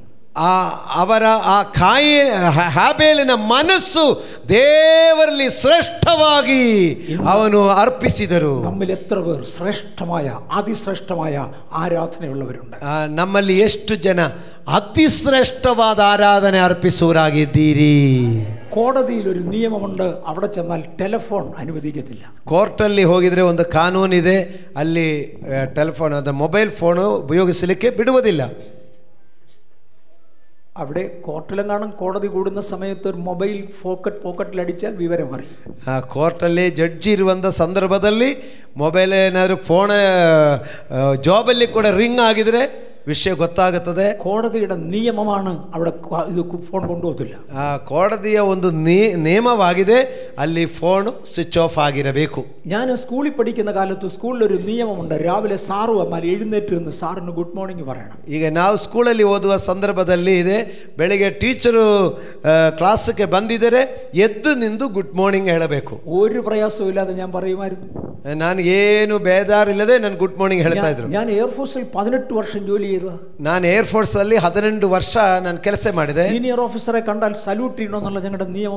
ಅವರ ಹಾಬೇಲಿನ ಮನಸ್ಸು ದೇವರಲ್ಲಿ ಶ್ರೇಷ್ಠವಾಗಿ ಅವನು ಅರ್ಪಿಸಿದರು. നമ്മിൽ എത്ര പേർ ശ്രേഷ്ഠമായ അതിശ്രേഷ്ഠമായ ആരാധനയുള്ളവരുണ്ട്? ನಮ್ಮಲ್ಲಿ ಎಷ್ಟು ಜನ അതിശ്രേഷ്ഠವಾದ ಆರಾಧನೆ ಅರ್ಪಿಸುವರಾಗಿದ್ದೀರಿ? കോടതിയിൽ ഒരു നിയമമുണ്ട്, അവിടെ ചെന്നാൽ ടെലിഫോൺ അനുവദിക്കത്തില്ല. ಕೋರ್ಟಲ್ಲಿ ಹೋಗಿದ್ರೆ ಒಂದು ಕಾನೂನಿದೆ, ಅಲ್ಲಿ ಟೆಲಿಫೋನ್ ಮೊಬೈಲ್ ಫೋನು ಉಪಯೋಗಿಸಲಿಕ್ಕೆ ಬಿಡುವುದಿಲ್ಲ. അവിടെ കോർട്ടിലെങ്ങാനും കോടതി കൂടുന്ന സമയത്ത് ഒരു ಮೊಬೈಲ್ പോക്കറ്റിലടിച്ചാൽ വിവരം അറിയും. ಕೋರ್ಟಲ್ಲಿ ಜಡ್ಜಿ ಇರುವಂಥ ಸಂದರ್ಭದಲ್ಲಿ ಮೊಬೈಲ್ ಏನಾದರೂ ಫೋನ್ ಜಾಬಲ್ಲಿ ಕೂಡ ರಿಂಗ್ ಆಗಿದ್ರೆ ವಿಷಯ ಗೊತ್ತಾಗುತ್ತದೆ. കോടതിയുടെ നിയമമാണ് അവിടെ ഇത് ഫോൺ കൊണ്ടുപോകത്തില്ല. ಕೋടತಿಯ ಒಂದು ನಿಯಮವಾಗಿದೆ, ಅಲ್ಲಿ ಫೋನ್ ಸ್ವಿಚ್ ಆಫ್ ಆಗಿರಬೇಕು. ഞാൻ സ്കൂളിൽ പഠിക്കുന്ന കാലത്ത് സ്കൂളിലൊരു നിയമമുണ്ട്, രാവിലെ സാറ് വന്നാൽ എഴുന്നേറ്റ് നിന്ന് സാറിന് ഗുഡ് മോർണിംഗ് പറയണം. ಈಗ ನಾವು ಸ್ಕೂಲಲ್ಲಿ ಓದುವ ಸಂದರ್ಭದಲ್ಲಿ ಇದೆ, ಬೆಳಿಗ್ಗೆ ಟೀಚರು ಕ್ಲಾಸ್ಗೆ ಬಂದಿದ್ದರೆ ಎದ್ದು ನಿಂದು ಗುಡ್ ಮಾರ್ನಿಂಗ್ ಹೇಳಬೇಕು. ഒരു പ്രയാസവും ഇല്ലാതെ ഞാൻ പറയുമായിരുന്നു. ನನಗೇನು ಬೇಜಾರಿಲ್ಲದೆ ನಾನು ಗುಡ್ ಮಾರ್ನಿಂಗ್ ಹೇಳ್ತಾ ಇದ್ರು. ഞാൻ എയർഫോഴ്സിൽ 18 വർഷം ജോലി ചെയ്തു. ನಾನು ಏರ್ಫೋರ್ಸ್ ಅಲ್ಲಿ 18 ವರ್ಷ ನಾನು ಕೆಲಸ ಮಾಡಿದೆ. ಸೀನಿಯರ್ ಆಫೀಸറെ കണ്ടാൽ ಸಲ್ಯೂಟ್ ചെയ്യണമെന്നുള്ള ഞങ്ങളുടെ ನಿಯಮ.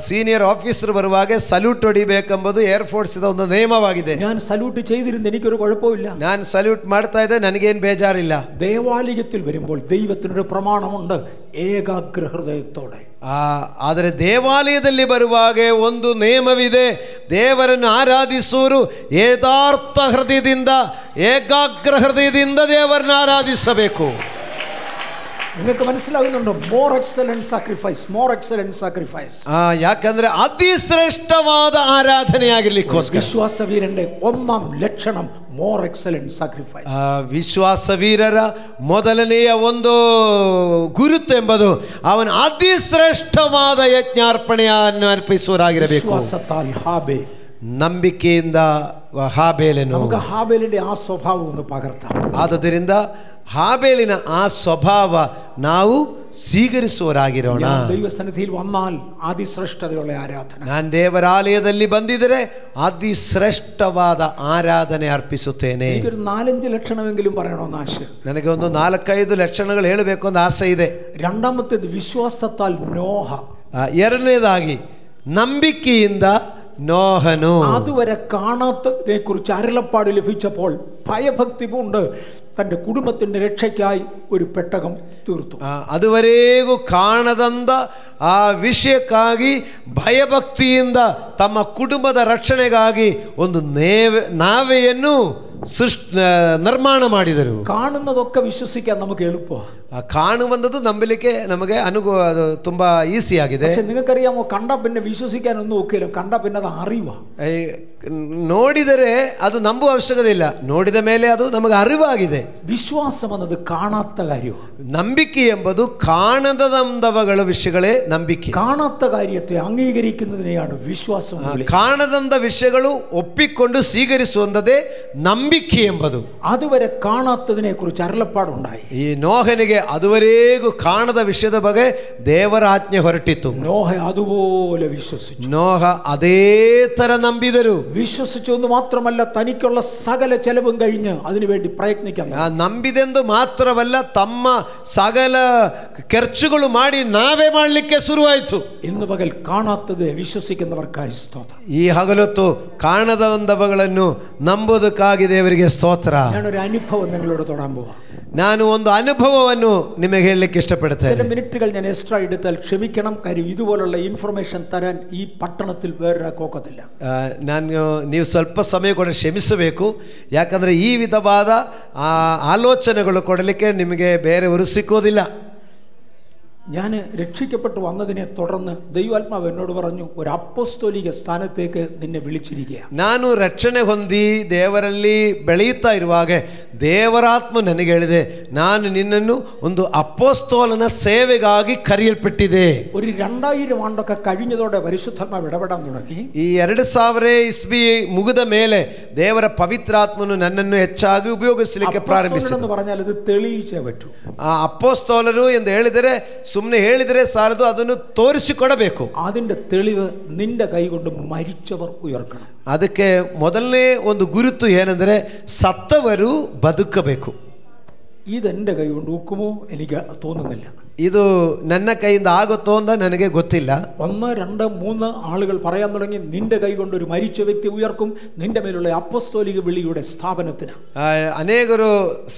ಸೀನಿಯರ್ ಆಫೀಸರ್ ಬರುವಾಗ ಸಲ್ಯೂಟ್ ಹೊಡಿಬೇಕೆಂಬುದು ಏರ್ಫೋರ್ಸ್ ಒಂದು ನಿಯಮವಾಗಿದೆ. ഞാൻ സല്യൂട്ട് ചെയ്തിരുന്നു, എനിക്കൊരു കുഴപ്പമില്ല. ನಾನು ಸಲ್ಯೂಟ್ ಮಾಡ್ತಾ ಇದ್ದೆ, ನನಗೇನು ಬೇಜಾರಿಲ್ಲ. ദേവാലയത്തിൽ വരുമ്പോൾ ദൈവത്തിനൊരു പ്രമാണമുണ്ട്, ഏകാഗ്ര ഹൃദയത്തോടെ. ಆದರೆ ದೇವಾಲಯದಲ್ಲಿ ಬರುವಾಗ ಒಂದು ನಿಯಮವಿದೆ, ದೇವರನ್ನು ಆರಾಧಿಸುವರು ಯಥಾರ್ಥ ಹೃದಯದಿಂದ ಏಕಾಗ್ರ ಹೃದಯದಿಂದ ದೇವರನ್ನು ಆರಾಧಿಸಬೇಕು. നിങ്ങൾക്ക് മനസ്സിലാകുന്നുണ്ടോ? More excellent sacrifice, more excellent sacrifice. ಯಾಕಂದ್ರೆ ಅತಿ ಶ್ರೇಷ್ಠವಾದ ಆರಾಧನೆಯಾಗಿರ್ಲಿಕ್ಕೋಸ್ಕರ വിശ്വാസവീരന്റെ ഒന്നാം ಲಕ್ಷಣ മോർ ಎಕ್ಸಲೆಂಟ್ ಸಾಕ್ರಿಫೈಸ್. ವಿಶ್ವಾಸವೀರರ ಮೊದಲನೆಯ ಒಂದು ಗುರುತು ಎಂಬುದು ಅವನ ಅತಿ ಶ್ರೇಷ್ಠವಾದ ಯಜ್ಞಾರ್ಪಣೆಯನ್ನು ಅರ್ಪಿಸುವರಾಗಿರಬೇಕು. ವಿಶ್ವಾಸತಾಲ್ ಹಾಬೇಲ್, ನಂಬಿಕೆಯಿಂದ ಹಾಬೇಲನು. നമുക്ക് ഹാബേലിന്റെ ആ സ്വഭാവം ഒന്ന് പകർത്താം. ಆದ್ದರಿಂದ ಹಾಬೇಲಿನ ಆ ಸ್ವಭಾವ ನಾವು ಸ್ವೀಕರಿಸುವರಾಗಿರೋಣ. ദൈവസന്നിധിയിൽ വന്നാൽ അതിശ്രേഷ്ഠതയുള്ള ആരാധന. ನಾನು ದೇವರಾಲಯದಲ್ಲಿ ಬಂದಿದ್ದರೆ ಅತಿ ಶ್ರೇಷ್ಠವಾದ ಆರಾಧನೆ ಅರ್ಪಿಸುತ್ತೇನೆ. എനിക്കൊരു 4-5 ലക്ഷണമെങ്കിലും പറയണമെന്ന് ആശ. ನನಗೆ ಒಂದು 4-5 ಲಕ್ಷಣಗಳು ಹೇಳಬೇಕು ಅಂತ ಆಸೆ ಇದೆ. രണ്ടാമത്തേത് വിശ്വാസത്താൽ നോഹ. ಎರಡನೇದಾಗಿ ನಂಬಿಕೆಯಿಂದ നോഹನು. അതുവരെ കാണാത്തതിനെ കുറിച്ച് അരുളപ്പാട് ലഭിച്ചപ്പോൾ ഭയഭക്തി പൂണ്ട് തൻ്റെ കുടുംബത്തിൻ്റെ രക്ഷയ്ക്കായി ഒരു പെട്ടകം തീർത്തു. ಅದುವರೆಗೂ ಕಾಣದಂತ ಆ ವಿಷಯಕ್ಕಾಗಿ ಭಯಭಕ್ತಿಯಿಂದ ತಮ್ಮ ಕುಟುಂಬದ ರಕ್ಷಣೆಗಾಗಿ ಒಂದು ನಾವೆಯನ್ನು ನಿರ್ಮಾಣ ಮಾಡಿದರು. കാണുന്നതൊക്കെ വിശ്വസിക്കാൻ നമുക്ക് എളുപ്പമാണ്. കാണുವಂಥದ್ದು ನಂಬಲಿಕ್ಕೆ ನಮಗೆ ಅದು ತುಂಬಾ ಈಸಿ ಆಗಿದೆ. പക്ഷെ നിങ്ങൾക്കറിയാമോ, കണ്ട പിന്നെ വിശ്വസിക്കാനൊന്നും ഒക്കില്ല, കണ്ട പിന്നെ അത് അറിയുക. ನೋಡಿದರೆ ಅದು ನಂಬುವ ಅವಶ್ಯಕತೆ ಇಲ್ಲ, ನೋಡಿದ ಮೇಲೆ ಅದು ನಮಗೆ ಅರಿವಾಗಿದೆ. വിശ്വാസം എന്നത് കാണാത്ത കാര്യമാണ്. ನಂಬಿಕೆ ಎಂಬುದು ಕಾಣದಂದವುಗಳ ವಿಷಯಗಳೇ ನಂಬಿಕೆ. കാണാത്ത കാര്യത്തെ അംഗീകരിക്കുന്നതിനെയാണ് വിശ്വാസം. ಕಾಣದಂದ ವಿಷಯಗಳು ಒಪ್ಪಿಕೊಂಡು ಸ್ವೀಕರಿಸುವಂಥದ್ದೇ ನಂಬಿಕೆ ಎಂಬುದು. അതുവരെ കാണാത്തതിനെ കുറിച്ച് അരുളപ്പാടുണ്ടായി. ಈ ನೋಹನಿಗೆ ಅದುವರೆಗೂ ಕಾಣದ ವಿಷಯದ ಬಗ್ಗೆ ದೇವರ ಆಜ್ಞೆ ಹೊರಟಿತ್ತು. നോഹ അതുപോലെ വിശ്വസിച്ചു. ನೋಹ ಅದೇ ತರ ನಂಬಿದರು. വിശ്വസിച്ചു എന്ന് മാത്രമല്ല, തനിക്കുള്ള സകല ചെലവും കഴിഞ്ഞ് അതിനുവേണ്ടി പ്രയത്നിക്കാൻ. ನಂಬಿದೆಂದು ಮಾತ್ರವಲ್ಲ, ತಮ್ಮ ಸಕಲ ಖರ್ಚುಗಳು ಮಾಡಿ ನಾವೇ ಮಾಡಲಿಕ್ಕೆ ಶುರುವಾಯಿತು. ഇന്ന് പകൽ കാണാത്തത് വിശ്വസിക്കുന്നവർക്കായി സ്തോത്രം. ಈ ಹಗಲೊತ್ತು ಕಾಣದಂದವುಗಳನ್ನು ನಂಬುವುದಕ್ಕಾಗಿ ದೇವರಿಗೆ ಸ್ತೋತ್ರ. ഞാനൊരു അനുഭവം നിങ്ങളോട് തൊടാൻ പോവാം. ನಾನು ಒಂದು ಅನುಭವವನ್ನು ನಿಮಗೆ ಹೇಳಲಿಕ್ಕೆ ಇಷ್ಟಪಡ್ತೇನೆ. ചില മിനിറ്റുകൾ ഞാൻ എക്സ്ട്രാ എടുത്താൽ ക്ഷമിക്കണം. കാര്യം ಇದುപോലുള്ള ಇನ್ಫಾರ್ಮೇಶನ್ ತರಾൻ ಈ ಪಟ್ಟಣത്തിൽ വേറൊരാൾക്ക് ಹೋಗೋದಿಲ್ಲ. ನೀವು ಸ್ವಲ್ಪ ಸಮಯ ಕೂಡ ಕ್ಷಮಿಸಬೇಕು. ಯಾಕಂದರೆ ಈ ವಿಧವಾದ ಆಲೋಚನೆಗಳು ಕೊಡಲಿಕ್ಕೆ ನಿಮಗೆ ಬೇರೆಯವರು ಸಿಕ್ಕೋದಿಲ್ಲ. ഞാൻ രക്ഷിക്കപ്പെട്ടു വന്നതിനെ തുടർന്ന് ദൈവാത്മാവ് എന്നോട് പറഞ്ഞു, ഒരു അപ്പോസ്തോലിക സ്ഥാനത്തേക്ക് നിന്നെ വിളിച്ചിരിക്കുക. ನಾನು ರಕ್ಷಣೆ ಹೊಂದಿ ದೇವರಲ್ಲಿ ಬೆಳೆಯುತ್ತಾ ಇರುವಾಗ ದೇವರಾತ್ಮ ನನಗೆ ಹೇಳಿದೆ, ನಾನು ನಿನ್ನನ್ನು ಒಂದು ಅಪೊಸ್ತೋಲನ ಸೇವೆಗಾಗಿ ಕರೆಯಲ್ಪಟ್ಟಿದೆ. ഒരു 2000 ആണ്ടൊക്കെ കഴിഞ്ഞതോടെ പരിശുദ്ധാത്മാവ് ഇടപെടാൻ തുടങ്ങി. ಈ 2000 ಇಸ್ವಿ ಮುಗಿದ ಮೇಲೆ ದೇವರ ಪವಿತ್ರಾತ್ಮನು ನನ್ನನ್ನು ಹೆಚ್ಚಾಗಿ ಉಪಯೋಗಿಸಲಿಕ್ಕೆ ಪ್ರಾರಂಭಿಸಿದ. എന്ന് പറഞ്ഞാൽ ഇത് തെളിയിച്ചേ പറ്റൂ. ಆ ಅಪೊಸ್ತೋಲರು ಎಂದು ಹೇಳಿದರೆ ಸುಮ್ಮನೆ ಹೇಳಿದರೆ ಸಾಲದು, ಅದನ್ನು ತೋರಿಸಿಕೊಡಬೇಕು. അതിന്റെ തെളിവ് നിന്റെ കൈകൊണ്ട് മരിച്ചവർ ഉയർക്കണം. ಅದಕ್ಕೆ ಮೊದಲನೇ ಒಂದು ಗುರುತು ಏನೆಂದರೆ ಸತ್ತವರು ಬದುಕಬೇಕು. ഇതെന്റെ കൈ കൊണ്ട് ഊക്കുമോ എനിക്ക് തോന്നുന്നില്ല. ಇದು ನನ್ನ ಕೈಯಿಂದ ಆಗುತ್ತೋ ಅಂತ ನನಗೆ ಗೊತ್ತಿಲ್ಲ. 1, 2, 3 ആളുകൾ പറയാൻ തുടങ്ങി, നിന്റെ കൈ കൊണ്ട് ഒരു മരിച്ച വ്യക്തി ഉയർക്കും നിന്റെ മേലുള്ള ಅಪೊಸ್ತೋಲಿಕ ವಿಳಿയുടെ സ്ഥാപനത്തിന്. ಅನೇಕರು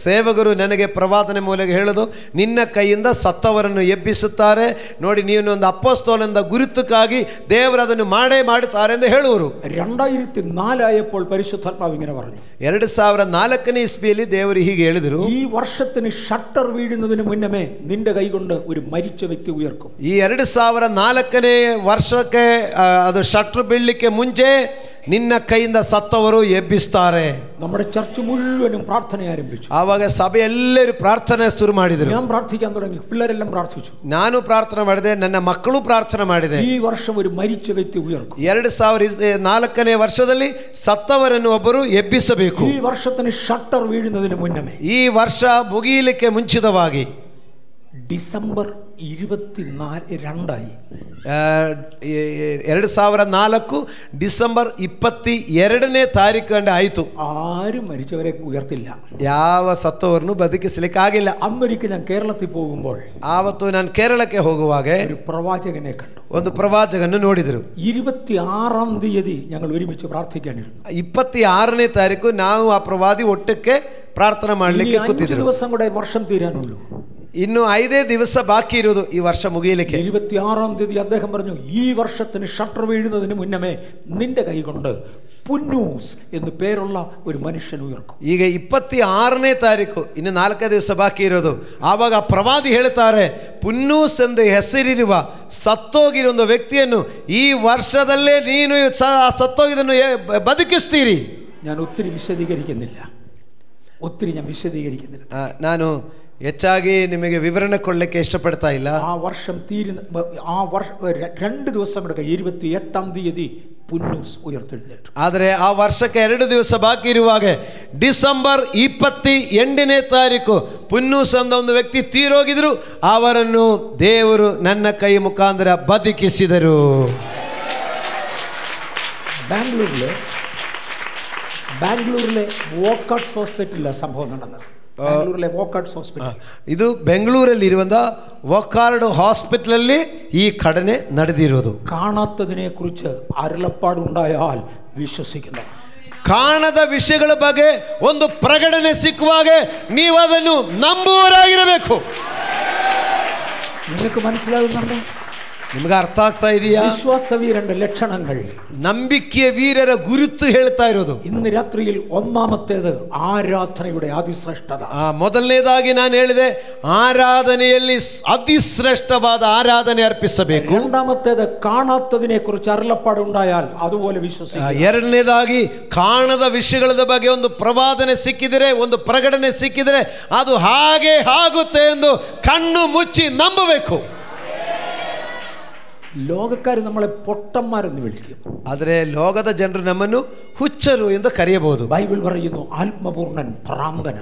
ಸೇವಕರು ನನಗೆ ಪ್ರವಾದನೆ ಮೂಲಕ ಹೇಳೋದು, ನಿನ್ನ ಕೈಯಿಂದ ಸತ್ತವರನ್ನು ಎಬ್ಬಿಸುತ್ತಾರೆ ನೋಡಿ, ನೀನು ಒಂದು ಅಪೊಸ್ತೋಲನದ ಗುರುತಕ್ಕಾಗಿ ದೇವರು ಅದನ್ನು ಮಾಡೇ ಮಾಡುತ್ತಾರೆ ಎಂದು ಹೇಳುವರು. 2004 ആയപ്പോൾ പരിശുദ്ധാത്മാവ് ഇങ്ങനെ പറഞ്ഞു. 2004ನೇ ಇಸ್ವಿಯಲ್ಲಿ ದೇವರು ಹೀಗೆ ಹೇಳಿದರು, ഈ വർഷത്തിന് ഷട്ടർ വീഴുന്നതിന് മുന്നമേ നിന്റെ കൈ കൊണ്ട് ഒരു മരിച്ച വ്യക്തി ഉയർക്കും. ಈ 2004ನೇ ವರ್ಷಕ್ಕೆ ಅದು ಶಟ್ರ್ ಬೀಳಲಿಕ್ಕೆ ಮುಂಚೆ ನಿನ್ನ ಕೈಯಿಂದ ಸತ್ತವರು ಎಬ್ಬಿಸ್ತಾರೆ. നമ്മുടെ ചർച്ച് മുഴുവനും പ്രാർത്ഥന ആരംഭിച്ചു. ಆವಾಗ ಸಭೆ ಎಲ್ಲರೂ ಪ್ರಾರ್ಥನೆ ಶುರು ಮಾಡಿದರು. ഞാൻ പ്രാർത്ഥിക്കാൻ തുടങ്ങി. പിള്ളേരെല്ലാം പ്രാർത്ഥിച്ചു. ನಾನು ಪ್ರಾರ್ಥನೆ ಮಾಡಿದೆ, ನನ್ನ ಮಕ್ಕಳು ಪ್ರಾರ್ಥನೆ ಮಾಡಿದೆ. ಈ ವರ್ಷ ഒരു മരിച്ച വ്യക്തി ഉയർക്കും. 2004ನೇ ವರ್ಷದಲ್ಲಿ ಸತ್ತವರನ್ನು ಒಬ್ಬರು ಎಬ್ಬಿಸಬೇಕು. ഈ വർഷത്തിന് ഷട്ടർ വീഴുന്നതിന് മുന്നമേ, ಈ ವರ್ಷ ಮುಗಿಯಲಿಕ್ಕೆ ಮುಂಚಿತವಾಗಿ ഡിസംബർ 22 2004 ಡಿಸೆಂಬರ್ 22ನೇ ತಾರೀಕು ಕಂಡು ಆಯಿತು. ആരും മരിച്ചവരെ ഉയർത്തില്ല. ಯಾವ ಸತ್ತವರನ್ನು ಬದುಕಿಸಲಿಕ್ಕೆ ಆಗಿಲ್ಲ. അന്നൊരിക്കൽ ഞാൻ കേരളത്തിൽ പോകുമ്പോൾ ಆವತ್ತು ನಾನು ಕೇರಳಕ್ಕೆ ಹೋಗುವಾಗ ഒരു പ്രവാചകനെ കണ്ടു. ಒಂದು ಪ್ರವಾಚಕನ್ನು ನೋಡಿದರು. 26 തീയതി ഞങ്ങൾ ഒരുമിച്ച് പ്രാർത്ഥിക്കാനിരുന്നു. 26ನೇ ತಾರೀಕು ನಾವು ಆ ಪ್ರವಾದಿ ಒಟ್ಟಕ್ಕೆ ಪ್ರಾರ್ಥನೆ ಮಾಡಲಿಕ್ಕೆ ಕೂತಿದ್ರು. 5 ദിവസം കൂടെ വർഷം തീരാനുള്ളൂ. ಇನ್ನು 5 ದಿವಸ ಬಾಕಿ ಇರುವುದು ಈ ವರ್ಷ ಮುಗಿಯಲಿಕ್ಕೆ. 26 തീയതി അദ്ദേഹം പറഞ്ഞു, ഈ വർഷത്തിന് ഷട്ടർ വീഴുന്നതിന് മുന്നമേ നിന്റെ കൈ കൊണ്ട് പുന്നൂസ് എന്ന് പേരുള്ള ഒരു മനുഷ്യൻ ഉയർക്കും. ಈಗ 26ನೇ ತಾರೀಕು, ಇನ್ನು 4 ದಿವಸ ಬಾಕಿ ಇರೋದು. ಆವಾಗ ಪ್ರವಾದಿ ಹೇಳ್ತಾರೆ, ಪುನ್ನೂಸ್ ಎಂದು ಹೆಸರಿರುವ ಸತ್ತೋಗಿರೋ ಒಂದು ವ್ಯಕ್ತಿಯನ್ನು ಈ ವರ್ಷದಲ್ಲೇ ನೀನು ಸತ್ತೋಗಿದನ್ನು ಬದುಕಿಸ್ತೀರಿ. ഞാൻ ഒത്തിരി വിശദീകരിക്കുന്നില്ല. ನಾನು ಹೆಚ್ಚಾಗಿ ನಿಮಗೆ ವಿವರಣೆ ಕೊಡಲಿಕ್ಕೆ ಇಷ್ಟಪಡ್ತಾ ಇಲ್ಲ. ആ വർഷം തീരുന്ന 2 ദിവസം എടുക്കുക. 28 തീയതി പുന്നൂസ് ഉയർത്തെഴുന്നേറ്റു. ಆದರೆ ಆ ವರ್ಷಕ್ಕೆ 2 ದಿವಸ ಬಾಕಿ ಇರುವಾಗ ಡಿಸೆಂಬರ್ 28ನೇ ತಾರೀಕು ಪುನ್ನೂಸ್ ಅಂತ ಒಂದು ವ್ಯಕ್ತಿ ತೀರೋಗಿದ್ರು. ಅವರನ್ನು ದೇವರು ನನ್ನ ಕೈ ಮುಖಾಂತರ ಬದುಕಿಸಿದರು. ബാംഗ്ലൂരിലെ വോക്കട്സ് ഹോസ്പിറ്റലിലെ സംഭവം നടന്നത്. ബാംഗ്ലൂരിലെ വോക്കട്സ് ഹോസ്പിറ്റൽ, ಇದು ಬೆಂಗಳೂರಲ್ಲಿರುವಂಥ ವೊಕಾರ್ಡ್ ಹಾಸ್ಪಿಟಲಲ್ಲಿ ಈ ಘಟನೆ ನಡೆದಿರೋದು. കാണാത്തതിനെ കുറിച്ച് അരുളപ്പാടുണ്ടായാൽ വിശ്വസിക്കുന്നു. ಕಾಣದ ವಿಷಯಗಳ ಬಗ್ಗೆ ಒಂದು ಪ್ರಕಟಣೆ ಸಿಕ್ಕುವಾಗ ನೀವು ಅದನ್ನು ನಂಬುವವರಾಗಿರಬೇಕು. നിങ്ങൾക്ക് മനസ്സിലാകുന്നുണ്ടോ? ನಿಮಗೆ ಅರ್ಥ ಆಗ್ತಾ ಇದೆಯಾ? വിശ്വാസവീരന്റെ ലക്ഷണങ്ങൾ ನಂಬಿಕೆಯ ವೀರರ ಗುರುತು ಹೇಳ್ತಾ ಇರೋದು. ഇന്ന് രാത്രിയിൽ ഒന്നാമത്തേത് ആരാധനയുടെ അതിശ്രേഷ്ഠത. ಮೊದಲನೇದಾಗಿ ನಾನು ಹೇಳಿದೆ, ಆರಾಧನೆಯಲ್ಲಿ ಅತಿಶ್ರೇಷ್ಠವಾದ ಆರಾಧನೆ ಅರ್ಪಿಸಬೇಕು. രണ്ടാമത്തേത് കാണാത്തതിനെ കുറിച്ച് അരുളപ്പാടുണ്ടായാൽ അതുപോലെ വിശ്വസിക്കുക. ಎರಡನೇದಾಗಿ ಕಾಣದ ವಿಷಯಗಳ ಬಗ್ಗೆ ಒಂದು ಪ್ರವಾದನೆ ಸಿಕ್ಕಿದರೆ, ಒಂದು ಪ್ರಕಟಣೆ ಸಿಕ್ಕಿದರೆ ಅದು ಹಾಗೆ ಆಗುತ್ತೆ ಎಂದು ಕಣ್ಣು ಮುಚ್ಚಿ ನಂಬಬೇಕು. ലോകക്കാർ നമ്മളെ പൊട്ടന്മാരെന്ന് വിളിക്കും. ಆದರೆ ಲೋಕದ ಜನರು ನಮ್ಮನ್ನು ಹುಚ್ಚರು ಎಂದು ಕರೆಯಬಹುದು. ബൈബിൾ പറയുന്നു ആത്മപൂർണ്ണൻ ഭ്രാന്തന.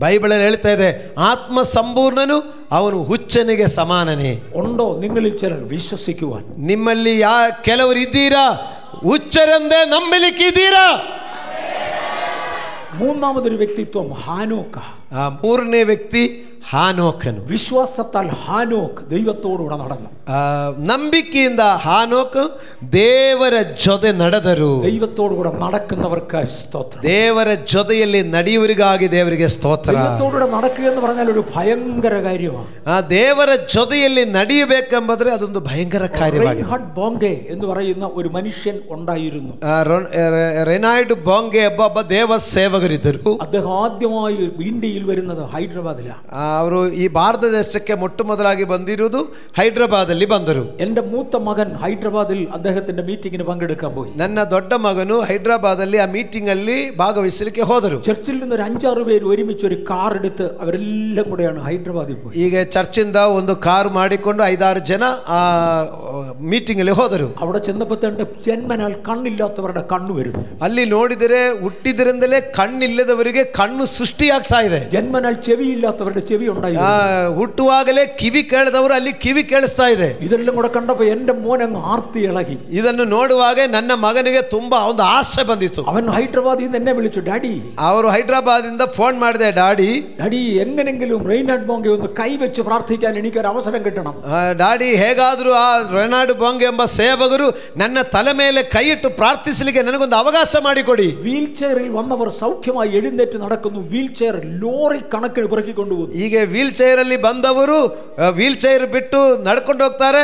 ബൈബിളിൽ ಹೇಳ್ತಾ ಇದೆ, ಆತ್ಮ ಸಂಪೂರ್ಣನು ಅವನು ಹುಚ್ಚನಿಗೆ ಸಮಾನನೇ. ഉണ്ടോ നിങ്ങളിൽ ചിലർ വിശ്വസിക്കുവാൻ? ನಿಮ್ಮಲ್ಲಿ ಕೆಲವರು ಇದ್ದೀರಾ ಹುಚ್ಚರೆಂದೇ ನಂಬಲಿಕ್ಕಿದ್ದೀರಾ? മൂന്നാമതൊരു വ്യക്തിത്വം ഹാനോക്ക. ಮೂರನೇ ವ್ಯಕ್ತಿ ಹಾನೋಕನು. വിശ്വാസത്താൽ ഹാനോക്ക് ദൈവത്തോടുകൂടെ നടന്നു. ನಂಬಿಕೆಯಿಂದ ಹಾನೋಕ್ ದೇವರ ಜೊತೆ ನಡೆದರು. ദൈവത്തോടുകൂടെ നടക്കുന്നവർക്ക് സ്തോത്രം. ದೇವರ ಜೊತೆಯಲ್ಲಿ ನಡೆಯುವರಿಗಾಗಿ ದೇವರಿಗೆ ಸ್ತೋತ್ರ. ദൈവത്തോടുകൂടെ നടക്കുക എന്ന് പറഞ്ഞാൽ ഒരു ഭയങ്കര കാര്യമാണ്. ದೇವರ ಜೊತೆಯಲ್ಲಿ ನಡೆಯಬೇಕೆಂಬುದ್ರೆ ಅದೊಂದು ಭಯಂಕರ ಕಾರ್ಯವಾಗಿದೆ. റെയ്ൻഹാർഡ് ബോംഗെ എന്ന് പറയുന്ന ഒരു മനുഷ്യൻ ഉണ്ടായിരുന്നു. ರೆನಾಲ್ಡ್ ബോംഗെ ಒಬ್ಬ ದೇವ ಸೇವಕರಿದ್ದರು. അദ്ദേഹം ആദ്യമായി ഇന്ത്യയിൽ വരുന്നത് ഹൈദരാബാദിലാണ്. ಅವರು ಈ ಭಾರತ ದೇಶಕ್ಕೆ ಮೊಟ್ಟ ಮೊದಲಾಗಿ ಬಂದಿರುವುದು ಹೈದರಾಬಾದಲ್ಲಿ ಬಂದರು. എൻ്റെ മൂത്ത മകൻ ഹൈദരാബാദിൽ അദ്ദേഹത്തിന്റെ മീറ്റിംഗിന് പങ്കെടുക്കാൻ പോയി. ನನ್ನ ದೊಡ್ಡ ಮಗನು ಹೈದರಾಬಾದಲ್ಲಿ ಆ ಮೀಟಿಂಗ್ ಅಲ್ಲಿ ಭಾಗವಹಿಸಲಿಕ್ಕೆ ಹೋದರು. ചർച്ചിൽ നിന്ന് ഒരു 5-6 പേര് ഒരുമിച്ച് ഒരു കാർ എടുത്ത് അവരെല്ലാം കൂടെയാണ് ಹೈದರಾಬಾದಿൽ പോയി. ಈಗ ಚರ್ಚಿಂದ ಒಂದು ಕಾರು ಮಾಡಿಕೊಂಡು 5-6 ಜನ ಆ ಮೀಟಿಂಗ್ ಅಲ್ಲಿ ಹೋದರು. അവിടെ ചെന്നപ്പോൾ ജന്മനാൽ കണ്ണില്ലാത്തവരുടെ കണ്ണു വരുന്നു. ಅಲ್ಲಿ ನೋಡಿದರೆ ಹುಟ್ಟಿದ್ರಿಂದಲೇ ಕಣ್ಣಿಲ್ಲದವರಿಗೆ ಕಣ್ಣು ಸೃಷ್ಟಿಯಾಗ್ತಾ ಇದೆ. ജന്മനാൽ ചെവിയില്ലാത്തവരുടെ ചെവി ഉണ്ടായി. ಹುಟ್ಟುವಾಗಲೇ ಕಿವಿ ಕೇಳದವರು ಅಲ್ಲಿ ಕಿವಿ ಕೇಳಿಸ್ತಾ ಇದೆ. ഇതെല്ലാം കൂടെ കണ്ടപ്പോൾ എൻ്റെ മോൻ അങ്ങ് ആർത്തി ഇളകി. ಇದನ್ನು ನೋಡುವಾಗ ನನ್ನ ಮಗನಿಗೆ ತುಂಬಾ ಒಂದು ಆಸೆ ಬಂದಿತ್ತು. അവൻ ഹൈദരാബാദിൽ നിന്ന് എന്നെ വിളിച്ചു, ഡാഡി. ಅವರು ಹೈದರಾಬಾದಿಂದ ಫೋನ್ ಮಾಡಿದೆ, ഡാഡി എങ്ങനെങ്കിലും റെയ്നാർഡ് ബോംഗെ ഒന്ന് കൈവച്ച് പ്രാർത്ഥിക്കാൻ എനിക്കൊരു അവസരം കിട്ടണം. ಡಾಡಿ ಹೇಗಾದರೂ ಆ ರೆನಾಲ್ಡ್ ಬೊಂಗೆ ಎಂಬ ಸೇವಕರು ನನ್ನ ತಲೆ ಮೇಲೆ ಕೈಯಿಟ್ಟು ಪ್ರಾರ್ಥಿಸಲಿಕ್ಕೆ ನನಗೊಂದು ಅವಕಾಶ ಮಾಡಿಕೊಡಿ. വീൽ ചെയറിൽ വന്നവർ സൗഖ്യമായി എഴുന്നേറ്റ് നടക്കുന്നു. വീൽ ചെയർ ലോറി കണക്കിന് പിറക്കിക്കൊണ്ടുപോകുന്നു. ಹೀಗೆ ವೀಲ್ ಚೇರ್ ಅಲ್ಲಿ ಬಂದವರು ವೀಲ್ ಚೇರ್ ಬಿಟ್ಟು ನಡ್ಕೊಂಡು ಹೋಗ್ತಾರೆ.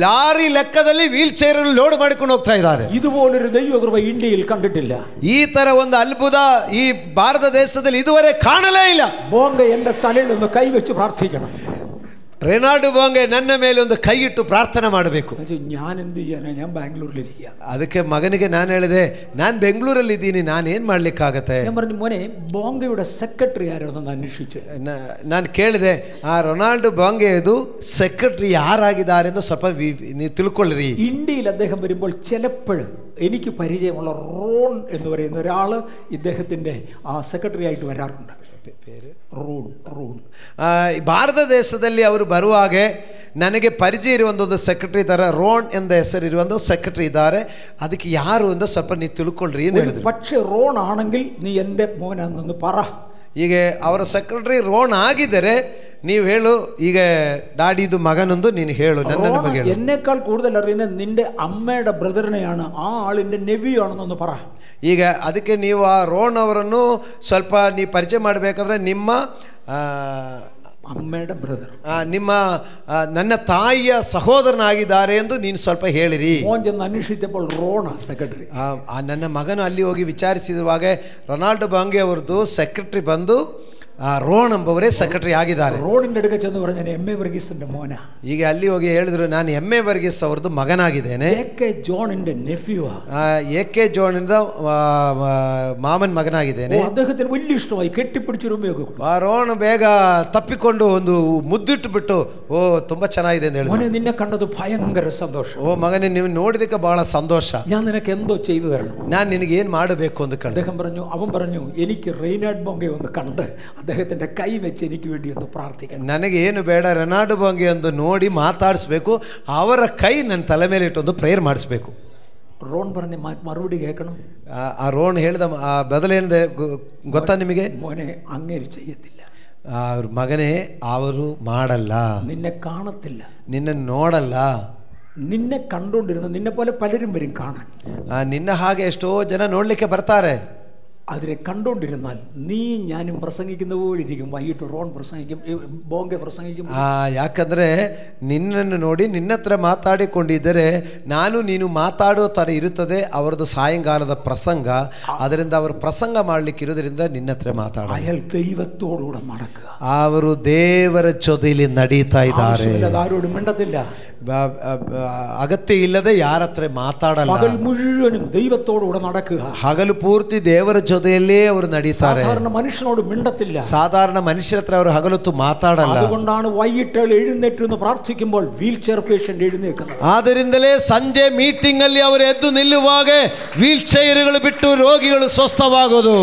ಲಾರಿ ಲೆಕ್ಕದಲ್ಲಿ ವೀಲ್ ಚೇರ್ ಲೋಡ್ ಮಾಡಿಕೊಂಡು ಹೋಗ್ತಾ ಇದ್ದಾರೆ. ഇതുപോലൊരു ദൈവകൃപ ഇന്ത്യയിൽ കണ്ടിട്ടില്ല. ಈ ತರ ಒಂದು ಅದ್ಭುತ ಈ ಭಾರತ ದೇಶದಲ್ಲಿ ಇದುವರೆ ಕಾಣಲೇ ಇಲ್ಲ. ബോംഗെ എൻ്റെ തലയിൽ ഒന്ന് കൈവച്ച് പ്രാർത്ഥിക്കണം. ರೆನಾಲ್ಡ್ ಬೊಂಗೆ ನನ್ನ ಮೇಲೆ ಒಂದು ಕೈ ಇಟ್ಟು ಪ್ರಾರ್ಥನೆ ಮಾಡಬೇಕು. ഞാൻ എന്ത് ചെയ്യാനാ, ഞാൻ ബാംഗ്ലൂരിലിരിക്കുക. ಅದಕ್ಕೆ ಮಗನಿಗೆ ನಾನು ಹೇಳಿದೆ, ನಾನು ಬೆಂಗಳೂರಲ್ಲಿ ಇದ್ದೀನಿ, ನಾನೇನು ಮಾಡ್ಲಿಕ್ಕಾಗತ್ತೆ. ഞാൻ പറഞ്ഞു, മോനെ ബോംഗെയുടെ സെക്രട്ടറി ആരോന്ന് അന്വേഷിച്ചു. ನಾನು ಕೇಳಿದೆ, ಆ ರೊನಾಲ್ಡ್ ബോಂಗೆದು സെക്രട്ടറി ಯಾರಾಗಿದ್ದಾರೆ ಎಂದು ಸ್ವಲ್ಪ ನೀವು ತಿಳ್ಕೊಳ್ಳ್ರಿ. ഇന്ത്യയിൽ അദ്ദേഹം വരുമ്പോൾ ചിലപ്പോൾ എനിക്ക് പരിചയമുള്ള റോൺ എന്ന് പറയുന്ന ഒരാൾ ഇദ്ദേഹത്തിൻ്റെ സെക്രട്ടറി ആയിട്ട് വരാറുണ്ട്. ಭಾರತ ದೇಶದಲ್ಲಿ ಅವರು ಬರುವಾಗ ನನಗೆ ಪರಿಚಯ ಇರುವಂಥದ್ದು ಸೆಕ್ರೆಟರಿ ಇದ್ದಾರೆ, ರೋನ್ ಎಂದ ಹೆಸರಿರುವಂಥ ಸೆಕ್ರೆಟರಿ ಇದ್ದಾರೆ. ಅದಕ್ಕೆ ಯಾರು ಅಂತ ಸ್ವಲ್ಪ ನೀವು ತಿಳ್ಕೊಳ್ರಿ ಅಂತ ಹೇಳಿದ್ರು. പക്ഷേ റോൺ ആണെങ്കിൽ നീ എൻ്റെ മോനാണെന്ന് പറ. ಈಗ ಅವರ ಸೆಕ್ರೆಟರಿ ರೋನ್ ಆಗಿದ್ದರೆ ನೀವು ಹೇಳು, ಈಗ ഡാഡിದು ಮಗನೊಂದು ನೀನು ಹೇಳು, ನನ್ನ ಬಗ್ಗೆ. എന്നേക്കാൾ കൂടുതൽ അറിയുന്നത് നിന്റെ അമ്മയുടെ ബ്രദറിനെയാണ്, ആ ആളിൻ്റെ നെവിയാണെന്നൊന്ന് പറ. ಈಗ ಅದಕ್ಕೆ ನೀವು ಆ ರೋನ್ ಅವರನ್ನು ಸ್ವಲ್ಪ ನೀವು ಪರಿಚಯ ಮಾಡಬೇಕಾದ್ರೆ ನಿಮ್ಮ അമ്മയുടെ ബ്രദർ, ನಿಮ್ಮ ನನ್ನ ತಾಯಿಯ ಸಹೋದರನಾಗಿದ್ದಾರೆ ಎಂದು ನೀನು ಸ್ವಲ್ಪ ಹೇಳಿರಿ. മോൻ ചെന്ന് അന്വേഷിച്ചപ്പോൾ റോണ സെക്രട്ടറി. ನನ್ನ ಮಗನು ಅಲ್ಲಿ ಹೋಗಿ ವಿಚಾರಿಸಿರುವಾಗ ರೊನಾಲ್ಡ್ ಬೊಂಗೆ ಅವರದ್ದು ಸೆಕ್ರೆಟರಿ ಬಂದು ರೋನ್ ಎಂಬವರೇ ಸೆಕ್ರೆಟರಿ ಆಗಿದ್ದಾರೆ. റോണിൻ്റെ അടുക്ക ചെന്ന് പറഞ്ഞു, ഞാൻ എം.എ. വർഗീസിന്റെ മോന. ಈಗ ಅಲ್ಲಿ ಹೋಗಿ ಹೇಳಿದ್ರು, ನಾನು ಎಂ.ಎ. ವರ್ಗೀಸ್ ಅವ್ರದ್ದು ಮಗನಾಗಿದ್ದೇನೆ. ಎ.ಕೆ. ജോണിന്റെ നെഫ്യൂ. ಎ.ಕೆ. ಜೋನಿಂದ ಮಾಮನ್ ಮಗನಾಗಿದ್ದೇನೆ. അദ്ദേഹത്തിന് വലിയ ಇಷ್ಟമായി ಕೆಟ್ಟಿಪಿಡಿച്ചു ರೂಮಿಗೆ. ರೋನ್ ಬೇಗ ತಪ್ಪಿಕೊಂಡು ಒಂದು ಮುದ್ದಿಟ್ಟು ಬಿಟ್ಟು, ಓ ತುಂಬಾ ಚೆನ್ನಾಗಿದೆ ಅಂತ ಹೇಳಿದ್ರು. മോനെ നിന്നെ കണ്ടത് ഭയങ്കര സന്തോഷം. ಓ ಮಗನೇ, ನೀವು ನೋಡಿದಕ್ಕೆ ಬಹಳ ಸಂತೋಷ. ഞാൻ നിനക്ക് എന്തോ ചെയ്തു തരണം. ನಾನು ನಿನಗೆ ಏನು ಮಾಡಬೇಕು ಅಂತ ಕೇಳಿದೆ. അവൻ പറഞ്ഞു, എനിക്ക് റെയ്നാർഡ് ബോംഗെ ഒന്ന് കണ്ട് അദ്ദേഹത്തിന്റെ കൈ വെച്ച് എനിക്ക് വേണ്ടി ഒന്ന് പ്രാർത്ഥിക്കണം. ನನಗೆ ಏನು ಬೇಡ, ರೆನಾಲ್ಡ್ ಬೊಂಗೆ ಒಂದು ನೋಡಿ ಮಾತಾಡಿಸ್ಬೇಕು, ಅವರ ಕೈ ನನ್ನ ತಲೆ ಮೇಲೆ ಇಟ್ಟೊಂದು ಪ್ರೇಯರ್ ಮಾಡಿಸ್ಬೇಕು. റോൺ പറഞ്ഞ മറുപടി കേൾക്കണം. ಆ ರೋನ್ ಹೇಳಿದ ಬದಲೇನಿದೆ ಗೊತ್ತಾ ನಿಮಗೆ? മോനെ അങ്ങേര് ചെയ്യത്തില്ല. ಅವ್ರ ಮಗನೇ, ಅವರು ಮಾಡಲ್ಲ, നിന്നെ കാണത്തില്ല, ನಿನ್ನ ನೋಡಲ್ಲ. നിന്നെ കണ്ടുകൊണ്ടിരുന്ന നിന്നെ പോലെ പലരും വരും കാണാൻ. ನಿನ್ನ ಹಾಗೆ ಎಷ್ಟೋ ಜನ ನೋಡ್ಲಿಕ್ಕೆ ಬರ್ತಾರೆ. അതിനെ കണ്ടുകൊണ്ടിരുന്നാൽ നീ ഞാനും പ്രസംഗിക്കുന്ന പോലെ ഇരിക്കും. വൈകിട്ട് റോൺ പ്രസംഗിക്കും, ബോംബെ പ്രസംഗിക്കും. ಯಾಕಂದರೆ ನಿನ್ನನ್ನು ನೋಡಿ ನಿನ್ನ ಹತ್ರ ಮಾತಾಡಿಕೊಂಡಿದ್ದರೆ ನಾನು ನೀನು ಮಾತಾಡೋ ಥರ ಇರುತ್ತದೆ ಅವರದ್ದು ಸಾಯಂಕಾಲದ ಪ್ರಸಂಗ. ಅದರಿಂದ ಅವರು ಪ್ರಸಂಗ ಮಾಡಲಿಕ್ಕೆ ಇರೋದ್ರಿಂದ ನಿನ್ನ ಹತ್ರ ಮಾತಾಡ. അയാൾ ദൈവത്തോടുകൂടെ നടക്കുക. ಅವರು ದೇವರ ಜೊತೆಯಲ್ಲಿ ನಡೀತಾ ಇದ್ದಾರೆ. ആരോടും മിണ്ടത്തില്ല. ಅಗತ್ಯ ಇಲ್ಲದೆ ಯಾರ ಹತ್ರ ಮಾತಾಡಲ್ಲ. പകൽ മുഴുവനും ദൈവത്തോടുകൂടെ നടക്കുക. ಹಗಲು ಪೂರ್ತಿ ದೇವರ ಜೊತೆಯಲ್ಲೇ ಅವರು ನಡೀತಾರೆ. സാധാരണ മനുഷ്യനോട് മിണ്ടത്തില്ല. ಸಾಧಾರಣ ಮನುಷ್ಯರ ಹತ್ರ ಅವರು ಹಗಲೊತ್ತು ಮಾತಾಡಲ್ಲ. അതുകൊണ്ടാണ് വൈകിട്ട് എഴുന്നേറ്റ് എന്ന് പ്രാർത്ഥിക്കുമ്പോൾ വീൽ ചെയർ പേഷ്യന്റ് എഴുന്നേൽക്കുന്നത്. ಆದ್ದರಿಂದಲೇ ಸಂಜೆ ಮೀಟಿಂಗ್ ಅಲ್ಲಿ ಅವರು ಎದ್ದು ನಿಲ್ಲುವಾಗ ವೀಲ್ ಚೇರ್ಗಳು ಬಿಟ್ಟು ರೋಗಿಗಳು ಸ್ವಸ್ಥವಾಗೋದು.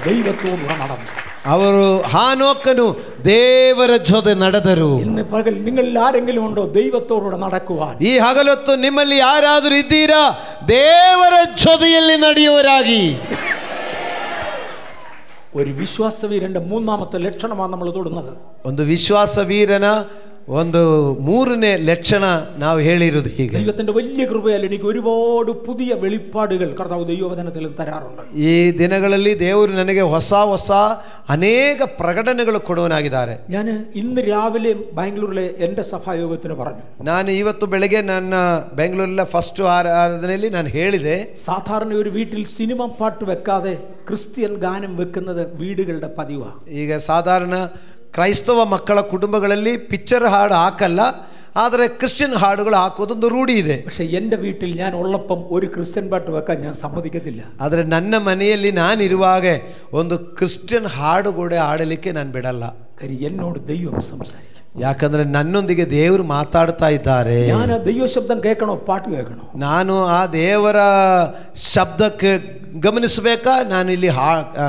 ദൈവത്തോടുകൂടെ നടന്നു. ಅವರು ಹಾನೋಕನು ದೇವರ ಜೊತೆ ನಡೆದರು. ഇന്ന് പകൽ നിങ്ങളിൽ ആരെങ്കിലും ഉണ്ടോ ദൈവത്തോടുകൂടെ നടക്കുവാൻ? ಈ ಹಗಲೊತ್ತು ನಿಮ್ಮಲ್ಲಿ ಯಾರಾದರೂ ಇದ್ದೀರಾ ದೇವರ ಜೊತೆಯಲ್ಲಿ ನಡೆಯುವರಾಗಿ? ഒരു വിശ്വാസവീരന്റെ മൂന്നാമത്തെ ലക്ഷണമാണ് നമ്മൾ തൊടുന്നത്. ಒಂದು ವಿಶ್ವಾಸ ವೀರನ ಒಂದು ಮೂರನೇ ಲಕ್ಷಣ ನಾವು ಹೇಳಿರೋದು ಹೀಗೆ. ദൈവത്തിന്റെ വലിയ കൃപയാൽ എനിക്ക് ഒരുപാട് പുതിയ വെളിപ്പാടുകൾ കർത്താവ് ദൈവവചനത്തിൽ തരാറുണ്ട്. ಈ ದಿನಗಳಲ್ಲಿ ದೇವರು ನನಗೆ ಹೊಸ ಹೊಸ ಅನೇಕ ಪ್ರಕಟಣೆಗಳು ಕೊಡುವನಾಗಿದ್ದಾರೆ. ഞാൻ ഇന്ന് രാവിലെ ബാംഗ്ലൂരിലെ എൻ്റെ സഭായോഗത്തിന് പറഞ്ഞു. ನಾನು ಇವತ್ತು ಬೆಳಗ್ಗೆ ನನ್ನ ಬೆಂಗಳೂರಿನ ಫಸ್ಟ್ ಆರಾಧನೆಯಲ್ಲಿ ನಾನು ಹೇಳಿದೆ, സാധാരണ ഒരു വീട്ടിൽ സിനിമ പാട്ട് വെക്കാതെ ക്രിസ്ത്യൻ ഗാനം വെക്കുന്നത് വീടുകളുടെ പതിവാണ്. ಈಗ ಸಾಧಾರಣ ಕ್ರೈಸ್ತವ ಮಕ್ಕಳ ಕುಟುಂಬಗಳಲ್ಲಿ ಪಿಕ್ಚರ್ ಹಾಡು ಹಾಕಲ್ಲ, ಆದರೆ ಕ್ರಿಶ್ಚಿಯನ್ ಹಾಡುಗಳು ಹಾಕೋದೊಂದು ರೂಢಿ ಇದೆ. പക്ഷെ എൻ്റെ വീട്ടിൽ ഞാൻ ഉള്ളപ്പം ഒരു ക്രിസ്ത്യൻ പാട്ട് വെക്കാൻ ഞാൻ സമ്മതിക്കത്തില്ല. ಆದರೆ ನನ್ನ ಮನೆಯಲ್ಲಿ ನಾನಿರುವಾಗ ಒಂದು ಕ್ರಿಶ್ಚಿಯನ್ ಹಾಡು ಕೂಡ ಹಾಡಲಿಕ್ಕೆ ನಾನು ಬಿಡಲ್ಲ. എന്നോട് ദൈവം സംസാരിക്കും. ಯಾಕಂದ್ರೆ ನನ್ನೊಂದಿಗೆ ದೇವರು ಮಾತಾಡ್ತಾ ಇದ್ದಾರೆ. ഞാൻ ദൈവ ശബ്ദം കേൾക്കണോ പാട്ട് കേൾക്കണോ? ನಾನು ಆ ದೇವರ ಶಬ್ದಕ್ಕೆ ಗಮನಿಸಬೇಕಾ, ನಾನು ಇಲ್ಲಿ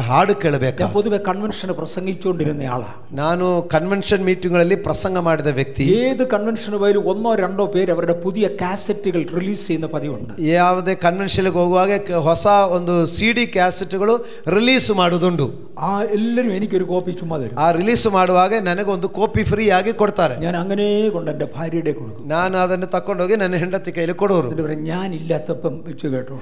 ಹಾಡು ಕೇಳಬೇಕಾ? പൊതുവെ കൺവെൻഷന് പ്രസംഗിച്ചുകൊണ്ടിരുന്ന ആളാ. ನಾನು ಕನ್ವೆನ್ಷನ್ ಮೀಟಿಂಗ್ಗಳಲ್ಲಿ ಪ್ರಸಂಗ ಮಾಡಿದ ವ್ಯಕ್ತಿ. ഏത് കൺവെൻഷന് പോയാലും 1-2 പേര് അവരുടെ പുതിയ കാസറ്റുകൾ റിലീസ് ചെയ്യുന്ന പതിവുണ്ട്. ಯಾವುದೇ ಕನ್ವೆನ್ಷನ್ಗೆ ಹೋಗುವಾಗ ಹೊಸ ಒಂದು CD ಕ್ಯಾಸೆಟ್ಗಳು ರಿಲೀಸ್ ಮಾಡೋದುಂಟು. ആ എല്ലാവരും എനിക്കൊരു കോപ്പി ചുമ്മാ തരും. ಆ ರಿಲೀಸ್ ಮಾಡುವಾಗ ನನಗೊಂದು ಕಾಪಿ ಫ್ರೀ ಆಗಿ ಕೊಡ್ತಾರೆ. ഞാൻ അങ്ങനെ കൊണ്ട് എൻ്റെ ഭാര്യയുടെ കൊടുക്കും. ನಾನು ಅದನ್ನು ತಕೊಂಡೋಗಿ ನನ್ನ ಹೆಂಡತಿ ಕೈಲಿ ಕೊಡೋರು. ഞാൻ ഇല്ലാത്തപ്പം വെച്ച് കേട്ടോ.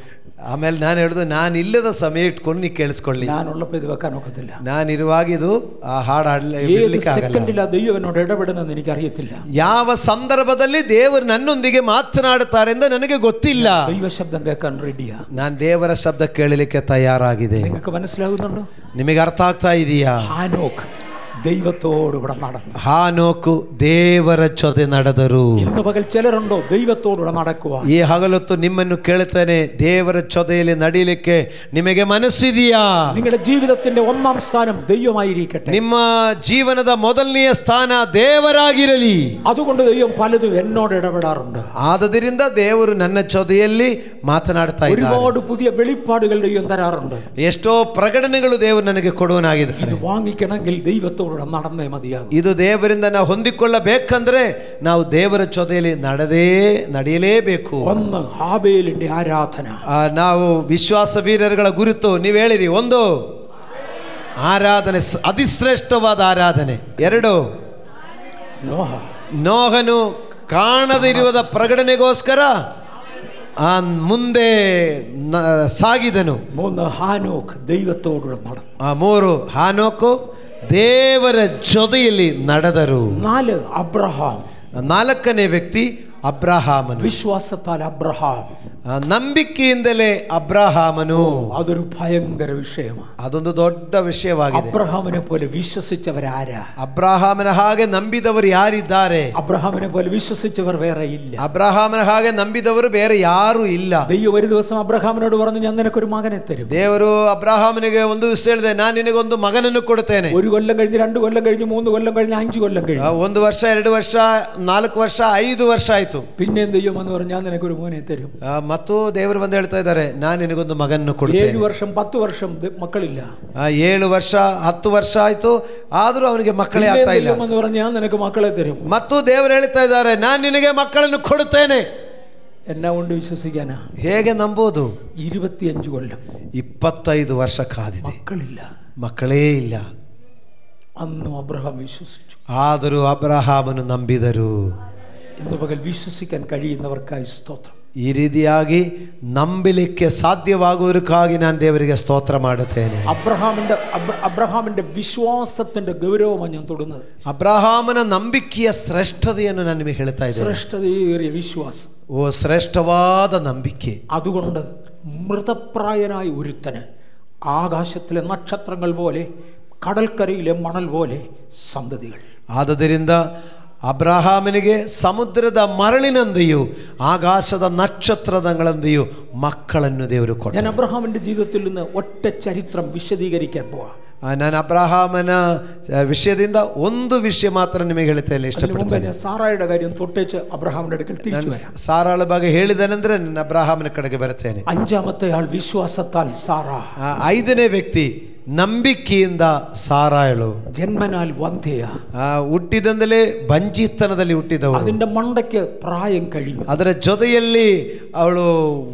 ಆಮೇಲೆ ನಾನು ಹೇಳುದು, ನಾನು ಇಲ್ಲದ ಸಮಯ ಇಟ್ಕೊಂಡು ನೀ ಕೇಳಿಸ್ಕೊಳ್ಳಿ. ഞാനുള്ളപ്പോൾ ഇത് വെക്കാൻ ഒക്കത്തില്ല. ನಾನಿರುವಾಗ ಇದು ಆ ಹಾಡು ಹಾಡಲಿಕ್ಕೆ ಆಗಲ್ಲ. ദൈവം എന്നോട് ഇടപെടുന്നത് എനിക്കറിയത്തില്ല. ಯಾವ ಸಂದರ್ಭದಲ್ಲಿ ದೇವರು ನನ್ನೊಂದಿಗೆ ಮಾತನಾಡುತ್ತಾರೆ ಎಂದು ನನಗೆ ಗೊತ್ತಿಲ್ಲ. ദൈവ ശബ്ദം കേൾക്കാൻ റെഡിയാ. ನಾನು ದೇವರ ಶಬ್ದ ಕೇಳಲಿಕ್ಕೆ ತಯಾರಾಗಿದೆ. നിങ്ങൾക്ക് മനസ്സിലാകുന്നുണ്ടോ? ನಿಮಗೆ ಅರ್ಥ ಆಗ್ತಾ ಇದೆಯಾ? ഹാനോക്ക് ദൈവത്തോടുകൂടെ നടന്നു. ಹಾನೋಕು ದೇವರ ಜೊತೆ ನಡೆದರು. ഇന്ന് പകൽ ചിലരുണ്ടോ ദൈവത്തോടുകൂടെ നടക്കുക? ಈ ಹಗಲೊತ್ತು ನಿಮ್ಮನ್ನು ಕೇಳುತ್ತೇನೆ, ದೇವರ ಜೊತೆಯಲ್ಲಿ ನಡೀಲಿಕ್ಕೆ ನಿಮಗೆ ಮನಸ್ಸಿದೆಯಾ? നിങ്ങളുടെ ജീവിതത്തിന്റെ ഒന്നാം സ്ഥാനം ദൈവമായിരിക്കട്ടെ. ನಿಮ್ಮ ಜೀವನದ ಮೊದಲನೆಯ ಸ್ಥಾನ ದೇವರಾಗಿರಲಿ. അതുകൊണ്ട് ദൈവം പലതും എന്നോട് ഇടപെടാറുണ്ട്. ಆದ್ದರಿಂದ ದೇವರು ನನ್ನ ಜೊತೆಯಲ್ಲಿ ಮಾತನಾಡ್ತಾ ಇದ್ದಾರೆ. ഒരുപാട് പുതിയ വെളിപ്പാടുകൾ ദൈവം തരാറുണ്ട്. ಎಷ್ಟೋ ಪ್ರಕಟಣೆಗಳು ದೇವರು ನನಗೆ ಕೊಡುವನಾಗಿದ್ದಾರೆ. ഇത് വാങ്ങിക്കണമെങ്കിൽ ദൈവത്തോട് നടന്നേ മതിയാകും. ಇದು ದೇವರಿಂದ ನಾವು ಹೊಂದಿಕೊಳ್ಳಬೇಕಂದ್ರೆ ನಾವು ದೇವರ ಜೊತೆಯಲ್ಲಿ ನಡೆಯಲೇಬೇಕು. ഒന്ന് ഹാബേലിന്റെ ആരാധന. ನಾವು ವಿಶ್ವಾಸ ವೀರರುಗಳ ಗುರುತು ನೀವು ಹೇಳಿರಿ. ಒಂದು ಆರಾಧನೆ, ಅತಿಶ್ರೇಷ್ಠವಾದ ಆರಾಧನೆ. 2 ನೋಹನು ಕಾಣದಿರುವುದ ಪ್ರಕಟಣೆಗೋಸ್ಕರ ಮುಂದೆ ಸಾಗಿದನು. 3 ഹാനോക്ക് ദൈവത്തോടുകൂടെ നടന്നു. 3 ಹಾನೋಕು ದೇವರ ಜೊತೆಯಲ್ಲಿ ನಡೆದರು. 4 അബ്രഹാം. 4ನೇ ವ್ಯಕ್ತಿ ಅಬ್ರಹಾಮನು. വിശ്വാസത്താൽ അബ്രഹാം, ನಂಬಿಕೆಯಿಂದಲೇ ಅಬ್ರಹಾಮನು. അതൊരു ഭയങ്കര വിഷയമാണ്. ಅದೊಂದು ದೊಡ್ಡ ವಿಷಯವಾಗಿದೆ. അബ്രഹാമിനെ പോലെ വിശ്വസിച്ചവരാരാ? ಅಬ್ರಹಾಮನ ಹಾಗೆ ನಂಬಿದವರು ಯಾರಿದ್ದಾರೆ? അബ്രഹാമിനെ പോലെ വിശ്വസിച്ചവർ വേറെ ഇല്ല. ಅಬ್ರಹಾಮನ ಹಾಗೆ ನಂಬಿದವರು ಬೇರೆ ಯಾರು ಇಲ್ಲ. ദൈവം ഒരു ദിവസം അബ്രഹാമിനോട് പറഞ്ഞു, ഞാൻ നിനക്കൊരു മകനെ തരും. ದೇವರು ಅಬ್ರಹಾಮನಿಗೆ ಒಂದು ದಿವಸ ಹೇಳಿದೆ, ನಾನು ನಿನಗೊಂದು ಮಗನನ್ನು ಕೊಡುತ್ತೇನೆ. 1 കൊല്ലം കഴിഞ്ഞ് 2 കൊല്ലം കഴിഞ്ഞ് 3 കൊല്ലം കഴിഞ്ഞ് 5 കൊല്ലം കഴിഞ്ഞു. 1 ವರ್ಷ 2 ವರ್ಷ 4 ವರ್ಷ 5 ವರ್ಷ ಆಯ್ತು. പിന്നെയും ദൈവം എന്ന് പറഞ്ഞു, ഞാൻ നിനക്കൊരു മോനെ തരും. ಮತ್ತು ದೇವರು ಬಂದು ಹೇಳ್ತಾ ಇದ್ದಾರೆ, ನಾನು ನಿನಗೊಂದು ಮಗನನ್ನು ಕೊಡುತ್ತೇನೆ. 7 ವರ್ಷം 10 ವರ್ಷം ಮಕ್ಕಳಿಲ್ಲ. 7 ವರ್ಷ 10 ವರ್ಷ ಆಯ್ತು, ಆದರೂ ಅವನಿಗೆ ಮಕ್ಕಳೇ ಆಗ್ತಾ ಇಲ್ಲ. എന്ന് പറഞ്ഞു, ഞാൻ നിനക്ക് മക്കളെ തരും. ಮತ್ತು ದೇವರು ಹೇಳ್ತಾ ಇದ್ದಾರೆ, ನಾನು ನಿನಗೆ ಮಕ್ಕಳನ್ನು ಕೊಡುತ್ತೇನೆ. എന്നാ കൊണ്ട് ವಿಶ್ವസിക്കാനാ? ಹೇಗೆ ನಂಬೋದು? 25 കൊല്ലം 25 ವರ್ಷ ಕಾದಿದೆ, ಮಕ್ಕಳಿಲ್ಲ, ಮಕ್ಕಳೇ ಇಲ್ಲ. അന്ന് അബ്രഹാം വിശ്വസിച്ചു. ಆದರೂ ಅಬ್ರಹಾಮನು ನಂಬಿದರು. ഇന്ന് പകൽ വിശ്വസിക്കാൻ കഴിയുന്നവർക്കായി സ്തോത്രം. ಈ ರೀತಿಯಾಗಿ ನಂಬಲಿಕ್ಕೆ ಸಾಧ್ಯವಾಗುವುದಕ್ಕಾಗಿ ನಾನು ದೇವರಿಗೆ ಸ್ತೋತ್ರ ಮಾಡುತ್ತೇನೆ. അബ്രഹാമിന്റെ വിശ്വാസത്തിന്റെ ഗൗരവമാണ് ഞാൻ തൊടുന്നത്. ಅಬ್ರಹಾಮನ ನಂಬಿಕೆಯ ಶ್ರೇಷ್ಠತೆಯನ್ನು ನಾನು ನಿಮಗೆ ಹೇಳ್ತಾ ಇದ್ದೇನೆ. ശ്രേഷ്ഠതയേറിയ വിശ്വാസം. ಓ ಶ್ರೇಷ್ಠವಾದ ನಂಬಿಕೆ. അതുകൊണ്ട് മൃതപ്രായനായ ഒരുത്തന് ആകാശത്തിലെ നക്ഷത്രങ്ങൾ പോലെ കടൽക്കരയിലെ മണൽ പോലെ സന്തതികൾ. ಆದ್ದರಿಂದ ಅಬ್ರಹಾಮನಿಗೆ ಸಮುದ್ರದ ಮರಳಿನಂತೆಯೂ ಆಕಾಶದ ನಕ್ಷತ್ರಗಳಂತೆಯೂ ಮಕ್ಕಳನ್ನು ದೇವರು ಕೊಟ್ಟರು. ഞാൻ അബ്രഹാമിന്റെ ജീവിതത്തിൽ നിന്ന് ഒറ്റ ചരിത്രം വിശദീകരിക്കാൻ പോവാ. ನಾನು ಅಬ್ರಹಾಮನ ವಿಷಯದಿಂದ ಒಂದು ವಿಷಯ ಮಾತ್ರ ನಿಮಗೆ ಹೇಳ್ತೇನೆ, ಇಷ್ಟಪಡ್ತೇನೆ. സാറായുടെ കാര്യം തൊട്ടേച്ച് അബ്രഹാമിന്റെ അടുക്കൽ തിരിച്ചു വരാം. ಸಾರಾಳ ಬಗ್ಗೆ ಹೇಳಿದನೆಂದ್ರೆ ನಾನು ಅಬ್ರಹಾಮನ ಕಡೆಗೆ ಬರುತ್ತೇನೆ. അഞ്ചാമത്തെ ആൾ വിശ്വാസത്താൽ സാറാ. ಐದನೇ ವ್ಯಕ್ತಿ ನಂಬಿಕೆಯಿಂದ ಸಾರಾಯಳು. ജന്മനാൽ വന്ധ്യ, ಹುಟ್ಟಿದಂದಲೇ ಬಂಜಿತನದಲ್ಲಿ ಹುಟ್ಟಿದವಳು. അതിന്റെ മണ്ടയ്ക്ക് പ്രായം കഴിഞ്ഞു. ಅದರ ಜೊತೆಯಲ್ಲಿ ಅವಳು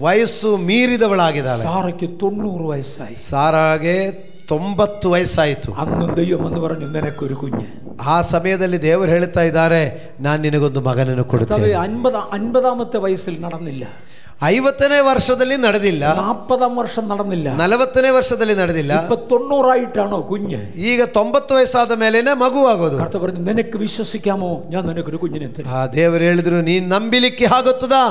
ವಯಸ್ಸು ಮೀರಿದವಳಾಗಿದ್ದಾಳೆ. സാറയ്ക്ക് 90 വയസ്സായി. ಸಾರಾಗೆ 90 ವಯಸ್ಸಾಯಿತು. അന്ന് ദൈവം എന്ന് പറഞ്ഞു നിനക്കൊരു കുഞ്ഞ്. ಆ ಸಮಯದಲ್ಲಿ ದೇವರು ಹೇಳ್ತಾ ಇದ್ದಾರೆ, ನಾನು ನಿನಗೊಂದು ಮಗನನ್ನು ಕೊಡುತ್ತೇನೆ. 50ാമത്തെ വയസ്സിൽ നടന്നില്ല. 50ನೇ ವರ್ಷದಲ್ಲಿ ನಡೆದಿಲ್ಲ. 40ാം വർഷം നടന്നില്ല. 40ನೇ ವರ್ಷದಲ್ಲಿ ನಡೆದಿಲ್ಲ. ഇപ്പോ 90 ആയിട്ടാണോ കുഞ്ഞ്? ಈಗ 90 ವಯಸ್ಸಾದ ಮೇಲೇನೆ ಮಗುವಾಗೋದು. കർത്താവ് പറഞ്ഞു നിനക്ക് വിശ്വസിക്കാമോ, ഞാൻ നിനക്കൊരു കുഞ്ഞിനെ തരും. ದೇವರು ಹೇಳಿದ್ರು, ನೀನು ನಂಬಲಿಕ್ಕೆ ಆಗುತ್ತದಾ,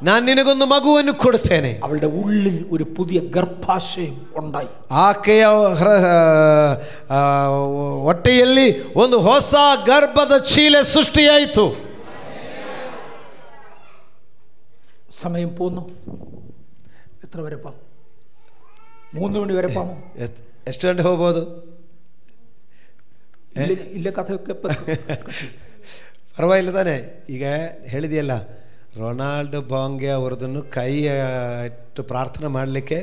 ನಾನು ನಿನಗೊಂದು ಮಗುವನ್ನು ಕೊಡುತ್ತೇನೆ. അവളുടെ ഉള്ളിൽ ഒരു പുതിയ ഗർഭാശയം ഉണ്ടായി. ಆಕೆಯ ಹೊಟ್ಟೆಯಲ್ಲಿ ಒಂದು ಹೊಸ ಗರ್ಭದ ಚೀಲೆ ಸೃಷ್ಟಿಯಾಯಿತು. സമയം പോന്നു. എത്ര വരെ പാം? 3 മണി വരെ പാമോ? ಎಷ್ಟು ಗಂಟೆ ಹೋಗ್ಬೋದು? ಇಲ್ಲ ಕಥೆയൊക്കെ ಪರವಾಗಿಲ್ಲ ತಾನೆ. ಈಗ ಹೇಳಿದೆಯಲ್ಲ, ರೊನಾಲ್ಡೋ ಬಾಂಗೆ ಅವ್ರದನ್ನು ಕೈ ಇಟ್ಟು ಪ್ರಾರ್ಥನೆ ಮಾಡಲಿಕ್ಕೆ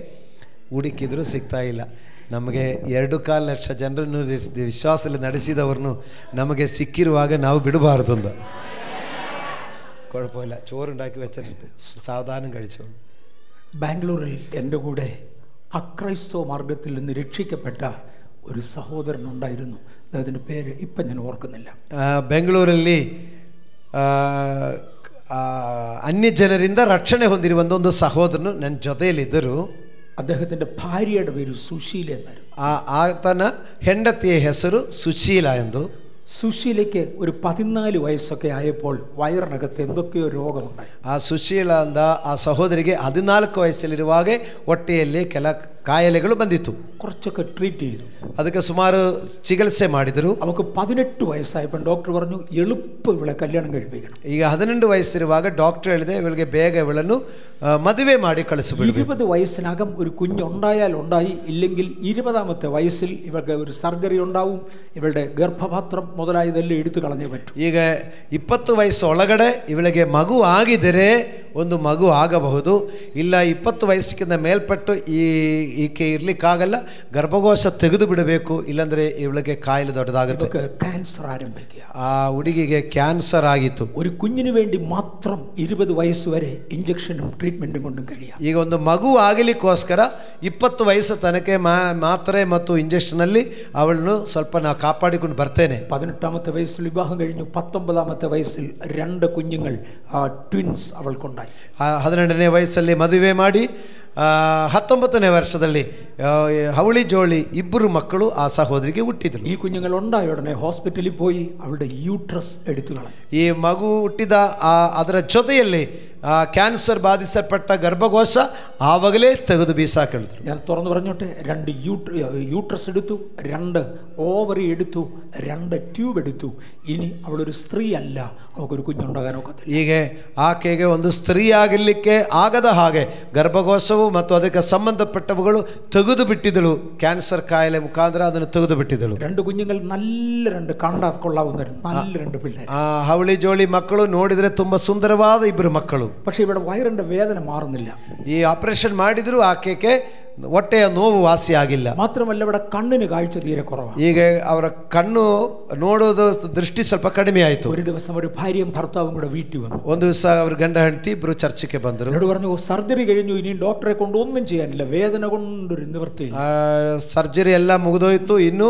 ಹುಡುಕಿದ್ರು ಸಿಗ್ತಾ ಇಲ್ಲ. ನಮಗೆ 2.25 ಲಕ್ಷ ಜನರನ್ನು ವಿಶ್ವಾಸದಲ್ಲಿ ನಡೆಸಿದವ್ರನ್ನು ನಮಗೆ ಸಿಕ್ಕಿರುವಾಗ ನಾವು ಬಿಡಬಾರ್ದು ಅಂತ. കുഴപ്പമില്ല, ചോറുണ്ടാക്കി വെച്ചിട്ടുണ്ട്, സാവധാനം കഴിച്ചു. ബാംഗ്ലൂരിൽ എൻ്റെ കൂടെ അക്രൈസ്തവ മാർഗത്തിൽ നിന്ന് രക്ഷിക്കപ്പെട്ട ഒരു സഹോദരൻ ഉണ്ടായിരുന്നു. അദ്ദേഹത്തിൻ്റെ പേര് ഇപ്പം ഞാൻ ഓർക്കുന്നില്ല. ಬೆಂಗಳೂರಲ್ಲಿ ಅನ್ಯಜನರಿಂದ ರಕ್ಷಣೆ ಹೊಂದಿರುವಂಥ ಒಂದು ಸಹೋದರನು ನನ್ನ ಜೊತೆಯಲ್ಲಿದ್ದರು. അദ്ദേഹത്തിൻ്റെ ഭാര്യയുടെ പേര് സുശീല എന്നായിരുന്നു. ಆತನ ಹೆಂಡತಿಯ ಹೆಸರು ಸುಶೀಲ ಎಂದು. സുശീലയ്ക്ക് ഒരു 14 വയസ്സൊക്കെ ആയപ്പോൾ വയറിനകത്ത് എന്തൊക്കെയോ രോഗമുണ്ടായി. ಆ ಸುಶೀಲ ಅಂದ ಆ ಸಹೋದರಿಗೆ 14 ವಯಸ್ಸಲ್ಲಿರುವಾಗ ಹೊಟ್ಟೆಯಲ್ಲಿ ಕೆಲ ಕಾಯಿಲೆಗಳು ಬಂದಿತ್ತು. കുറച്ചൊക്കെ ട്രീറ്റ് ചെയ്തു. ಅದಕ್ಕೆ ಸುಮಾರು ಚಿಕಿತ್ಸೆ ಮಾಡಿದರು. അവൾക്ക് 18 വയസ്സായപ്പോൾ ഡോക്ടർ പറഞ്ഞു എളുപ്പം ഇവളെ കല്യാണം കഴിപ്പിക്കണം. ಈಗ 12 ವಯಸ್ಸಿರುವಾಗ ಡಾಕ್ಟರ್ ಹೇಳಿದೆ, ಇವಳಿಗೆ ಬೇಗ ಇವಳನ್ನು ಮದುವೆ ಮಾಡಿ ಕಳಿಸಬೇಕು. 20 വയസ്സിനകം ഒരു കുഞ്ഞുണ്ടായാൽ ഉണ്ടായി, ഇല്ലെങ്കിൽ 20ാമത്തെ വയസ്സിൽ ഇവൾക്ക് ഒരു സർജറി ഉണ്ടാവും. ഇവളുടെ ഗർഭപാത്രം ಮೊದಲಾಯದೆಲ್ಲ എടുത്തു കളഞ്ഞേ പറ്റൂ. ಈಗ 20 ವಯಸ್ಸೊಳಗಡೆ ಇವಳಿಗೆ ಮಗು ಆಗಿದರೆ ಒಂದು ಮಗು ಆಗಬಹುದು. ಇಲ್ಲ 20 ವಯಸ್ಸಿಗಿಂತ ಮೇಲ್ಪಟ್ಟು ಈಕೆ ಇರ್ಲಿಕ್ಕಾಗಲ್ಲ, ಗರ್ಭಕೋಶ ತೆಗೆದು ಬಿಡಬೇಕು, ಇಲ್ಲಾಂದ್ರೆ ಇವಳಿಗೆ ಕಾಯಿಲೆ ದೊಡ್ಡದಾಗುತ್ತೆ. ಕ್ಯಾನ್ಸರ್ ಆರಂಭಿക്കുക. ಆ ಹುಡುಗಿಗೆ ಕ್ಯಾನ್ಸರ್ ಆಗಿತ್ತು. ഒരു കുഞ്ഞിനു വേണ്ടി മാത്രം 20 വയസ്സ് വരെ ഇഞ്ചക്ഷനും ട്രീറ്റ്മെന്റും കൊണ്ടും കഴിയാം. ಈಗ ಒಂದು ಮಗು ಆಗಲಿಕ್ಕೋಸ್ಕರ 20 ವಯಸ್ಸು ತನಕ ಮಾತ್ರೆ ಮತ್ತು ಇಂಜೆಕ್ಷನ್ ಅಲ್ಲಿ ಅವಳನ್ನು ಸ್ವಲ್ಪ ನಾ ಕಾಪಾಡಿಕೊಂಡು ಬರ್ತೇನೆ. 18ാമത്തെ വയസ്സിൽ വിവാഹം കഴിഞ്ഞു. 19ാമത്തെ വയസ്സിൽ 2 കുഞ്ഞുങ്ങൾ ട്വിൻസ് അവൾക്കുണ്ടായി. 12ನೇ ವಯಸ್ಸಲ್ಲಿ ಮದುವೆ ಮಾಡಿ 19ನೇ ವರ್ಷದಲ್ಲಿ ಹವಳಿ ಜೋಳಿ 2 ಮಕ್ಕಳು ಆ ಸಹೋದರಿಗೆ ಹುಟ್ಟಿದ್ರು. ഈ കുഞ്ഞുങ്ങൾ ഉണ്ടായ ഉടനെ ഹോസ്പിറ്റലിൽ പോയി അവളുടെ യൂട്രസ് എടുത്തു കളഞ്ഞു. ಈ ಮಗು ಹುಟ್ಟಿದ ಅದರ ಜೊತೆಯಲ್ಲಿ ಕ್ಯಾನ್ಸರ್ ಬಾಧಿಸಲ್ಪಟ್ಟ ಗರ್ಭಕೋಶ ಆವಾಗಲೇ ತೆಗೆದು ಬೀಸಾಕಿದ್ರು. ഞാൻ തുറന്നു പറഞ്ഞോട്ടെ, 2 യൂട്രസ് എടുത്തു, 2 ഓവറി എടുത്തു, 2 ട്യൂബ് എടുത്തു. ഇനി അവളൊരു സ്ത്രീ അല്ല, അവൾക്കൊരു കുഞ്ഞുണ്ടാകാൻ ഒക്കത്തില്ല. ಹೀಗೆ ಆಕೆಗೆ ಒಂದು ಸ್ತ್ರೀ ಆಗಲಿಕ್ಕೆ ಆಗದ ಹಾಗೆ ಗರ್ಭಕೋಶವು ಮತ್ತು ಅದಕ್ಕೆ ಸಂಬಂಧಪಟ್ಟವುಗಳು ತೆಗೆದು ಬಿಟ್ಟಿದ್ದಳು. ಕ್ಯಾನ್ಸರ್ ಕಾಯಿಲೆ ಮುಖಾಂತರ ಅದನ್ನು ತೆಗೆದು ಬಿಟ್ಟಿದ್ದಳು. 2 കുഞ്ഞുങ്ങൾ നല്ല 2 കണ്ടാൽ കൊള്ളാവുന്ന നല്ല 2 പിള്ളേർ. ಹವಳಿ ಜೋಳಿ ಮಕ್ಕಳು ನೋಡಿದ್ರೆ ತುಂಬಾ ಸುಂದರವಾದ 2 ಮಕ್ಕಳು. പക്ഷെ ഇവിടെ വയറിന്റെ വേദന മാറുന്നില്ല. ಈ ಆಪರೇಷನ್ ಮಾಡಿದ್ರು ಆಕೆಗೆ ಹೊಟ್ಟೆಯ ನೋವು ವಾಸಿಯಾಗಿಲ್ಲ. മാത്രമല്ല ഇവിടെ കണ്ണിന് കാഴ്ച തീരെ കുറവാണ്. ಈಗ ಅವರ ಕಣ್ಣು ನೋಡೋದು ದೃಷ್ಟಿ ಸ್ವಲ್ಪ ಕಡಿಮೆ ಆಯಿತು. ഒരു ദിവസം ഒരു ഭാര്യയും ഭർത്താവും കൂടെ വീട്ടിൽ വന്നു. ಒಂದು ದಿವಸ ಅವ್ರ ಗಂಡ ಹೆಂಡತಿ ಇಬ್ರು ಚರ್ಚಿಗೆ ಬಂದರು. എന്നോട് പറഞ്ഞു, സർജറി കഴിഞ്ഞു, ഇനി ഡോക്ടറെ കൊണ്ട് ഒന്നും ചെയ്യാനില്ല, വേദന കൊണ്ടൊരു നിവൃത്തിയില്ല. ಸರ್ಜರಿ ಎಲ್ಲ ಮುಗಿದೋಯ್ತು, ಇನ್ನು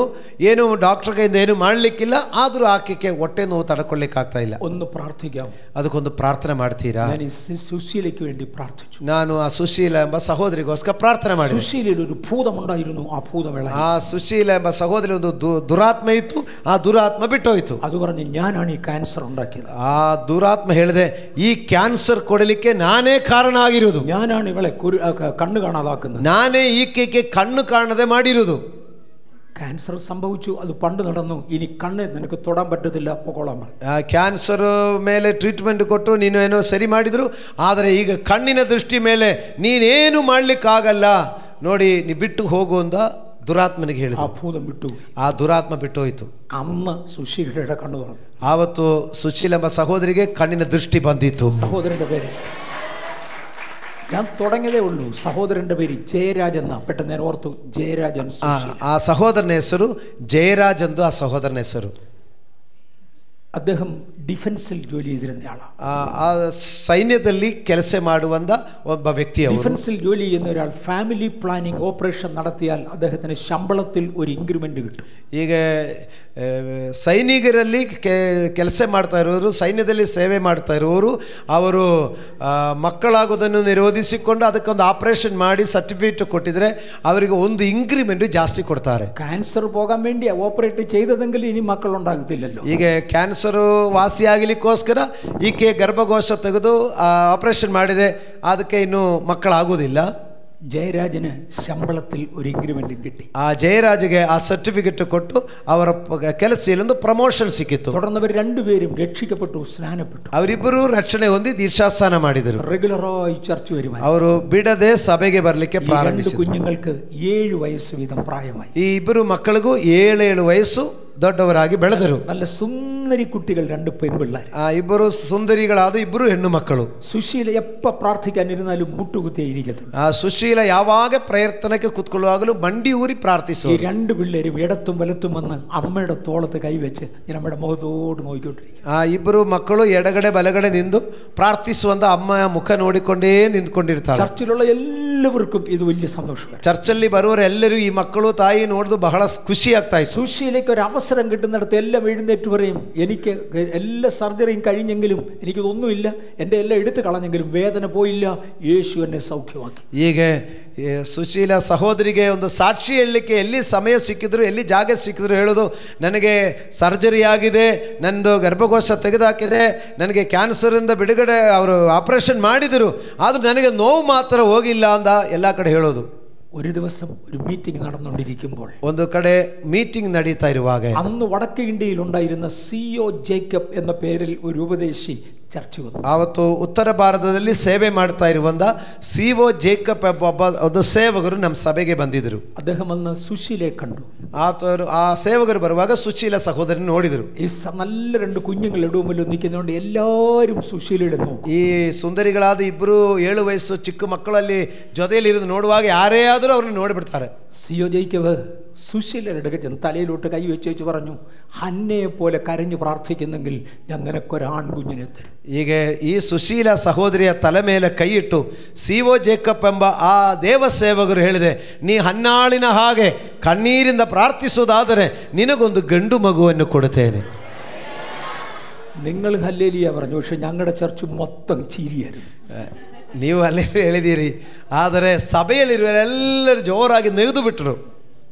ಏನು ಡಾಕ್ಟರ್ ಕೈಯಿಂದ ಏನು ಮಾಡ್ಲಿಕ್ಕಿಲ್ಲ, ಆದ್ರೂ ಆಕೆಗೆ ಹೊಟ್ಟೆ ನೋವು ತಡ್ಕೊಳ್ಳಿಕ್ಕೆ ಆಗ್ತಾ ಇಲ್ಲ. ഒന്ന് പ്രാർത്ഥിക്കാം. ಅದಕ್ಕೊಂದು ಪ್ರಾರ್ಥನೆ ಮಾಡ್ತೀರಾ? ഞാൻ സുശീലയ്ക്ക് വേണ്ടി പ്രാർത്ഥിച്ചു. ನಾನು ಆ ಸುಶೀಲ ಎಂಬ ಸಹೋದರಿಗೋಸ್ಕರ ಪ್ರಾರ್ಥನೆ ಮಾಡಿ. സുശീലയിൽ ഒരു ഭൂതമുണ്ടായിരുന്നു, ആ ഭൂതം ಆ ಸುಶೀಲ ಎಂಬ ಸಹೋದರಿ ಒಂದು ದುರಾತ್ಮ ಇತ್ತು, ಆ ದುರಾತ್ಮ ಬಿಟ್ಟೋಯ್ತು. ಅದು പറഞ്ഞു, ഞാനാണ് ಈ ಕ್ಯಾನ್ಸರ್ ഉണ്ടാക്കിയത്. ಆ ದುರಾತ್ಮ ಹೇಳಿದೆ, ಈ ಕ್ಯಾನ್ಸರ್ ಕೊಡಲಿಕ್ಕೆ ನಾನೇ ಕಾರಣ ಆಗಿರುವುದು, ഞാനാണ് ಇವಳೆ കണ്ണു കാണാതാക്കുന്നത്, ನಾನೇ ಈಕೆಗೆ ಕಣ್ಣು ಕಾಣದೆ ಮಾಡಿರುವುದು. ക്യാൻസർ സംഭവിച്ചു, അത് പണ്ട് നടന്നു, ഇനി കണ്ണ് നിനക്ക് തൊടാൻ പറ്റത്തില്ല, പൊക്കോളാൻ പറഞ്ഞു. ಕ್ಯಾನ್ಸರ್ ಮೇಲೆ ಟ್ರೀಟ್ಮೆಂಟ್ ಕೊಟ್ಟು ನೀನು ಏನೋ ಸರಿ ಮಾಡಿದ್ರು, ಆದರೆ ಈಗ ಕಣ್ಣಿನ ದೃಷ್ಟಿ ಮೇಲೆ ನೀನೇನು ಮಾಡ್ಲಿಕ್ಕಾಗಲ್ಲ, ನೋಡಿ ನೀ ಬಿಟ್ಟು ಹೋಗು ಅಂತ ದುರಾತ್ಮನಿಗೆ ಹೇಳಿದ. ಆ ಭೂತം ಬಿಟ್ಟು, ಆ ದುರಾತ್ಮ ಬಿಟ್ಟು ಹೋಯಿತು. ಅಮ್ಮ ಸುಶೀಲയുടെ ಕಣ್ಣು തുറന്നു. ಆವತ್ತು ಸುಶೀಲ ಎಂಬ ಸಹೋದರಿಗೆ ಕಣ್ಣಿನ ದೃಷ್ಟಿ ಬಂದಿತ್ತು. സഹോദരന്റെ പേര് ഞാൻ തുടങ്ങിയതേ ഉള്ളൂ. സഹോദരന്റെ പേര് ജയരാജ് എന്ന, പെട്ടെന്ന് ഞാൻ ഓർത്തു, ജയരാജൻ. ಆ ಸಹೋದರನ ಹೆಸರು ಜಯರಾಜ್ ಎಂದು ಆ ಸಹೋದರನ ಹೆಸರು. അദ്ദേഹം ഡിഫൻസിൽ ജോലി ചെയ്തിരുന്നയാളാണ്. ಆ ಸೈನ್ಯದಲ್ಲಿ ಕೆಲಸ ಮಾಡುವಂತ ಒಬ್ಬ ವ್ಯಕ್ತಿ. ഡിഫൻസിൽ ജോലി ചെയ്യുന്ന ഒരാൾ ഫാമിലി പ്ലാനിംഗ് ഓപ്പറേഷൻ നടത്തിയാൽ അദ്ദേഹത്തിന് ശമ്പളത്തിൽ ഒരു ഇൻക്രിമെന്റ് കിട്ടും. ಈಗ ಸೈನಿಕರಲ್ಲಿ ಕೆಲಸ ಮಾಡ್ತಾ ಇರೋರು, ಸೈನ್ಯದಲ್ಲಿ ಸೇವೆ ಮಾಡ್ತಾ ಇರೋರು, ಅವರು ಮಕ್ಕಳಾಗೋದನ್ನು ನಿರೋಧಿಸಿಕೊಂಡು ಅದಕ್ಕೊಂದು ಆಪರೇಷನ್ ಮಾಡಿ ಸರ್ಟಿಫಿಕೇಟ್ ಕೊಟ್ಟಿದ್ರೆ ಅವರಿಗೆ ಒಂದು ಇನ್ಕ್ರಿಮೆಂಟ್ ಜಾಸ್ತಿ ಕೊಡ್ತಾರೆ. ಕ್ಯಾನ್ಸರ್ പോകാൻ വേണ്ടി ഓപ്പറേറ്റ് ചെയ്തതെങ്കിൽ ഇനി മക്കളുണ്ടാകത്തില്ലല്ലോ. ಈಗ ಕ್ಯಾನ್ಸರ್ ವಾಸಿಯಾಗಲಿಕ್ಕೋಸ್ಕರ ಈಕೆ ಗರ್ಭಕೋಶ ತೆಗೆದು ಆಪರೇಷನ್ ಮಾಡಿದೆ, ಅದಕ್ಕೆ ಇನ್ನು ಮಕ್ಕಳಾಗೋದಿಲ್ಲ. ജയരാജന് ശമ്പളത്തിൽ ഒരു ഇൻക്രിമെന്റും കിട്ടി. ಆ ಜಯರಾಜ್ಗೆ ಆ ಸರ್ಟಿಫಿಕೇಟ್ ಕೊಟ್ಟು ಅವರ ಕೆಲಸದಲ್ಲಿ ಒಂದು ಪ್ರಮೋಷನ್ ಸಿಕ್ಕಿತ್ತು. തുടർന്നവർ രണ്ടുപേരും രക്ഷിക്കപ്പെട്ടു, സ്നാനപ്പെട്ടു. ಅವರಿಬ್ಬರು ರಕ್ಷಣೆ ಹೊಂದಿ ದೀಕ್ಷಾಸ್ನಾನ ಮಾಡಿದರು. റെഗുലറായി ചർച്ച വരുമായി. ಅವರು ಬಿಡದೆ ಸಭೆಗೆ ಬರಲಿಕ್ಕೆ ಪ್ರಾರಂಭಿಸಿದರು. കുഞ്ഞുങ്ങൾക്ക് 7 വയസ്സ് വീതം പ്രായമായി. ಈ ಇಬ್ಬರು ಮಕ್ಕಳಿಗೂ 7 ವಯಸ್ಸು ದೊಡ್ಡವರಾಗಿ ಬೆಳೆದರು. നല്ല സുന്ദരി കുട്ടികൾ, 2 പെൺപിള്ളേർ. ಇಬ್ಬರು ಸುಂದರಿಗಳಾದ ಇಬ್ಬರು ಹೆಣ್ಣು ಮಕ್ಕಳು. ಸುಶೀಲ ಎಪ್ಪ ಪ್ರಾರ್ಥಿക്കാനിരുന്നാലും മുട്ടുകുത്തിയിരിക്കത്തുള്ളൂ. ಸುಶೀಲ ಯಾವಾಗ ಪ್ರಯತ್ನಕ್ಕೆ ಕೂತ್ಕೊಳ್ಳುವಾಗಲೂ ಮಂಡಿ ಊರಿ ಪ್ರಾರ್ಥಿಸುವ. ഈ 2 പിള്ളേരും ഇടത്തും വലത്തും വന്ന് അമ്മയുടെ തോളത്ത് കൈവച്ച് നമ്മുടെ മുഖത്തോട് നോക്കിക്കൊണ്ടിരിക്കും. ಆ ಇಬ್ಬರು ಮಕ್ಕಳು ಎಡಗಡೆ ಬಲಗಡೆ ನಿಂತು ಪ್ರಾರ್ಥಿಸುವಂತ ಅಮ್ಮಯ ಮುಖ ನೋಡಿಕೊಂಡೇ ನಿಂತ್ಕೊಂಡಿರ್ತಾರೆ. ചർച്ചിലുള്ള എല്ലാവർക്കും ഇത് വലിയ സന്തോഷം. ಚರ್ಚಲ್ಲಿ ಬರುವವರೆಲ್ಲರೂ ಈ ಮಕ್ಕಳು ತಾಯಿ ನೋಡಿದು ಬಹಳ ಖುಷಿ ಆಗ್ತಾ ಇತ್ತು. സുശീലയ്ക്ക് ഒരു അവസരം കിട്ടുന്നിടത്ത് എല്ലാം എഴുന്നേറ്റ് പറയും, എനിക്ക് എല്ലാ സർജറിയും കഴിഞ്ഞെങ്കിലും എനിക്കിതൊന്നുമില്ല, എൻ്റെ എല്ലാം എടുത്തു കളഞ്ഞെങ്കിലും വേദന പോയില്ല, യേശു എന്നെ സൗഖ്യമാക്കി. ಹೀಗೆ ಸುಶೀಲ ಸಹೋದರಿಗೆ ಒಂದು ಸಾಕ್ಷಿ ಹೇಳಲಿಕ್ಕೆ ಎಲ್ಲಿ ಸಮಯ ಸಿಕ್ಕಿದ್ರು, ಎಲ್ಲಿ ಜಾಗ ಸಿಕ್ಕಿದ್ರು ಹೇಳೋದು, ನನಗೆ ಸರ್ಜರಿ ಆಗಿದೆ, ನನ್ನದು ಗರ್ಭಕೋಶ ತೆಗೆದುಹಾಕಿದೆ, ನನಗೆ ಕ್ಯಾನ್ಸರಿಂದ ಬಿಡುಗಡೆ ಅವರು ಆಪರೇಷನ್ ಮಾಡಿದರು, ಆದರೂ ನನಗೆ ನೋವು ಮಾತ್ರ ಹೋಗಿಲ್ಲ ಅಂತ ಎಲ್ಲ ಕಡೆ ಹೇಳೋದು. ഒരു ദിവസം ഒരു മീറ്റിംഗ് നടന്നുകൊണ്ടിരിക്കുമ്പോൾ, ಒಂದು ಕಡೆ ಮೀಟಿಂಗ್ ನಡೀತಾ ಇರುವಾಗ, അന്ന് വടക്കേ ഇന്ത്യയിൽ ഉണ്ടായിരുന്ന CO ജേക്കബ് എന്ന പേരിൽ ഒരു ഉപദേശി ചർച്ച വന്നു. ಆವತ್ತು ಉತ್ತರ ಭಾರತದಲ್ಲಿ ಸೇವೆ ಮಾಡ್ತಾ ಇರುವಂತ CO ಜೇಕಬ್ ಒಬ್ಬ ಒಂದು ಸೇವಕರು ನಮ್ಮ ಸಭೆಗೆ ಬಂದಿದ್ರು. അദ്ദേഹം അന്ന് സുശീലയെ കണ്ടു. ಆ ಸೇವಕರು ಬರುವಾಗ ಸುಶೀಲ ಸಹೋದರಿ ನೋಡಿದರು. ഈ നല്ല 2 കുഞ്ഞുങ്ങൾ ഇടവുമല്ലോ നിൽക്കുന്നതുകൊണ്ട് എല്ലാവരും സുശീലയുടെ നോക്കും. ಈ ಸುಂದರಿಗಳಾದ ಇಬ್ಬರು 7 ವಯಸ್ಸು ಚಿಕ್ಕ ಮಕ್ಕಳಲ್ಲಿ ಜೊತೆಯಲ್ಲಿ ಇರೋದು ನೋಡುವಾಗ ಯಾರೇ ಆದರೂ ಅವ್ರನ್ನ ನೋಡಿಬಿಡ್ತಾರೆ. CO ജേക്കബ് സുശീലയുടെ അടുക്ക ചെന്ന് തലയിലോട്ട് കൈ വെച്ച് പറഞ്ഞു, ഹന്നയെ പോലെ കരഞ്ഞു പ്രാർത്ഥിക്കുന്നെങ്കിൽ ഞാൻ നിനക്കൊരു ആൺകുഞ്ഞിനെ തരും. ಹೀಗೆ ಈ ಸುಶೀಲ ಸಹೋದರಿಯ ತಲೆ ಮೇಲೆ ಕೈ ಇಟ್ಟು CO ಜೇಕಬ್ ಎಂಬ ಆ ದೇವ ಸೇವಕರು ಹೇಳಿದೆ, ನೀ ಹನ್ನಾಳಿನ ಹಾಗೆ ಕಣ್ಣೀರಿಂದ ಪ್ರಾರ್ಥಿಸುವುದಾದರೆ ನಿನಗೊಂದು ಗಂಡು ಮಗುವನ್ನು ಕೊಡುತ್ತೇನೆ. നിങ്ങൾ ഹല്ലേലൂയ പറഞ്ഞു, പക്ഷെ ഞങ്ങളുടെ ചർച്ച് മൊത്തം ചിരിയായിരുന്നു. ನೀವು ಅಲ್ಲೇ ಹೇಳಿದ್ದೀರಿ, ಆದರೆ ಸಭೆಯಲ್ಲಿರುವರೆಲ್ಲರೂ ಜೋರಾಗಿ ನೆಗೆದು ಬಿಟ್ಟರು.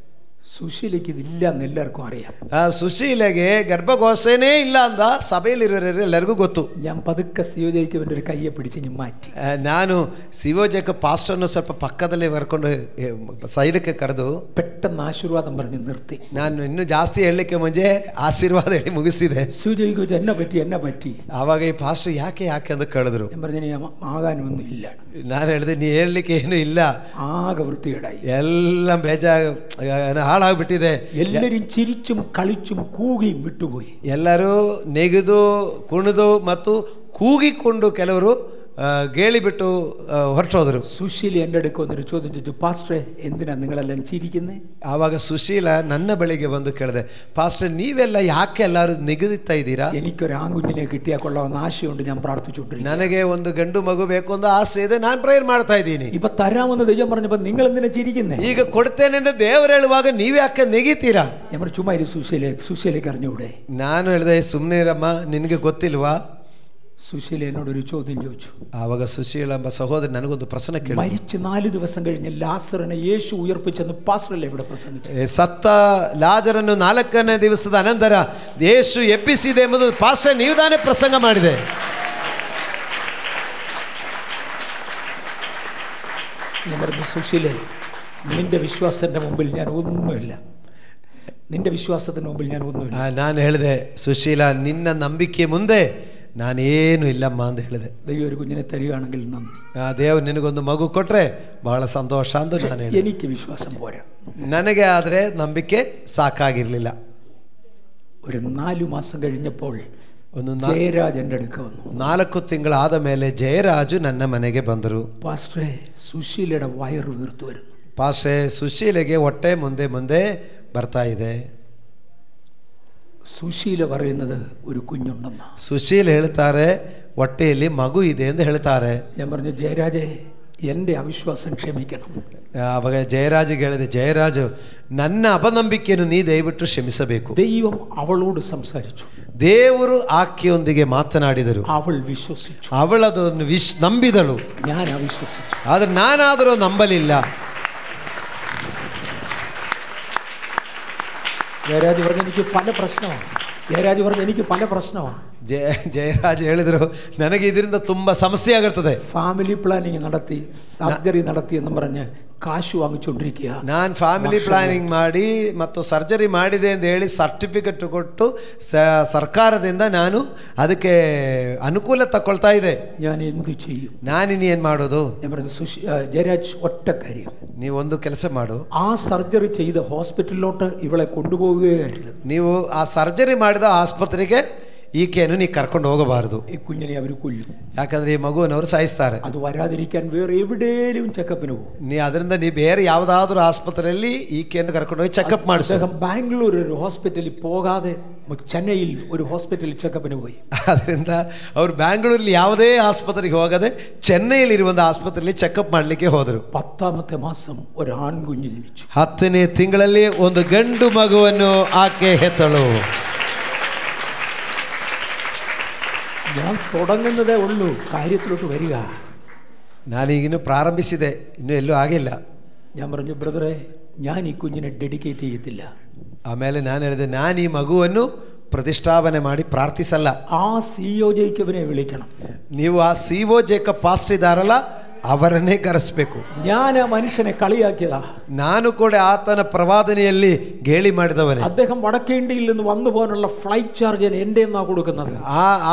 സുശീലയ്ക്ക് ഇതില്ല എന്ന് എല്ലാവർക്കും അറിയാം. ಸುಶೀಲೆಗೆ ಗರ್ಭಕೋಶನೇ ಇಲ್ಲ ಅಂತ ಸಭೆಯಲ್ಲಿರುವರೆಲ್ಲರಿಗೂ ಗೊತ್ತು. ഞാൻ പതുക്കെ CO ജേക്കബിന്റെ ഒരു കയ്യെ പിടിച്ച് ഞാൻ മാറ്റി. ನಾನು CO ಜೇಕಬ್ ಪಾಸ್ಟರ್ನ ಸ್ವಲ್ಪ ಪಕ್ಕದಲ್ಲೇ ಬರ್ಕೊಂಡು ಸೈಡಕ್ಕೆ ಕರೆದು പെട്ടെന്ന് ആശീർവാദം പറഞ്ഞ് നിർത്തി. ನಾನು ಇನ್ನೂ ಜಾಸ್ತಿ ಹೇಳಲಿಕ್ಕೆ ಮುಂಚೆ ಆಶೀರ್ವಾದ ಹೇಳಿ ಮುಗಿಸಿದೆ. CO ജേക്കബ് എന്നെ പറ്റി ಆವಾಗ ಈ ಪಾಸ್ಟರ್ ಯಾಕೆ ಅಂತ ಕೇಳಿದ್ರು. ഞാൻ പറഞ്ഞു, ആകാനൊന്നും ഇല്ല. ನಾನು ಹೇಳಿದೆ, ನೀ ಹೇಳಲಿಕ್ಕೆ ಏನು ಇಲ್ಲ, ആകെ വൃത്തികേടായി, ಎಲ್ಲ ಹಾಳಾಗ್ಬಿಟ್ಟಿದೆ. ಎಲ್ಲರೂ ചിരിച്ചും കളിച്ചും കൂകിയും വിട്ടുപോയി. ಎಲ್ಲರೂ ನೆಗೆದು ಕುಣಿದು ಮತ್ತು ಕೂಗಿಕೊಂಡು ಕೆಲವರು ಗೇಳಿ ಬಿಟ್ಟು ಹೊರಟೋದ್ರು. സുശീല എൻ്റെ അടുക്ക് വന്നൊരു ചോദ്യം ചോദിച്ചു, പാസ്റ്ററെ എന്തിനാ നിങ്ങളെല്ലാം ചിരിക്കുന്നേ? ಆವಾಗ ಸುಶೀಲ ನನ್ನ ಬಳಿಗೆ ಬಂದು ಕೇಳಿದೆ, ಪಾಸ್ಟರ್ ನೀವೆಲ್ಲ ಯಾಕೆ ಎಲ್ಲರೂ ನಿಗದಿತಾ ಇದ್ದೀರಾ? എനിക്കൊരു ആൺകുഞ്ഞിനെ കിട്ടിയാൽ കൊള്ളാമെന്ന് ആശയുണ്ട്, ഞാൻ പ്രാർത്ഥിച്ചുകൊണ്ടിരിക്കുന്നു. ನನಗೆ ಒಂದು ಗಂಡು ಮಗು ಬೇಕು ಅಂತ ಆಸೆ ಇದೆ, ನಾನು ಪ್ರೇಯರ್ ಮಾಡ್ತಾ ಇದ್ದೀನಿ. ഇപ്പൊ തരാമെന്ന് ദൈവം പറഞ്ഞപ്പോ നിങ്ങൾ എന്തിനാ ചിരിക്കുന്നേ? ಈಗ ಕೊಡ್ತೇನೆ ಅಂತ ದೇವರು ಹೇಳುವಾಗ ನೀವು ಯಾಕೆ ನೆಗಿತೀರಾ? ഞാൻ പറഞ്ഞു ചുമ്മാ ഇരു, സുശീലയ്ക്ക് അറിഞ്ഞൂടെ? ನಾನು ಹೇಳಿದೆ, ಸುಮ್ಮನೆ ಇರಮ್ಮ, ನಿನಗೆ ಗೊತ್ತಿಲ್ವಾ? സുശീല എന്നോടൊരു ചോദ്യം ചോദിച്ചു. ಆವಾಗ ಸುಶೀಲ ಎಂಬ ಸಹೋದರಿ ನನಗೊಂದು ಪ್ರಶ್ನೆ ಕೇಳಿದ್ರು. മരിച്ച് 4 ദിവസം കഴിഞ്ഞ് ലാസറിനെ യേശു ഉയർപ്പിച്ചെന്ന് പാസ്റ്ററല്ലേ ഇവിടെ പ്രസംഗിച്ചു? ಸತ್ತ ಲಾಜರನ್ನು 4ನೇ ದಿವಸದ ಅನಂತರ ಯೇಸು ಎಬ್ಬಿಸಿದೆ ಎಂಬುದು ಪಾಸ್ಟರ್ ನೀವು ತಾನೇ ಪ್ರಸಂಗ ಮಾಡಿದೆ. ഞാൻ പറഞ്ഞു, സുശീല നിന്റെ വിശ്വാസത്തിന്റെ മുമ്പിൽ ഞാൻ ഒന്നുമില്ല, നിന്റെ വിശ്വാസത്തിന് മുമ്പിൽ ഞാൻ ഒന്നുമില്ല. ನಾನು ಹೇಳಿದೆ, ಸುಶೀಲ ನಿನ್ನ ನಂಬಿಕೆ ಮುಂದೆ ನಾನೇನು ಇಲ್ಲಮ್ಮ ಅಂತ ಹೇಳಿದೆ. ദൈവം ഒരു കുഞ്ഞിനെ തരികയാണെങ്കിൽ നന്ദി. ದೇವರು ನಿನಗೊಂದು ಮಗು ಕೊಟ್ಟರೆ ಬಹಳ ಸಂತೋಷ ಅಂತ ನಾನು ಹೇಳಿದೆ. എനിക്ക് വിശ്വാസം പോരാ, ನನಗೆ ಆದರೆ ನಂಬಿಕೆ ಸಾಕಾಗಿರಲಿಲ್ಲ. ഒരു 4 മാസം കഴിഞ്ഞപ്പോൾ ജയരാജ് എൻ്റെ അടുക്ക വന്നു. 4 ತಿಂಗಳಾದ ಮೇಲೆ ಜಯರಾಜು ನನ್ನ ಮನೆಗೆ ಬಂದರು. പാസ്റ്ററെ സുശീലയുടെ വയറ് വീർത്തു വരുന്നു. ಪಾಸ್ಟ್ರೆ ಸುಶೀಲೆಗೆ ಹೊಟ್ಟೆ ಮುಂದೆ ಮುಂದೆ ಬರ್ತಾ ಇದೆ. സുശീല പറയുന്നത് ഒരു കുഞ്ഞുണ്ടെന്നാ. ಸುಶೀಲ್ ಹೇಳ್ತಾರೆ ಹೊಟ್ಟೆಯಲ್ಲಿ ಮಗು ಇದೆ ಎಂದು ಹೇಳ್ತಾರೆ. ഞാൻ പറഞ്ഞു, ജയരാജേ എൻ്റെ ಅವಿಶ್ವಾസം ಕ್ಷಮಿക്കണം. ಆವಾಗ ಜಯರಾಜಿಗೆ ಹೇಳಿದೆ, ಜಯರಾಜು ನನ್ನ ಅಪನಂಬಿಕೆಯನ್ನು ನೀ ದಯವಿಟ್ಟು ಕ್ಷಮಿಸಬೇಕು. ദൈവം അവളോട് സംസാരിച്ചു. ದೇವರು ಆಕೆಯೊಂದಿಗೆ ಮಾತನಾಡಿದರು. അവൾ വിശ്വസിച്ചു. ಅವಳದನ್ನು ನಂಬಿದಳು. ഞാൻ അവിശ്വസിച്ചു. ಆದರೆ ನಾನಾದರೂ ನಂಬಲಿಲ್ಲ. ജയരാജ് പറഞ്ഞു, എനിക്ക് പല പ്രശ്നമാണ്. ജയരാജ് പറഞ്ഞു, എനിക്ക് പല പ്രശ്നമാണ്. ಜಯರಾಜ್ ಹೇಳಿದರು, ನನಗೆ ಇದರಿಂದ ತುಂಬ ಸಮಸ್ಯೆ ಆಗುತ್ತದೆ. ഫാമിലി പ്ലാനിങ് നടത്തി, സർജറി നടത്തി എന്ന് പറഞ്ഞ് ಕಾಶು ವಾങ്ങിಕೊಂಡಿರಿക്കുക. ನಾನು ಫ್ಯಾಮಿಲಿ ಪ್ಲಾನಿಂಗ್ ಮಾಡಿ ಮತ್ತು ಸರ್ಜರಿ ಮಾಡಿದೆ ಅಂತ ಹೇಳಿ ಸರ್ಟಿಫಿಕೇಟ್ ಕೊಟ್ಟು ಸರ್ಕಾರದಿಂದ ನಾನು ಅದಕ್ಕೆ ಅನುಕೂಲ ತಗೊಳ್ತಾ ಇದೆ. ഞാൻ എന്ത് ചെയ്യും? ನಾನಿನ್ನು ಏನು ಮಾಡೋದು? ഞാൻ പറഞ്ഞു, ജയരാജ് ഒറ്റ കാര്യം, ನೀವೊಂದು ಕೆಲಸ ಮಾಡು. ആ സർജറി ചെയ്ത ഹോസ്പിറ്റലിലോട്ട് ഇവളെ കൊണ്ടുപോവുകയായിരുന്നു. ನೀವು ಆ ಸರ್ಜರಿ ಮಾಡಿದ ಆಸ್ಪತ್ರೆಗೆ ಈಕೆಯನ್ನು ನೀ ಕರ್ಕೊಂಡು ಹೋಗಬಾರದು. ഈ കുഞ്ഞിനെ അവർ കൊല്ലും. ಯಾಕಂದ್ರೆ ಈ ಮಗುವನ್ನು ಸಾಯಿಸ್ತಾರೆ. ಅದು ವರಾದಿರಿക്കാൻ വേറെ എവിടെയും ಚೆಕಪ್ಪಿന് പോകും. ಅದರಿಂದ ನೀ ಬೇರೆ ಯಾವುದಾದ್ರೂ ಆಸ್ಪತ್ರೆಯಲ್ಲಿ ಈಕೆಯನ್ನು ಕರ್ಕೊಂಡು ಹೋಗಿ ಚೆಕಪ್ ಮಾಡಿಸಿ. അദ്ദേഹം ബാംഗ്ലൂർ ഒരു ഹോസ്പിറ്റലിൽ പോകാതെ ಚೆನ್ನೈയിൽ ഒരു ഹോസ്പിറ്റലിൽ ಚೆಕಪ್ಪಿന് പോയി. ಅದರಿಂದ ಅವರು ಬ್ಯಾಂಗ್ಳೂರಲ್ಲಿ ಯಾವುದೇ ಆಸ್ಪತ್ರೆಗೆ ಹೋಗದೆ ಚೆನ್ನೈಯಲ್ಲಿ ಒಂದು ಆಸ್ಪತ್ರೆಯಲ್ಲಿ ಚೆಕಪ್ ಮಾಡಲಿಕ್ಕೆ ಹೋದರು. 10ാമത്തെ മാസം ഒരു ആൺകുഞ്ഞ് ജനിച്ചു. 10ನೇ ತಿಂಗಳಲ್ಲಿ ಒಂದು ಗಂಡು ಮಗುವನ್ನು ಆಕೆ ಹೆತ್ತಳು. ഞാൻ തുടങ്ങുന്നതേ ഉള്ളൂ, കാര്യത്തിലോട്ട് വരിക. ನಾನೀಗಿನ್ನೂ ಪ್ರಾರಂಭಿಸಿದೆ, ಇನ್ನೂ ಎಲ್ಲೂ ಆಗಿಲ್ಲ. ഞാൻ പറഞ്ഞു, ബ്രദറെ ഞാൻ ಈ കുഞ്ഞിനെ ಡೆಡಿಕೇಟ್ ചെയ്യത്തില്ല. ಆಮೇಲೆ ನಾನು ಹೇಳಿದೆ, ನಾನು ಈ ಮಗುವನ್ನು ಪ್ರತಿಷ್ಠಾಪನೆ ಮಾಡಿ ಪ್ರಾರ್ಥಿಸಲ್ಲ. ಆ CO ಜೇಕಬ್നെ വിളിക്കണം. ನೀವು ಆ CO ಜೇಕಬ್ ಪಾಸ್ಟರ್ ಇದ್ದಾರಲ್ಲ ಅವರನ್ನೇ ಕರೆಸಬೇಕು. ഞാൻ ಆ ಮನುಷ್ಯനെ കളിയാക്കിയതാ. ನಾನು ಕೂಡ ಆತನ ಪ್ರವಾದನೆಯಲ್ಲಿ ಗೇಲಿ ಮಾಡಿದವನೇ. അദ്ദേഹം വടക്കേ ഇന്ത്യയിൽ നിന്ന് വന്നു പോകാനുള്ള ഫ്ലൈറ്റ് ചാർജ് എൻ്റെ എന്നാ കൊടുക്കുന്നത്.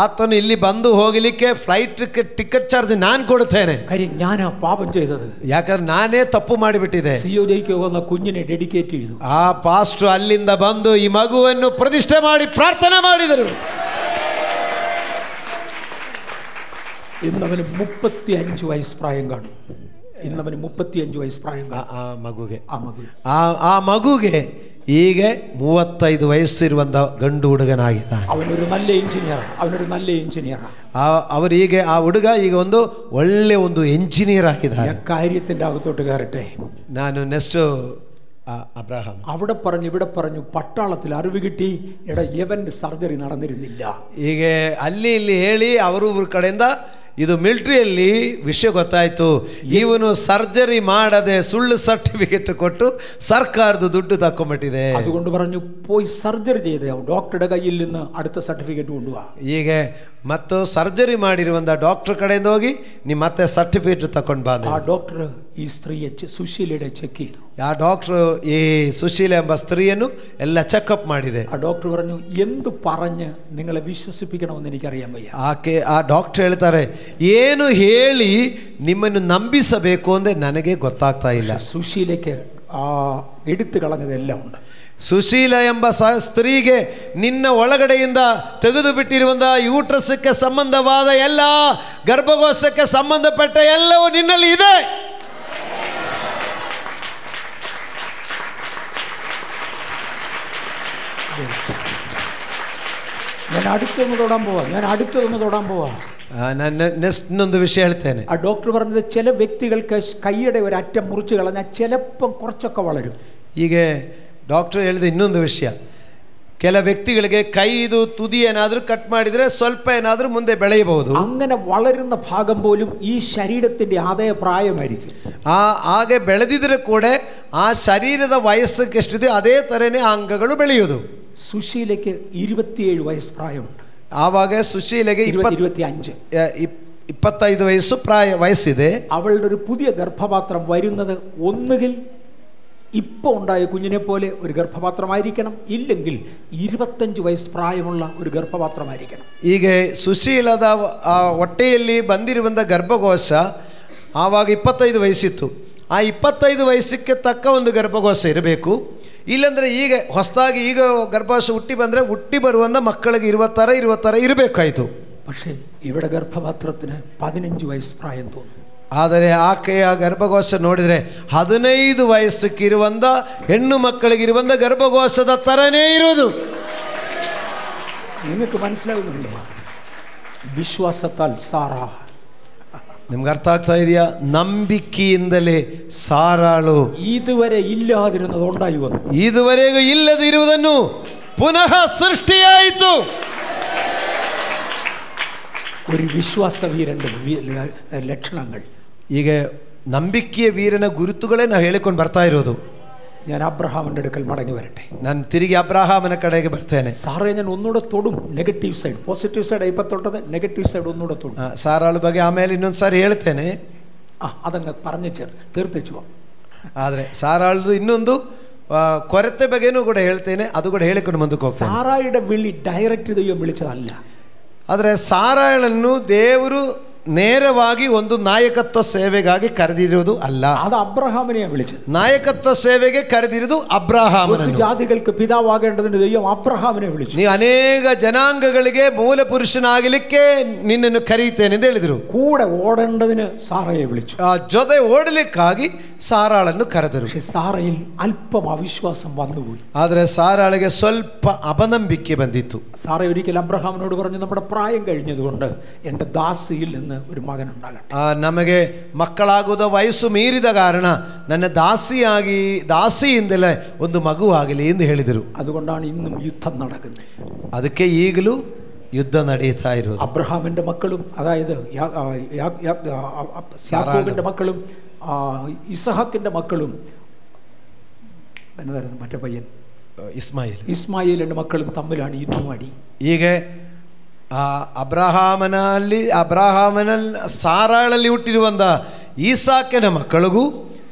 ಆತನು ಇಲ್ಲಿ ಬಂದು ಹೋಗಲಿಕ್ಕೆ ಫ್ಲೈಟ್ ಟಿಕೆಟ್ ಚಾರ್ಜ್ ನಾನು ಕೊಡುತ್ತೇನೆ. കാര്യം ഞാനാ പാപം ചെയ്തത്. ಯಾಕಂದ್ರೆ ನಾನೇ ತಪ್ಪು ಮಾಡಿಬಿಟ್ಟಿದೆ. CO ജേക്ക് വന്ന കുഞ്ഞിനെ ಡೆಡಿಕೇಟ್ ചെയ്തു. ಆ ಪಾಸ್ಟರ್ ಅಲ್ಲಿಂದ ಬಂದು ಈ ಮಗುವನ್ನು ಪ್ರತಿಷ್ಠೆ ಮಾಡಿ ಪ್ರಾರ್ಥನೆ ಮಾಡಿದರು. ഇന്നവന് 35 വയസ്സ് പ്രായം കാണും. ഇന്നവന് 35 വയസ്സ് പ്രായം കാണും. ಆ ಮಗುಗೆ ಈಗ 35 ವಯಸ್ಸಿರುವಂತ ಗಂಡು ಹುಡುಗನಾಗಿದ್ದಾನೆ. ಅವನೊരു നല്ല എഞ്ചിനീയർ. ಅವರಿಗೆ ಆ ಹುಡುಗ ಈಗ ಒಂದು ಒಳ್ಳೆ ಒಂದು ಎಂಜಿನಿಯರ್ ಆಗಿದ್ದಾನೆ. കാര്യത്തിന്റെ അകത്തോട്ട് കയറട്ടെ. ನಾನು ನೆಕ್ಸ್ಟ್ അബ്രഹാം അവിടെ പറഞ്ഞു ഇവിടെ പറഞ്ഞു പട്ടാളത്തിൽ അറിവ് കിട്ടി, എടാ ഇവന്റെ സർജറി നടന്നിരുന്നില്ല. ಈಗ ಅಲ್ಲಿ ಇಲ್ಲಿ ಹೇಳಿ ಅವರು ಊರ ಕಡೆಯಿಂದ ಇದು ಮಿಲಿಟರಿಯಲ್ಲಿ ವಿಷಯ ಗೊತ್ತಾಯಿತು, ಇವನು ಸರ್ಜರಿ ಮಾಡದೆ ಸುಳ್ಳು ಸರ್ಟಿಫಿಕೇಟ್ ಕೊಟ್ಟು ಸರ್ಕಾರದ ದುಡ್ಡು ತಕೊಂಡ್ಬಿಟ್ಟಿದೆ. അതുകൊണ്ട് പറഞ്ഞു പോയി സർജറി ചെയ്ത ഡോക്ടറുടെ കയ്യിൽ നിന്ന് അടുത്ത സർട്ടിഫിക്കറ്റ് കൊണ്ടുപോവാ. ಹೀಗೆ ಮತ್ತು ಸರ್ಜರಿ ಮಾಡಿರುವಂಥ ಡಾಕ್ಟರ್ ಕಡೆಯಿಂದ ಹೋಗಿ ನೀ ಮತ್ತೆ ಸರ್ಟಿಫಿಕೇಟ್ ತಕೊಂಡು ಬಂದ. ಆ ಡಾಕ್ಟರ್ ಈ ಸ್ತ್ರೀಯ ಸುಶೀಲയുടെ ಚೆಕ್ ചെയ്തു. ಆ ಡಾಕ್ಟರ್ ಈ ಸುಶೀಲ ಎಂಬ ಸ್ತ್ರೀಯನ್ನು ಎಲ್ಲ ಚೆಕಪ್ ಮಾಡಿದೆ. ಆ ಡಾಕ್ಟರ್ പറഞ്ഞു എന്ത് പറഞ്ഞ് നിങ്ങളെ വിശ്വസിപ്പിക്കണമെന്ന് എനിക്കറിയാൻ വയ്യ. ಆ ಡಾಕ್ಟರ್ ಹೇಳ್ತಾರೆ, ಏನು ಹೇಳಿ ನಿಮ್ಮನ್ನು ನಂಬಿಸಬೇಕು ಅಂದ್ರೆ ನನಗೆ ಗೊತ್ತಾಗ್ತಾ ಇಲ್ಲ. ಸುಶೀಲಕ್ಕೆ എടുത്തു കളഞ്ഞതെല്ലാം ഉണ്ട്. ಸುಶೀಲ ಎಂಬ ಸ್ತ್ರೀಗೆ ನಿನ್ನ ಒಳಗಡೆಯಿಂದ ತೆಗೆದು ಬಿಟ್ಟಿರುವಂತಹ ಯೂಟ್ರಸ್ಗೆ ಸಂಬಂಧವಾದ ಎಲ್ಲ, ಗರ್ಭಕೋಶಕ್ಕೆ ಸಂಬಂಧಪಟ್ಟ ಎಲ್ಲವೂ ನಿನ್ನಲ್ಲಿ ಇದೆ. ഞാൻ അടുത്തൊന്ന് തൊടാൻ പോവാ. ನಾನು ನೆಕ್ಸ್ಟ್ ಇನ್ನೊಂದು ವಿಷಯ ಹೇಳ್ತೇನೆ. ആ ഡോക്ടർ പറഞ്ഞത് ചില വ്യക്തികൾക്ക് കൈയുടെ ഒരു അറ്റം മുറിച്ച് കളഞ്ഞാൽ ചിലപ്പം കുറച്ചൊക്കെ വളരും. ಹೀಗೆ ಡಾಕ್ಟರ್ ಹೇಳಿದ ಇನ್ನೊಂದು ವಿಷಯ, ಕೆಲ ವ್ಯಕ್ತಿಗಳಿಗೆ ಕೈದು ತುದಿ ಏನಾದರೂ ಕಟ್ ಮಾಡಿದರೆ ಸ್ವಲ್ಪ ಏನಾದರೂ ಮುಂದೆ ಬೆಳೆಯಬಹುದು. അങ്ങനെ വളരുന്ന ഭാഗം പോലും ഈ ശരീരത്തിന്റെ അതേ പ്രായമായിരിക്കും. ಹಾಗೆ ಬೆಳೆದಿದ್ರೆ ಕೂಡ ಆ ಶರೀರದ ವಯಸ್ಸಕ್ಕೆ ಎಷ್ಟಿದೆ ಅದೇ ಥರನೇ ಆ ಅಂಗಗಳು ಬೆಳೆಯುವುದು. സുശീലയ്ക്ക് 27 വയസ്സ് പ്രായമുണ്ട്. ಆವಾಗ ಸುಶೀಲೆಗೆ 25 ವಯಸ್ಸಿದೆ. അവളുടെ ഒരു പുതിയ ഗർഭപാത്രം വരുന്നത് ഒന്നുകിൽ ഇപ്പോൾ ഉണ്ടായ കുഞ്ഞിനെ പോലെ ഒരു ഗർഭപാത്രമായിരിക്കണം, ഇല്ലെങ്കിൽ 25 വയസ്സ് പ്രായമുള്ള ഒരു ഗർഭപാത്രമായിരിക്കണം. ಹೀಗೆ ಸುಶೀಲದ ಹೊಟ್ಟೆಯಲ್ಲಿ ಬಂದಿರುವಂಥ ಗರ್ಭಕೋಶ ಆವಾಗ 25 ವಯಸ್ಸಿತ್ತು. ಆ 25 ವಯಸ್ಸಕ್ಕೆ ತಕ್ಕ ಒಂದು ಗರ್ಭಕೋಶ ಇರಬೇಕು. ಇಲ್ಲಾಂದರೆ ಈಗ ಹೊಸದಾಗಿ ಈಗ ಗರ್ಭಕೋಶ ಹುಟ್ಟಿ ಬಂದರೆ ಹುಟ್ಟಿ ಬರುವಂಥ ಮಕ್ಕಳಿಗೆ 26 ಇರಬೇಕಾಯಿತು. പക്ഷേ ഇവിടെ ഗർഭപാത്രത്തിന് 15 വയസ്സ് പ്രായം തോന്നും. ಆದರೆ ಆಕೆಯ ಗರ್ಭಕೋಶ ನೋಡಿದರೆ 15 ವಯಸ್ಸಕ್ಕಿರುವಂಥ ಹೆಣ್ಣು ಮಕ್ಕಳಿಗಿರುವಂಥ ಗರ್ಭಕೋಶದ ಥರನೇ ಇರುವುದು. നിങ്ങൾക്ക് മനസ്സിലാകുന്നില്ലേ? ವಿಶ್ವಾಸತಾಲ್ ಸಾರಾ. ನಿಮ್ಗೆ ಅರ್ಥ ಆಗ್ತಾ ಇದೆಯಾ? ನಂಬಿಕೆಯಿಂದಲೇ ಸಾರಾಳು ಇದುವರೆ ಇಲ್ಲದಿರುವುದು ಉಂಟಾಗಿ ಬಂತು. ಇದುವರೆಗೂ ಇಲ್ಲದಿರುವುದನ್ನು ಪುನಃ ಸೃಷ್ಟಿಯಾಯಿತು. ഒരു വിശ്വാസ വീരന്റെ ലക്ഷണങ്ങൾ. ಈಗ ನಂಬಿಕೆಯ ವೀರನ ಗುರುತುಗಳೇ ನಾವು ಹೇಳಿಕೊಂಡು ಬರ್ತಾ ಇರೋದು. ഞാൻ അബ്രഹാമിന്റെ അടുക്കൽ മടങ്ങി വരട്ടെ. ನಾನು ತಿರುಗಿ ಅಬ್ರಹಾಮನ ಕಡೆಗೆ ಬರ್ತೇನೆ. സാറേ ഞാൻ ഒന്നുകൂടെ തൊടും. നെഗറ്റീവ് സൈഡ്, പോസിറ്റീവ് സൈഡ് ഇപ്പം തൊട്ടത്, നെഗറ്റീവ് സൈഡ് ഒന്നുകൂടെ തൊടും. ಸಾರಾಳ ಬಗ್ಗೆ ಆಮೇಲೆ ಇನ್ನೊಂದು ಸಾರಿ ಹೇಳ್ತೇನೆ. അതങ്ങ് പറഞ്ഞു തീർത്തിച്ചു. ಆದರೆ ಸಾರಾಳದು ಇನ್ನೊಂದು ಕೊರತೆ ಬಗ್ಗೆನೂ ಕೂಡ ಹೇಳ್ತೇನೆ, ಅದು ಕೂಡ ಹೇಳಿಕೊಂಡು ಮುಂದಕ್ಕೆ ಹೋಗ್ತೇನೆ. സാറായുടെ വിളി ഡയറക്റ്റ് ദൈവം വിളിച്ചതല്ല. ಆದರೆ ಸಾರಾಳನ್ನು ದೇವರು ನೇರವಾಗಿ ಒಂದು ನಾಯಕತ್ವ ಸೇವೆಗಾಗಿ ಕರೆದಿರುವುದು ಅಲ್ಲ. ಅದು ಅಬ್ರಹಾಮನೇ ವಿಳಿಸಿದ. ನಾಯಕತ್ವ ಸೇವೆಗೆ ಕರೆದಿರುವುದು ಅಬ್ರಹಾಮನನ್ನು. ಜಾತಿಗಳಿಗೆ ಪಿತಾವಾಗೇണ്ടದನ್ನು ದೈವ ಅಬ್ರಹಾಮನೇ ವಿಳಿಸಿದ. ನೀ ಅನೇಕ ಜನಾಂಗಗಳಿಗೆ ಮೂಲ ಪುರುಷನಾಗಲಿಕ್ಕೆ ನಿನ್ನನ್ನು ಕರೆಯುತ್ತೇನೆ ಎಂದು ಹೇಳಿದರು. ಕೂಡ ಓಡೇണ്ടതിന് സാറയെ വിളിച്ചു. ಆ ಜೊತೆ ಓಡಲಿಕ್ಕಾಗಿ ಸಾರಾಳನ್ನು ಕರೆದರು. സാറയിൽ അല്പം അവിശ്വാസം വന്നുപോയി. ಆದರೆ ಸಾರಾಳಿಗೆ ಸ್ವಲ್ಪ ಅಪನಂಬಿಕೆ ಬಂದಿತ್ತು. സാറ ഒരിക്കൽ അബ്രഹാമിനോട് പറഞ്ഞു, നമ്മുടെ പ്രായം കഴിഞ്ഞതുകൊണ്ട് എൻ്റെ ദാസിയിൽ നിന്ന് ഒരു മകൻ ഉണ്ടാകട്ടെ. ನಮಗೆ ಮಕ್ಕಳಾಗುವುದ ವಯಸ್ಸು ಮೀರಿದ ಕಾರಣ ನನ್ನ ದಾಸಿಯಿಂದಲೇ ಒಂದು ಮಗುವಾಗಲಿ ಎಂದು ಹೇಳಿದರು. അതുകൊണ്ടാണ് ഇന്നും യുദ്ധം നടക്കുന്നത്. ಅದಕ್ಕೆ ಈಗಲೂ ಯುದ್ಧ ನಡೀತಾ ಇರೋದು. അബ്രഹാമിന്റെ മക്കളും, അതായത് യാക്കോബിന്റെ മക്കളും ഇസഹാക്കിന്റെ മക്കളും, എന്നതായിരുന്നു മറ്റേ പയ്യൻ ഇസ്മായിലിന്റെ മക്കളും തമ്മിലാണ് യുദ്ധം അടി. ಹೀಗೆ ಅಬ್ರಹಾಮನಲ್ಲಿ ಸಾರಾಳಲ್ಲಿ ಹುಟ್ಟಿರುವಂಥ ಈಸಾಕನ ಮಕ್ಕಳಿಗೂ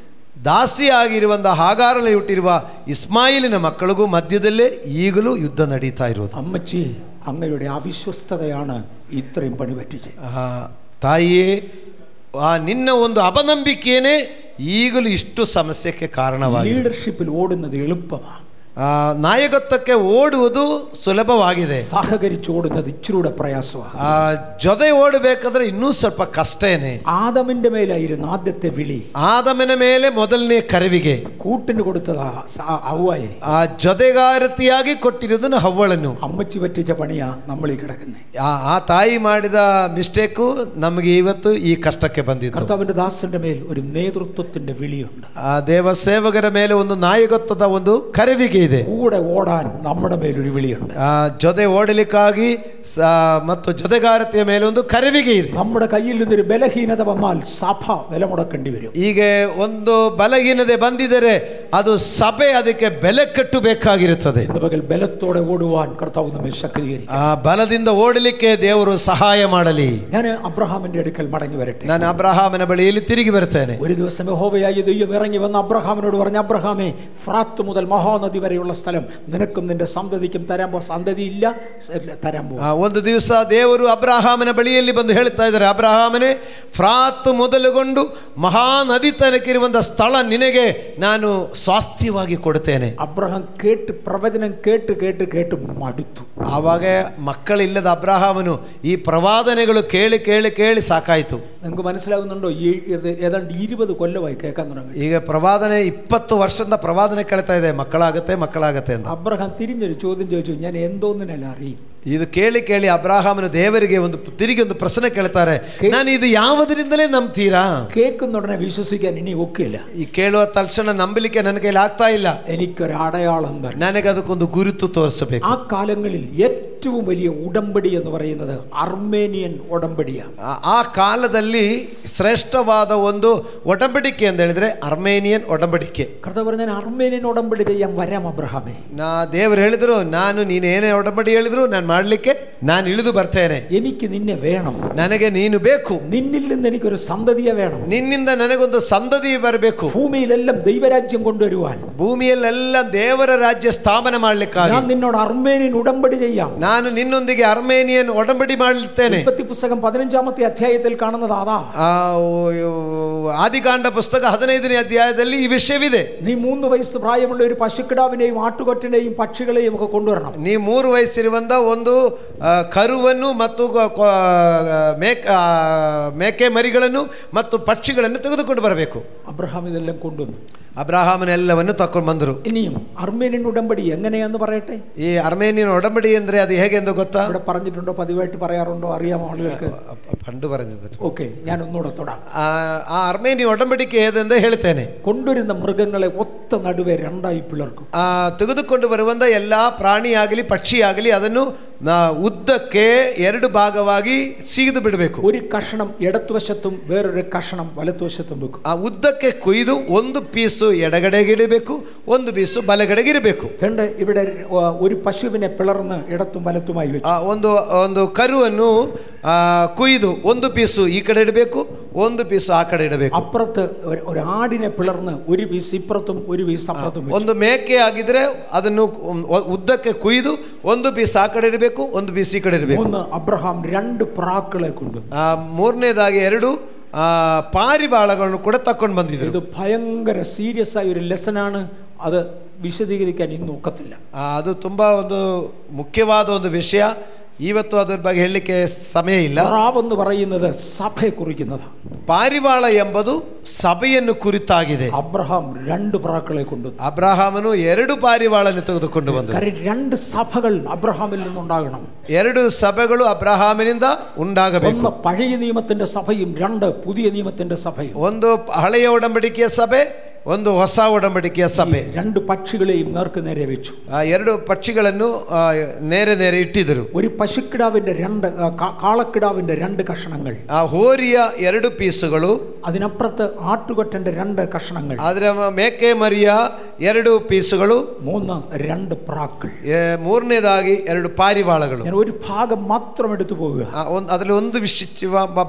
ದಾಸಿಯಾಗಿರುವಂಥ ಹಾಗಾರಲ್ಲಿ ಹುಟ್ಟಿರುವ ಇಸ್ಮಾಯಿಲಿನ ಮಕ್ಕಳಿಗೂ ಮಧ್ಯದಲ್ಲೇ ಈಗಲೂ ಯುದ್ಧ ನಡೀತಾ ಇರೋದು. അമ്മച്ചി, അങ്ങയുടെ അവിശ്വസ്തതയാണ് ഇത്രയും പണി പറ്റിച്ചത്. ತಾಯಿಯೇ, ನಿನ್ನ ಒಂದು ಅಪನಂಬಿಕೆಯೇ ಈಗಲೂ ಇಷ್ಟು ಸಮಸ್ಯೆಗೆ ಕಾರಣವಾಗಿದೆ. ಲೀಡರ್ಶಿಪ್ಪಿൽ ಓಡುന്നത് എളുപ്പമാണ്. ನಾಯಕತ್ವಕ್ಕೆ ಓಡುವುದು ಸುಲಭವಾಗಿದೆ. ಸಹಕರಿಸಿ ಓಡುന്നത് ഇച്ചിരൂടെ പ്രയാസമാണ്. ಜೊತೆ ಓಡಬೇಕಾದ್ರೆ ಇನ್ನೂ ಸ್ವಲ್ಪ ಕಷ್ಟೇನೆ. ആദമിന്റെ മേലായിരുന്നു ആദ്യത്തെ വിളി. ಆದಮನ ಮೇಲೆ ಮೊದಲನೇ ಕರೆವಿಗೆ കൂട്ടിന് കൊടുത്തതാ ഹവ്വായെ. ಜೊತೆಗಾರತಿಯಾಗಿ ಕೊಟ್ಟಿರುವುದನ್ನು ಹವ್ವಳನ್ನು. അമ്മച്ചി പറ്റിച്ച പണിയാ നമ്മളീ കിടക്കുന്നത്. ಆ ತಾಯಿ ಮಾಡಿದ ಮಿಸ್ಟೇಕು ನಮಗೆ ಇವತ್ತು ಈ ಕಷ್ಟಕ್ಕೆ ಬಂದಿತ್ತು. കർത്താവിന്റെ ദാസന്റെ മേൽ ഒരു നേതൃത്വത്തിന്റെ വിളിയുണ്ട്. ಆ ದೇವ ಸೇವಕರ ಮೇಲೆ ಒಂದು ನಾಯಕತ್ವದ ಒಂದು ಕರೆವಿಗೆ ಇದೆ. കൂടെ ഓടാൻ നമ്മുടെ മേലൊരു വിളിയുണ്ട്. ಜೊತೆ ಓಡಲಿಕ್ಕಾಗಿ ಮತ್ತು ಜೊತೆಗಾರತಿಯ ಮೇಲೆ ಒಂದು ಕರೆವಿಗೆ ಇದೆ. നമ്മുടെ കയ്യിൽ നിന്നൊരു ബലഹീനത വന്നാൽ സഭ വില മുടക്കേണ്ടി വരും. ಹೀಗೆ ಒಂದು ಬಲಹೀನತೆ ಬಂದಿದ್ದರೆ ಅದು ಸಭೆ ಅದಕ್ಕೆ ಬೆಲೆ ಕಟ್ಟಬೇಕಾಗಿರುತ್ತದೆ. ബലത്തോടെ ഓടുവാൻ കർത്താവ് നമ്മെ ശക്തീകരിക്കും. ಆ ಬಲದಿಂದ ಓಡಲಿಕ್ಕೆ ದೇವರು ಸಹಾಯ ಮಾಡಲಿ. ഞാൻ അബ്രഹാമിന്റെ അടുക്കൽ മടങ്ങി വരട്ടെ. ನಾನು ಅಬ್ರಹಾಮನ ಬಳಿಯಲ್ಲಿ ತಿರುಗಿ ಬರ್ತೇನೆ. ഒരു ദിവസം യഹോവയായ ദൈവം ഇറങ്ങി വന്ന് അബ്രഹാമിനോട് പറഞ്ഞു, അബ്രഹാമേ, ഫ്രാത്ത് മുതൽ മഹാനദി വരെ വരെയുള്ള സ്ഥലം നിനക്കും നിന്റെ സന്തതിക്കും തരാൻ സന്തതിയില്ല തരാൻ പോകും. ಒಂದು ದಿವಸ ದೇವರು ಅಬ್ರಹಾಮನ ಬಳಿಯಲ್ಲಿ ಬಂದು ಹೇಳ್ತಾ ಇದ್ದಾರೆ, ಅಬ್ರಹಾಮನೇ, ಫ್ರಾತ್ ಮೊದಲುಗೊಂಡು ಮಹಾನದಿ ತನಕ ಇರುವಂತಹ ಸ್ಥಳ ನಿನಗೆ ನಾನು ಸ್ವಾಸ್ಥ್ಯವಾಗಿ ಕೊಡುತ್ತೇನೆ. ಅಬ್ರಹಾಂ ಕೇಟು ಪ್ರವಚನ ಕೇಟು ಕೇಟು ಕೇಟು ಮಡುತ್ತು. ಆವಾಗ ಮಕ್ಕಳಿಲ್ಲದ ಅಬ್ರಹಾಮನು ಈ ಪ್ರವಾದನೆಗಳು ಕೇಳಿ ಕೇಳಿ ಕೇಳಿ ಸಾಕಾಯಿತು. നിങ്ങൾക്ക് മനസ്സിലാകുന്നുണ്ടോ? ഏതാണ്ട് 20 കൊല്ലമായി കേൾക്കാൻ തുടങ്ങി. ಈಗ ಪ್ರವಾದನೆ 20 ವರ್ಷದ ಪ್ರವಾದನೆ ಕೇಳ್ತಾ ಇದೆ, ಮಕ್ಕಳಾಗತ್ತೆ ಅಂತ. ಅಬ್ರಹಾಂ ತಿರಿഞ്ഞൊരു ചോദ്യം ചോദിച്ചു, ഞാൻ എന്തോന്നിനല്ല അറിയും. ಇದು ಕೇಳಿ ಕೇಳಿ ಅಬ್ರಹಾಮನು ದೇವರಿಗೆ ತಿರುಗಿ ಒಂದು ಪ್ರಶ್ನೆ ಕೇಳ್ತಾರೆ, ನಾನು ಇದು ಯಾವುದರಿಂದಲೇ ನಂಬ್ತೀರಾ? കേൾക്കുന്നൊടനെ വിശ്വസിക്കാൻ ഇനി ഒക്കില്ല. ಈ ಕೇಳುವ ತಕ್ಷಣ ನಂಬಲಿಕ್ಕೆ ನನ್ನ ಕೈಲಿ ಆಗ್ತಾ ಇಲ್ಲ. എനിക്കൊരു അടയാളം തരണം. ನನಗೆ ಅದಕ್ಕೊಂದು ಗುರುತು ತೋರಿಸಬೇಕು. ആ കാലങ്ങളിൽ ഏറ്റവും വലിയ ഉടമ്പടി എന്ന് പറയുന്നത് അർമേനിയൻ ഉടമ്പടിയാണ്. ಆ ಕಾಲದಲ್ಲಿ ಶ್ರೇಷ್ಠವಾದ ಒಂದು ಒಡಂಬಡಿಕೆ ಅಂತ ಹೇಳಿದ್ರೆ ಅರ್ಮೇನಿಯನ್ ಒಡಂಬಡಿಕೆ. ಕರ್ತವ್ಯ പറഞ്ഞ ಅರ್ಮೇನಿಯನ್ ಒಡಂಬಡಿ ചെയ്യാൻ വരാം അബ്രഹാമേ. ದೇವರು ಹೇಳಿದ್ರು, ನೀನೇನೇ ಒಡಂಬಡಿ ಹೇಳಿದ್ರು ನಾನು ಮಾಡ್ಲಿಕ್ಕೆ ನಾನು ಇಳಿದು ಬರ್ತೇನೆ. എനിക്ക് നിന്നെ വേണം, ನನಗೆ ನೀನು ಬೇಕು, നിന്നിൽ നിന്ന് എനിക്കൊരു സന്തതിയെ വേണം, ನಿನ್ನಿಂದ ನನಗೊಂದು ಸಂತತಿ ಬರಬೇಕು, ഭൂമിയിലെല്ലാം ദൈവരാജ്യം കൊണ്ടുവരുവാൻ, ಭೂಮಿಯಲ್ಲೆಲ್ಲ ದೇವರ ರಾಜ್ಯ ಸ್ಥಾಪನೆ ಮಾಡ್ಲಿಕ್ಕಾಗಿ ഞാൻ നിന്നോട് അർമേനിയൻ ഉടമ്പടി ചെയ്യാം. ನಾನು ನಿನ್ನೊಂದಿಗೆ ಅರ್ಮೇನಿಯನ್ ಒಡಂಬಡಿ ಮಾಡುತ್ತೇನೆ. ഉൽപ്പത്തി പുസ്തകം 15-ാമത്തെ അധ്യായത്തിൽ കാണുന്നത് അതാ. ಆದಿಕಾಂಡ ಪುಸ್ತಕ 15ನೇ ಅಧ್ಯಾಯದಲ್ಲಿ ಈ ವಿಷಯವಿದೆ. നീ 3 വയസ്സ് പ്രായമുള്ള ഒരു പശുക്കിടാവിനെയും ആട്ടുകൊറ്റനെയും പക്ഷികളെയും ഒക്കെ കൊണ്ടുവരണം. ನೀ 3 ವಯಸ್ಸಿರುವಂತ ಒಂದು ಕರುವನ್ನು ಮತ್ತು ಮೇಕೆ ಮರಿಗಳನ್ನು ಮತ್ತು ಪಕ್ಷಿಗಳನ್ನು ತೆಗೆದುಕೊಂಡು ಬರಬೇಕು. അബ്രഹാം ഇതെല്ലാം കൊണ്ടുവന്നു. ಅಬ್ರಹಾಮನೆಲ್ಲವನ್ನು ತಕೊಂಡು ಬಂದರು. ഇനിയും അർമേനിയൻ ഉടമ്പടി എങ്ങനെയാന്ന് പറയട്ടെ. ಈ ಅರ್ಮೇನಿಯನ್ ಒಡಂಬಡಿ ಅಂದ್ರೆ ಅದು ಹೇಗೆ ಎಂದು ಗೊತ್ತಾ? ഇവിടെ പറഞ്ഞിട്ടുണ്ടോ? പതിവായിട്ട് പറയാറുണ്ടോ? അറിയാമോ ആളുകൾക്ക്? പണ്ട് പറഞ്ഞത്. ഓക്കെ, ഞാൻ ഒന്നുകൂടെ തൊടാം. ആ അർಮೇനിയൻ ಒಡಂಬಡಿಕೆ ഏതെന്ന് ಹೇಳ್ತೇನೆ. കൊണ്ടുവരുന്ന മൃഗങ്ങളെ ഒത്ത നടുവെ രണ്ടായി പിളർക്കും. ತೆಗೆದುಕೊಂಡು ಬರುವಂತ ಎಲ್ಲಾ ಪ್ರಾಣಿಯಾಗಲಿ ಪಕ್ಷಿಯಾಗಲಿ ಅದನ್ನು ಉದ್ದಕ್ಕೆ 2 ಭಾಗವಾಗಿ ಸೀದು ಬಿಡಬೇಕು. ഒരു കഷണം ഇടതുവശത്തും വേറൊരു കഷണം വലതുവശത്തും വെക്കും. ಆ ಉದ್ದಕ್ಕೆ ಕೊಯ್ದು ಒಂದು ಪೀಸು ಎಡಗಡೆಗೆ ಇಡಬೇಕು, ಒಂದು ಪೀಸು ಬಲಗಡೆಗೆ ಇರಬೇಕು. ഇവിടെ ഒരു പശുവിനെ പിളർന്ന് ഇടത്തും വലത്തുമായി വെച്ചു. ಒಂದು ಕರುವನ್ನು ಕೊಯ್ದು ಒಂದು ಪೀಸು ಈ ಕಡೆ ಇಡಬೇಕು, ಒಂದು ಪೀಸು ಆ ಕಡೆ ಇಡಬೇಕು. ಅಪ್ಪುറത്ത് ഒരു ആടിനെ പിളർന്ന് ഒരു പീസ് ഇപ്പുറത്തും ഒരു പീസ് ಅಪ್ಪುറത്തും. ಒಂದು ಮೇಕೆ ಆಗಿದ್ರೆ ಅದನ್ನು ಉದ್ದಕ್ಕೆ ಕೊಯ್ದು ಒಂದು ಪೀಸ್ ಆ ಕಡೆ ಇರಬೇಕು, ಒಂದು ಪೀಸ್ ಈ ಕಡೆ ಇರಬೇಕು. ಅಬ್ರಹಾಂ 2 ಪ್ರಾಕ್കളെ കൊണ്ട്, ಮೂರನೇದಾಗಿ 2 ಪಾರಿವಾಳಗಳನ್ನು ಕೂಡ ತಕೊಂಡು ಬಂದಿದ್ರು. ಇದು ಭಯಂಕರ ಸೀರಿಯಸ್ ಆಗಿ ഒരു ಲೆಸನ್ ആണ്. അത് ವಿಶದೀಕರಿക്കാൻ ಇನ್ನು ಒಕ್ಕತ್ತಿಲ್ಲ. ಅದು ತುಂಬಾ ಒಂದು ಮುಖ್ಯವಾದ ಒಂದು ವಿಷಯ. ಇವತ್ತು ಅದರ ಬಗ್ಗೆ ಹೇಳಲಿಕ್ಕೆ ಸಮಯ ಇಲ್ಲ. ಎಂದು പറയുന്നത് സഭയെ കുറിക്കുന്നതാണ്. ಪಾರಿವಾಳ ಎಂಬುದು ಸಭೆಯನ್ನು ಕುರಿತಾಗಿದೆ. ಅಬ್ರಹಾಂ 2 പ്രാക്കളെ കൊണ്ട്, ಅಬ್ರಹಾಮನು 2 ಪಾರಿವಾಳನ್ನು ತೆಗೆದುಕೊಂಡು ಬಂದನು. 2 ಸಭകൾ ಅಬ್ರಹಾಮಿൽ നിന്നുണ്ടാകണം. 2 ಸಭೆಗಳು ಅಬ್ರಹಾಮಿನಿಂದ ഉണ്ടാಗಬೇಕು. ಒಂದು പഴയ നിയമത്തിന്റെ സഭയും 2 പുതിയ നിയമത്തിന്റെ സഭയും. ಒಂದು ಹಳೆಯ ಒಡಂಬಡಿಕೆಯ ಸಭೆ, ಒಂದು ಹೊಸ ಒಡಂಬಡಿಕೆಯ ಸಭೆ. 2 പക്ഷികളെയും നേർക്ക് നേരെ വെച്ചു. 2 പക്ഷിಗಳನ್ನು നേരെ നേരെ ಇಟ್ಟಿದ್ದರು. ഒരു പശുക്കിടാവിന്റെ 2 കാളക്കിടാവിന്റെ 2 കഷണങ്ങൾ, ಹೋರಿಯ 2 ಪೀಸುಗಳು, അതിനപ്പുറത്ത് ആട്ടുകൊറ്റന്റെ 2 കഷണങ്ങൾ, ಅದರ ಮೇಕೆ ಮರಿಯ 2 ಪೀಸುಗಳು, 2 പ്രാക്കൾ, ಮೂರನೇದಾಗಿ 2 ಪಾರಿವಾಳಗಳು. ഞാൻ ഒരു ഭാഗം മാത്രം എടുത്തു പോകുക. ಅದರಲ್ಲಿ ಒಂದು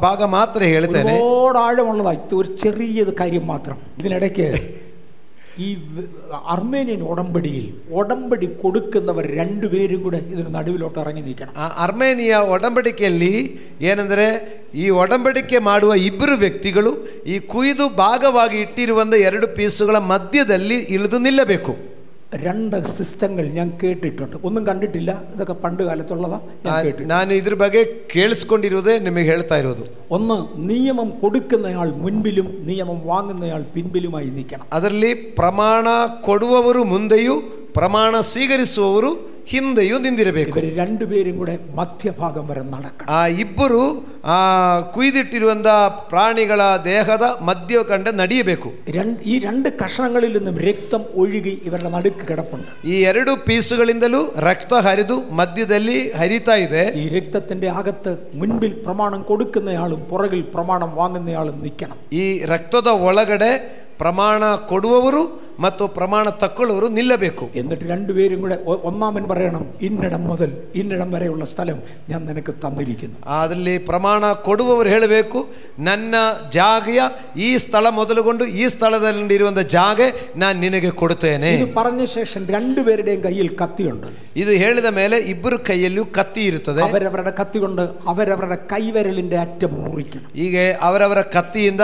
ಭಾಗ ಮಾತ್ರ ಹೇಳ್ತೇನೆ. ഒരുപാട് ആഴമുള്ളതായി ഒരു ചെറിയ കാര്യം മാത്രം. ഇതിനിടയ്ക്ക് ഈ അർമേനിയൻ ഉടമ്പടിയിൽ ഉടമ്പടി കൊടുക്കുന്നവർ 2 പേരും കൂടെ ഇതിന് നടുവിലോട്ട് ഇറങ്ങി നിൽക്കണം. ಅರ್ಮೇನಿಯಾ ಒಡಂಬಡಿಕೆಯಲ್ಲಿ ಏನಂದರೆ ಈ ಒಡಂಬಡಿಕೆ ಮಾಡುವ 2 ವ್ಯಕ್ತಿಗಳು ಈ ಕುಯ್ದು ಭಾಗವಾಗಿ ಇಟ್ಟಿರುವಂಥ 2 ಪೀಸುಗಳ ಮಧ್ಯದಲ್ಲಿ ಇಳಿದು ನಿಲ್ಲಬೇಕು. 2 സിസ്റ്റങ്ങൾ ഞാൻ കേട്ടിട്ടുണ്ട്. ഒന്നും കണ്ടിട്ടില്ല, ഇതൊക്കെ പണ്ട് കാലത്തുള്ളതാണ്. ನಾನು ಇದ್ರ ಬಗ್ಗೆ ಕೇಳಿಸ್ಕೊಂಡಿರೋದೇ ನಿಮಗೆ ಹೇಳ್ತಾ ಇರೋದು. ഒന്ന്, നിയമം കൊടുക്കുന്നയാൾ മുൻപിലും നിയമം വാങ്ങുന്നയാൾ പിൻപിലുമായി നിൽക്കണം. ಅದರಲ್ಲಿ ಪ್ರಮಾಣ ಕೊಡುವವರು ಮುಂದೆಯೂ ಪ್ರಮಾಣ ಸ್ವೀಕರಿಸುವವರು ಹಿಂದೆಯೂ ನಿಂದಿರಬೇಕು. 2 പേരും കൂടെ മധ്യഭാഗം വരെ നടക്കണം. ಆ ಇಬ್ಬರು ಕುಯ್ದಿಟ್ಟಿರುವಂತ ಪ್ರಾಣಿಗಳ ದೇಹದ ಮಧ್ಯ ಕಂಡ ನಡೆಯಬೇಕು. ഈ 2 കഷണങ്ങളിൽ നിന്നും രക്തം ഒഴുകി ഇവരുടെ നടുക്ക് കിടപ്പുണ്ട്. ಈ 2 ಪೀಸುಗಳಿಂದಲೂ ರಕ್ತ ಹರಿದು ಮಧ್ಯದಲ್ಲಿ ಹರಿತಾ ಇದೆ. ഈ രക്തത്തിന്റെ അകത്ത് മുൻപിൽ പ്രമാണം കൊടുക്കുന്നയാളും പുറകിൽ പ്രമാണം വാങ്ങുന്നയാളും നിൽക്കണം. ಈ ರಕ್ತದ ಒಳಗಡೆ ಪ್ರಮಾಣ ಕೊಡುವವರು ಮತ್ತು ಪ್ರಮಾಣ ತಕ್ಕೊಳ್ಳುವರು ನಿಲ್ಲಬೇಕು. എന്നിട്ട് രണ്ടുപേരും കൂടെ ഒന്നാമൻ പറയണം, ഇന്നിടം മുതൽ ഇന്നിടം വരെയുള്ള സ്ഥലം ഞാൻ നിനക്ക് തന്നിരിക്കുന്നു. ಅದರಲ್ಲಿ ಪ್ರಮಾಣ ಕೊಡುವವರು ಹೇಳಬೇಕು, ನನ್ನ ಜಾಗೆಯ ಈ ಸ್ಥಳ ಮೊದಲುಗೊಂಡು ಈ ಸ್ಥಳದಲ್ಲಿ ಇರುವಂತ ಜಾಗೆ ನಾನು ನಿನಗೆ ಕೊಡುತ್ತೇನೆ. ಇದು പറഞ്ഞ ശേഷം രണ്ടുപേരുടെയും കയ്യിൽ കത്തിയുണ്ട്. ಇದು ಹೇಳಿದ ಮೇಲೆ ಇಬ್ಬರು ಕೈಯಲ್ಲಿಯೂ ಕತ್ತಿ ಇರುತ್ತದೆ. അവരവരുടെ കത്തി കൊണ്ട് അവരവരുടെ കൈവിരലിന്റെ അറ്റം മുറിക്കണം. ಹೀಗೆ ಅವರವರ ಕತ್ತಿಯಿಂದ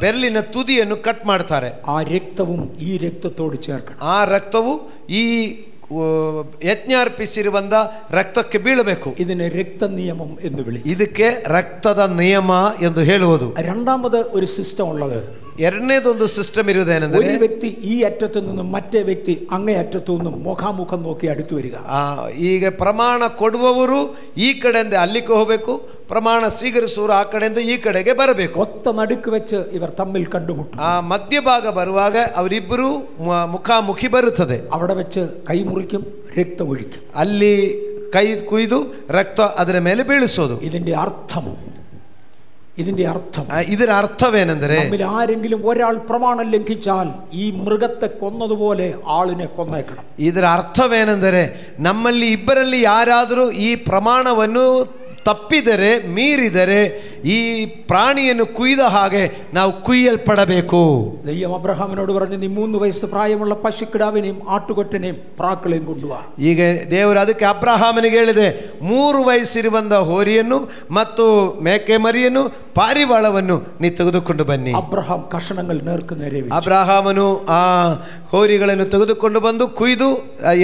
ಬೆರಳಿನ ತುದಿಯನ್ನು ಕಟ್ ಮಾಡ್ತಾರೆ. ആ രക്തവും ഈ രക്തത്തോട് ചേർക്കണം. ಆ ರಕ್ತವು ಈ ಯಜ್ಞ ಅರ್ಪಿಸಿರುವಂತ ರಕ್ತಕ್ಕೆ ಬೀಳಬೇಕು. ഇതിനെ രക്തനിയമം എന്ന് വിളിക്കും. ಇದಕ್ಕೆ ರಕ್ತದ ನಿಯಮ ಎಂದು ಹೇಳುವುದು. രണ്ടാമത് ഒരു സിസ്റ്റം ഉള്ളത്. ಎರಡನೇದೊಂದು ಸಿಸ್ಟಮ್ ಇರುವುದೇನೆಂದರೆ, ഒരു വ്യക്തി ಈ ಅറ്റത്തു നിന്നും മറ്റേ വ്യക്തി അങ്ങേ ಅറ്റത്തു നിന്നും മുഖാമുഖം ನೋಕಿ അടുത്തു വരിക. ಈಗ ಪ್ರಮಾಣ ಕೊಡುವವರು ಈ ಕಡೆಯಿಂದ ಅಲ್ಲಿಗೆ ಹೋಗಬೇಕು, ಪ್ರಮಾಣ ಸ್ವೀಕರಿಸುವವರು ಆ ಕಡೆಯಿಂದ ಈ ಕಡೆಗೆ ಬರಬೇಕು. ಒತ್ತ ನಡುಕು വെച്ച് ഇവർ തമ്മിൽ കണ്ടുമുട്ടും. ಆ ಮಧ್ಯಭಾಗ ಬರುವಾಗ ಅವರಿಬ್ಬರು ಮುಖಾಮುಖಿ ಬರುತ್ತದೆ. അവിടെ വെച്ച് കൈ മുറിക്കും, രക്തം ഒഴിക്കും. ಅಲ್ಲಿ ಕೈ ಕುಯ್ದು ರಕ್ತ ಅದರ ಮೇಲೆ ಬೀಳಿಸೋದು. ഇതിന്റെ അർത്ഥം ಇದರ ಅರ್ಥವೇನೆಂದರೆ, നമ്മിൽ ആരെങ്കിലും ഒരാൾ പ്രമാണം ലംഘിച്ചാൽ ഈ മൃഗത്തെ കൊന്നതുപോലെ ആളിനെ കൊന്നേക്കണം. ಇದರ ಅರ್ಥವೇನೆಂದರೆ, ನಮ್ಮಲ್ಲಿ ಇಬ್ಬರಲ್ಲಿ ಯಾರಾದರೂ ಈ ಪ್ರಮಾಣವನ್ನು ತಪ್ಪಿದರೆ, ಮೀರಿದರೆ, ಈ ಪ್ರಾಣಿಯನ್ನು ಕುಯ್ದ ಹಾಗೆ ನಾವು ಕುಯ್ಯಲ್ಪಡಬೇಕು. ദൈവം അബ്രഹാമിനോട് പറഞ്ഞു, നീ 3 വയസ്സ് പ്രായമുള്ള പശുക്കിടാവിനെയും ആട്ടുകൊറ്റനെയും പ്രാക്കളെയും കൊണ്ടുവാ. ಈಗ ದೇವರು ಅದಕ್ಕೆ ಅಬ್ರಹಾಮನಿಗೆ ಹೇಳಿದೆ, 3 ವಯಸ್ಸಿರುವಂತ ಹೋರಿಯನ್ನು ಮತ್ತು ಮೇಕೆ ಮರಿಯನ್ನು ಪಾರಿವಾಳವನ್ನು ನೀ ತೆಗೆದುಕೊಂಡು ಬನ್ನಿ. അബ്രഹാം കഷണങ്ങൾ നേർക്ക് നേരെ വെച്ചു. ಅಬ್ರಹಾಮನು ಆ ಹೋರಿಗಳನ್ನು ತೆಗೆದುಕೊಂಡು ಬಂದು ಕುಯ್ದು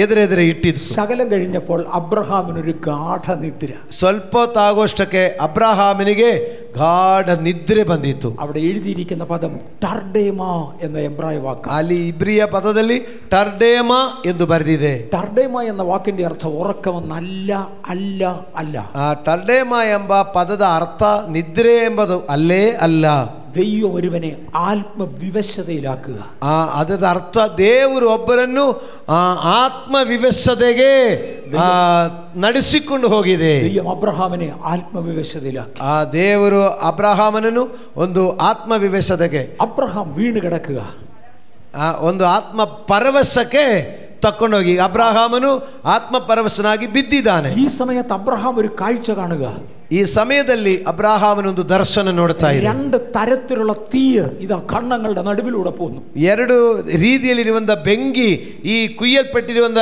ಎದುರೆದುರೆ ಇಟ್ಟಿದ್ದು. ശകലം കഴിഞ്ഞപ്പോൾ അബ്രഹാമിനൊരു ഗാഠനിദ്ര. ಸ್ವಲ್ಪ ಹೊತ್ತಾಗುವಷ್ಟಕ್ಕೆ ಅಬ್ರಹಾಮನಿಗೆ ಗಾಢ ನಿದ್ರೆ ಬಂದಿತ್ತು. അവിടെ എഴുതിയിരിക്കുന്ന പദം ടർഡേമ എന്ന എബ്രായ വാക്ക്. ಅಲ್ಲಿ ಇಬ್ರಿಯ ಪದದಲ್ಲಿ ಟರ್ಡೇಮ ಎಂದು ಬರೆದಿದೆ. ടർഡേമ എന്ന വാക്കിന്റെ അർത്ഥം ഉറക്കമെന്നല്ല, ಅಲ್ಲ ಅಲ್ಲ. ಆ ಟರ್ಡೇಮ ಎಂಬ ಪದದ ಅರ್ಥ ನಿದ್ರೆ ಎಂಬುದು ಅಲ್ಲೇ ಅಲ್ಲ. ദൈവം ഒരുവനെ ആത്മവിവശതയിലാക്കുക. ಅದರ ಅರ್ಥ ದೇವರು ಒಬ್ಬರನ್ನು ಆತ್ಮವಿವಶತೆಗೆ ನಡೆಸಿಕೊಂಡು ಹೋಗಿದೆ. ദൈവം അബ്രഹാമിനെ ആത്മവിവശതയിലാക്കി. ಆ ದೇವರು ಅಬ್ರಹಾಮನನ್ನು ಒಂದು ಆತ್ಮವಿವಶತೆಗೆ, അബ്രഹാം വീണ് കിടക്കുക, ಒಂದು ಆತ್ಮ ಪರವಶಕ್ಕೆ ತಕೊಂಡೋಗಿ ಅಬ್ರಹಾಮನು ಆತ್ಮ ಪರವಶನಾಗಿ ಬಿದ್ದಿದ್ದಾನೆ. ഈ സമയത്ത് അബ്രഹാം ഒരു കാഴ്ച കാണുക. ಈ ಸಮಯದಲ್ಲಿ ಅಬ್ರಹಾಮನೊಂದು ದರ್ಶನ ನೋಡ್ತಾ ಇದೆ. 2 തരത്തിലുള്ള തീയ് ഇതാ കണ്ണങ്ങളുടെ നടുവിലൂടെ പോകുന്നു. 2 ರೀತಿಯಲ್ಲಿರುವಂತ ಬೆಂಕಿ ಈ ಕುಯ್ಯಲ್ಪಟ್ಟಿರುವಂತ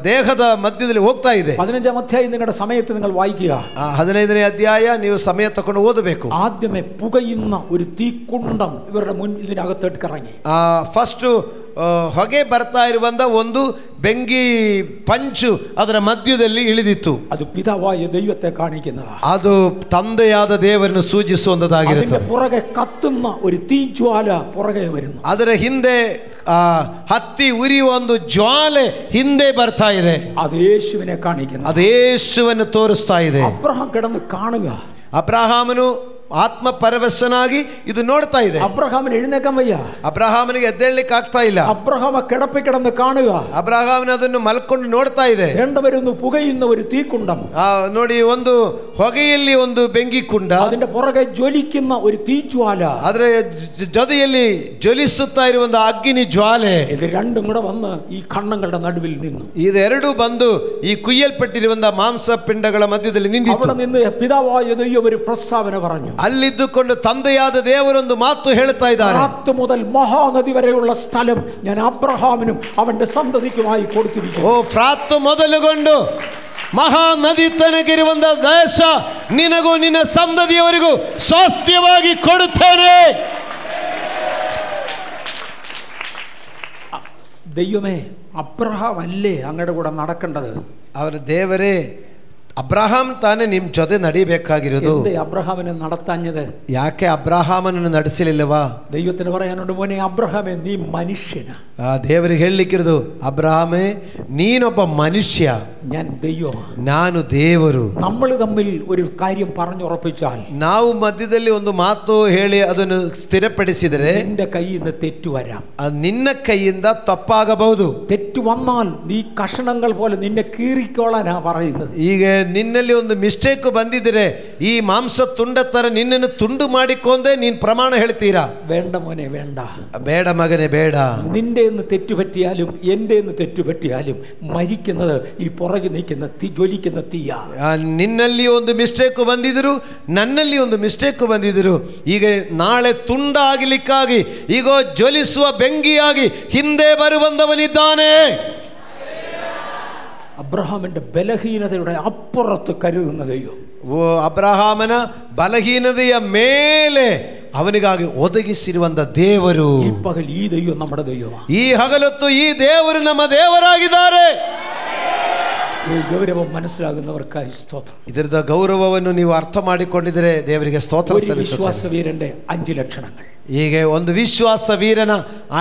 ದೇಹದ ಮಧ್ಯದಲ್ಲಿ ಹೋಗ್ತಾ ಇದೆ. 15ാം അധ്യായം നിങ്ങളുടെ സമയത്ത് നിങ്ങൾ വായിക്കുക. 15ನೇ ಅಧ್ಯಾಯ ನೀವು ಸಮಯ ತಕೊಂಡು ಓದಬೇಕು. ആദ്യമേ പുകയുന്ന ഒരു തീക്കുണ്ടം ഇവരുടെ മുൻ ഇതിനകത്തോട്ട് ഇറങ്ങി. ಫಸ್ಟ್ ಹೊಗೆ ಬರ್ತಾ ಇರುವಂತ ಒಂದು ಬೆಂಕಿ ಪಂಚು ಅದರ ಮಧ್ಯದಲ್ಲಿ ಇಳಿದಿತ್ತು. ಅದು ಪಿತಾವಾയ ദൈവത്തെ കാണിക്കുന്നതാണ്. ಅದು ತಂದೆಯಾದ ದೇವರನ್ನು ಸೂಚಿಸುವಂತದಾಗಿರುತ್ತೆ. അതിന്റെ പുറകെ കത്തുന്ന ഒരു തീജ്വാല പുറകെ വരുന്നു. ಅದರ ಹಿಂದೆ ಹತ್ತಿ ಉರಿಯುವ ಒಂದು ಜ್ವಾಲೆ ಹಿಂದೆ ಬರ್ತಾ ಇದೆ. ಅದು ಯೇಸುವಿനെ കാണിക്കുന്നു. ಅದು ಯೇಸುವನ್ನು ತೋರಿಸ್ತಾ ಇದೆ. അബ്രഹാം കിടന്ന് കാണുക. ಅಬ್ರಹಾಮನು ಆತ್ಮ ಪರವಶನಾಗಿ ಇದು ನೋಡ್ತಾ ಇದೆ. അബ്രഹാമിന് എഴുന്നേക്കാൻ വയ്യ. ಅಬ್ರಹಾಮನಿಗೆ ಎದ್ದೇಳಲಿಕ್ಕೆ ಆಗ್ತಾ ಇಲ್ಲ. അബ്രഹാം കിടപ്പി കിടന്ന് കാണുക. ಅಬ್ರಹಾಮನ ಅದನ್ನು ಮಲ್ಕೊಂಡು ನೋಡ್ತಾ ಇದೆ. രണ്ടുപേരും പുകയുന്ന ഒരു തീക്കുണ്ടം. ನೋಡಿ, ಒಂದು ಹೊಗೆಯಲ್ಲಿ ಒಂದು ಬೆಂಕಿ ಕುಂಡ, അതിന്റെ പുറകെ ജ്വലിക്കുന്ന ഒരു തീജ്വാല, ಅದರ ಜೊತೆಯಲ್ಲಿ ಜ್ವಲಿಸುತ್ತಾ ಇರುವಂತ ಅಗ್ನಿ ಜ್ವಾಲೆ. ഇത് രണ്ടും കൂടെ വന്ന് ഈ കണ്ണങ്ങളുടെ നടുവിൽ നിന്നു. ಇದೆರಡು ಬಂದು ಈ ಕುಯ್ಯಲ್ಪಟ್ಟಿರುವಂತ ಮಾಂಸ ಪಿಂಡಗಳ ಮಧ್ಯದಲ್ಲಿ ನಿಂತಿತು. അവിടെ നിന്ന് പിതാവായ ദൈവം ഒരു പ്രസ്താവന പറഞ്ഞു. ಅಲ್ಲಿದ್ದುಕೊಂಡು ತಂದೆಯಾದ ದೇವರೊಂದು ಮಾತು ಹೇಳ್ತಾ ಇದ್ದಾರೆ. ഫ്രാത്ത് മുതൽ മഹാനദി വരെയുള്ള സ്ഥലം ഞാൻ അബ്രഹാമിനും അവന്റെ സന്തതിക്കുമായി കൊടുത്തിരിക്കുന്നു. ಓ ಫ್ರಾತ್ ಮೊದಲುಗೊಂಡು ಮಹಾನದಿ ತನಗಿರುವಂತ ದೇಶ ನಿನಗೂ ನಿನ್ನ ಸಂತತಿಯವರಿಗೂ ಸ್ವಾಸ್ಥ್ಯವಾಗಿ ಕೊಡುತ್ತೇನೆ. ദൈവമേ, അബ്രഹാം അല്ലേ അങ്ങയുടെ കൂടെ നടക്കേണ്ടത്? ಅವರ ದೇವರೇ, ಅಬ್ರಹಾಂ ತಾನೇ ನಿಮ್ಮ ಜೊತೆ ನಡಿಬೇಕಾಗಿರೋದು. അബ്രഹാമിനെ നടത്താഞ്ഞത്? ಯಾಕೆ ಅಬ್ರಹಾಮನನ್ನು ನಡೆಸಲಿಲ್ಲವಾ? ദൈവത്തിന് പറയാനുണ്ട്, മോനെ അബ്രഹാമേ, നീ മനുഷ്യനാ. ದೇವರಿಗೆ ಹೇಳಲಿಕ್ಕಿರೋದು, ಅಬ್ರಹಾಮೇ ನೀನೊಬ್ಬ ಮನುಷ್ಯ, ഞാൻ ദൈവം, ನಾನು ದೇವರು. നമ്മൾ തമ്മിൽ ഒരു കാര്യം പറഞ്ഞുറപ്പിച്ചാൽ, ನಾವು ಮಧ್ಯದಲ್ಲಿ ಒಂದು ಮಾತು ಹೇಳಿ ಅದನ್ನು ಸ್ಥಿರಪಡಿಸಿದರೆ നിന്റെ കയ്യിൽ നിന്ന് തെറ്റു വരാം, ನಿನ್ನ ಕೈಯಿಂದ ತಪ್ಪಾಗಬಹುದು. തെറ്റു വന്നാൽ നീ കഷണങ്ങൾ പോലെ നിന്നെ കീറിക്കോളാനാ പറയുന്നത്. ಈಗ ನಿನ್ನಲ್ಲಿ ಒಂದು ಮಿಸ್ಟೇಕ್ ಬಂದಿದ್ರೆ ಈ ಮಾಂಸ ತುಂಡ ತರ ನಿನ್ನನ್ನು ತುಂಡು ಮಾಡಿಕೊಂಡೇ ನೀನ್ ಪ್ರಮಾಣ ಹೇಳ್ತೀರಾ? വേണ്ട മോനെ വേണ്ട, ಬೇಡ ಮಗನೇ ಬೇಡ. നിന്റെ നിന്ന് തെറ്റുപറ്റിയാലും എൻ്റെ നിന്ന് തെറ്റുപറ്റിയാലും മരിക്കുന്നത് ഈ പുറകെ നിൽക്കുന്ന ജ്വലിക്കുന്ന തീയ. ನಿನ್ನಲ್ಲಿ ಒಂದು ಮಿಸ್ಟೇಕ್ ಬಂದಿದ್ರು, ನನ್ನಲ್ಲಿ ಒಂದು ಮಿಸ್ಟೇಕ್ ಬಂದಿದ್ರು, ಈಗ ನಾಳೆ ತುಂಡಾಗಲಿಕ್ಕಾಗಿ ಈಗ ಜ್ವಲಿಸುವ ಬೆಂಕಿಯಾಗಿ ಹಿಂದೆ ಬರುವಂದವನಿದ್ದಾನೆ. അബ്രഹാമിന്റെ ബലഹീനതയുടെ അപ്പുറത്ത് കരുതുന്ന ദൈവം, ಅಬ್ರಹಾಮನ ಬಲಹೀನತೆಯ ಮೇಲೆ ಅವನಿಗಾಗಿ ಒದಗಿಸಿರುವಂತ ದೇವರು. ഈ പകൽ ഈ ദൈവം നമ്മുടെ ദൈവമാണ്. ಈ ಹಗಲೊತ್ತು ಈ ದೇವರು ನಮ್ಮ ದೇವರಾಗಿದ್ದಾರೆ. ഈ ഗൗരവം മനസ്സിലാകുന്നവർക്കായി സ്തോത്രം. ಇದರದ ಗೌರವವನ್ನು ನೀವು ಅರ್ಥ ಮಾಡಿಕೊಂಡಿದ್ರೆ ದೇವರಿಗೆ ಸ್ತೋತ್ರ ಸಲ್ಲಿಸುತ್ತೇನೆ. വിശ്വാസവീരന്റെ 5 ലക്ഷണങ്ങൾ. ಹೀಗೆ ಒಂದು ವಿಶ್ವಾಸ ವೀರನ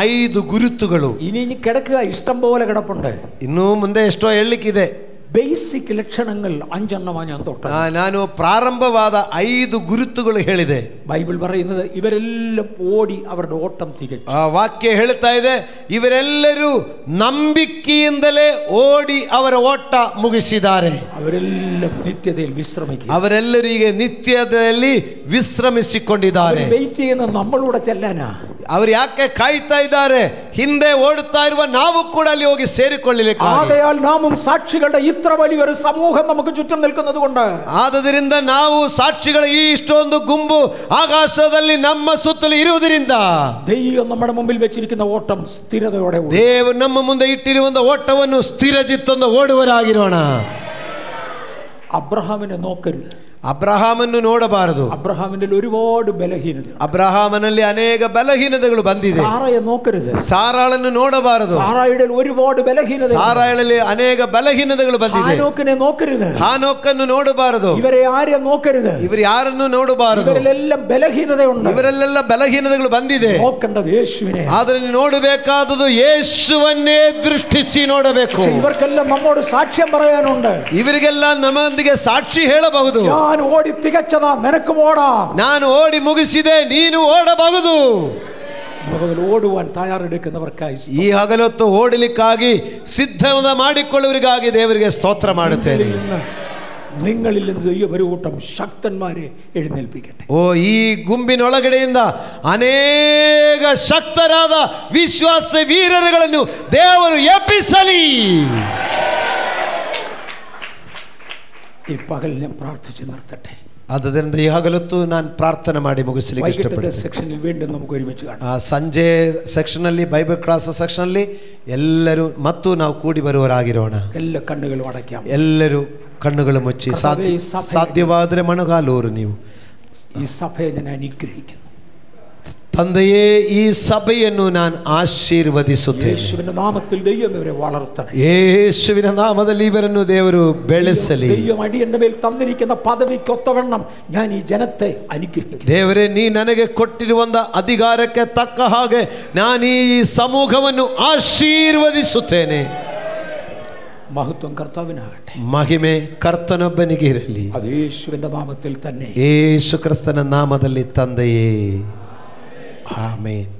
5 ಗುರುತುಗಳು. ഇനി കിടക്കുക, ഇഷ്ടം പോലെ കിടപ്പുണ്ട്. ಇನ್ನೂ ಮುಂದೆ ಎಷ್ಟೋ ಹೇಳಲಿಕ್ಕಿದೆ. ബേസിക് ലക്ഷണങ്ങൾ 5 എണ്ണമാണ് ഞാൻ തൊട്ടത്. ನಾನು ಪ್ರಾರಂಭವಾದ 5 ಗುರುತುಗಳು ಹೇಳಿದೆ. ബൈബിൾ പറയുന്നത് ഇവരെല്ലാം ഓടി അവരുടെ ഓട്ടം തികച്ചു. ಆ ವಾಕ್ಯ ಹೇಳ್ತಾ ಇದೆ, ಇವರೆಲ್ಲರೂ ನಂಬಿಕೆಯಿಂದಲೇ ಓಡಿ ಅವರ ಓಟ ಮುಗಿಸಿದ್ದಾರೆ. അവരെല്ലാം നിത്യതയിൽ വിശ്രമിക്കും. ಅವರೆಲ್ಲರೂ ಈಗ ನಿತ್ಯದಲ್ಲಿ ವಿಶ್ರಮಿಸಿಕೊಂಡಿದ್ದಾರೆ. വെയിറ്റ് ചെയ്യുന്ന നമ്മളൂടെ ചെല്ലാനാ. ಅವರು ಯಾಕೆ ಕಾಯ್ತಾ ಇದ್ದಾರೆ? ಹಿಂದೆ ಓಡುತ್ತಾ ಇರುವ ನಾವು ಕೂಡ ಅಲ್ಲಿ ಹೋಗಿ ಸೇರಿಕೊಳ್ಳಲಿಕ್ಕೆ. ആകയാൽ നാമും സാക്ഷികളുടെ ഇത്ര വലിയൊരു സമൂഹം നമുക്ക് ചുറ്റും നിൽക്കുന്നത് കൊണ്ട്, ಆದ್ದರಿಂದ ನಾವು ಸಾಕ್ಷಿಗಳ ಈ ಇಷ್ಟೊಂದು ಗುಂಪು ಆಕಾಶದಲ್ಲಿ ನಮ್ಮ ಸುತ್ತಲೂ ಇರುವುದರಿಂದ ദൈവം നമ്മുടെ മുമ്പിൽ വെച്ചിരിക്കുന്ന ഓട്ടം സ്ഥിരതയോടെ ದೇವರು ನಮ್ಮ ಮುಂದೆ ಇಟ್ಟಿರುವಂತ ಓಟವನ್ನು ಸ್ಥಿರಚಿತ್ತೊಂದು ಓಡುವರಾಗಿರೋಣ. അബ്രഹാമിനെ നോക്കരുത്, ಅಬ್ರಹಾಮನ್ನು ನೋಡಬಾರದು. അബ്രഹാമിന്റെ ഒരുപാട് ബലഹീനത. ಅಬ್ರಹಾಮನಲ್ಲಿ ಅನೇಕ ಬಲಹೀನತೆಗಳು ಬಂದಿದೆ. സാറയെ നോക്കരുത്, ಸಾರಾಳನ್ನು ನೋಡಬಾರದು. സാറായുടെ ഒരുപാട് ബലഹീനത. ಸಾರಾಳಲ್ಲಿ ಅನೇಕ ಬಲಹೀನತೆಗಳು ಬಂದಿದೆ. ഹാനോക്കിനെ നോക്കരുത്, ಹಾನೋಕನ್ನು ನೋಡಬಾರದು. ഇവരെ ആരെ നോക്കരുത്, ಇವರು ಯಾರನ್ನು ನೋಡಬಾರದು. ഇവരെല്ലാം ബലഹീനതയുണ്ട്. ಇವರೆಲ್ಲ ಬಲಹೀನತೆಗಳು ಬಂದಿದೆ. നോക്കേണ്ടത് യേശുവിനെ. ಆದರೆ ನೋಡಬೇಕಾದದು ಯೇಸುವನ್ನೇ ದೃಷ್ಟಿಸಿ ನೋಡಬೇಕು. ഇവർക്കെല്ലാം നമ്മോട് സാക്ഷ്യം പറയാനുണ്ട്. ಇವರಿಗೆಲ್ಲ ನಮ್ಮೊಂದಿಗೆ ಸಾಕ್ಷಿ ಹೇಳಬಹುದು. ഞാൻ ഓടി തികച്ചതാ, നിനക്കും ഓടാം. ನಾನು ಓಡಿ ಮುಗಿಸಿದೆ, ನೀನು ಓಡಬಹುದು. ഓടുവാൻ തയ്യാറെടുക്കുന്നവർക്കായി ಈ ಹಗಲೊತ್ತು ಓಡಲಿಕ್ಕಾಗಿ ಸಿದ್ಧ ಮಾಡಿಕೊಳ್ಳುವರಿಗಾಗಿ ದೇವರಿಗೆ ಸ್ತೋತ್ರ ಮಾಡುತ್ತೇನೆ. നിങ്ങളിൽ നിന്ന് ദൈവം ഒരു കൂട്ടം ശക്തന്മാരെ എഴുന്നേൽപ്പിക്കട്ടെ. ಓ, ಈ ಗುಂಪಿನೊಳಗಡೆಯಿಂದ ಅನೇಕ ಶಕ್ತರಾದ ವಿಶ್ವಾಸ ವೀರರುಗಳನ್ನು ದೇವರು ಎಬ್ಬಿಸಲಿ. ഈ പകൽ ഞാൻ പ്രാർത്ഥിച്ച് നിർത്തട്ടെ. ಆದ್ದರಿಂದ ಈ ಹಗಲೊತ್ತು ನಾನು ಪ್ರಾರ್ಥನೆ ಮಾಡಿ ಮುಗಿಸಲಿಕ್ಕೆ ಇಷ್ಟಪಡ್ತೇನೆ. ಸೆಕ್ಷನಿൽ വീണ്ടും നമുക്ക് ഒരുമിച്ച് കാണാം. ಸಂಜೆ ಸೆಕ್ಷನಲ್ಲಿ, ಬೈಬಲ್ ಕ್ಲಾಸ್ ಸೆಕ್ಷನಲ್ಲಿ ಎಲ್ಲರೂ ಮತ್ತು ನಾವು ಕೂಡಿ ಬರುವವರಾಗಿರೋಣ. ಎಲ್ಲ ಕಣ್ಣುಗಳು ಅಡക്കാം, ಎಲ್ಲರೂ ಕಣ್ಣುಗಳು ಮುಚ್ಚಿ ಸಾಧ್ಯವಾದರೆ ಮಣಗಾಲೂರು. ನೀವು ಈ ಸಭೆயை ഞാൻ അനുഗ്രഹിക്കുന്നു. ತಂದೆಯೇ, ಈ ಸಭೆಯನ್ನು ನಾನು ಆಶೀರ್ವದಿಸುತ್ತೇನೆ. യേശുവിന്റെ നാമത്തിൽ ദൈവം ഇവരെ വളർത്തണം. ಯೇಸುವಿನ ನಾಮದಲ್ಲಿ ಇವರನ್ನು ದೇವರು ಬೆಳೆಸಲಿ. ദൈവം അടിയന്റെ മേൽ തന്നിരിക്കുന്ന പദവിക്കൊത്തവണ്ണം ഞാൻ ഈ ജനത്തെ അനുഗ്രഹിക്കുന്നു. ದೇವರೇ, ನೀ ನನಗೆ ಕೊಟ್ಟಿರುವಂತ ಅಧಿಕಾರಕ್ಕೆ ತಕ್ಕ ಹಾಗೆ ನಾನು ಈ ಸಮೂಹವನ್ನು ಆಶೀರ್ವದಿಸುತ್ತೇನೆ. മഹത്വം കർത്താവിനാകട്ടെ. ಮಹಿಮೆ ಕರ್ತನೊಬ್ಬನಿಗೆ ಇರಲಿ. അത് യേശുവിന്റെ നാമത്തിൽ തന്നെ. ಯೇಸು ಕ್ರಿಸ್ತನ ನಾಮದಲ್ಲಿ ತಂದೆಯೇ, ಆಮೆನ್.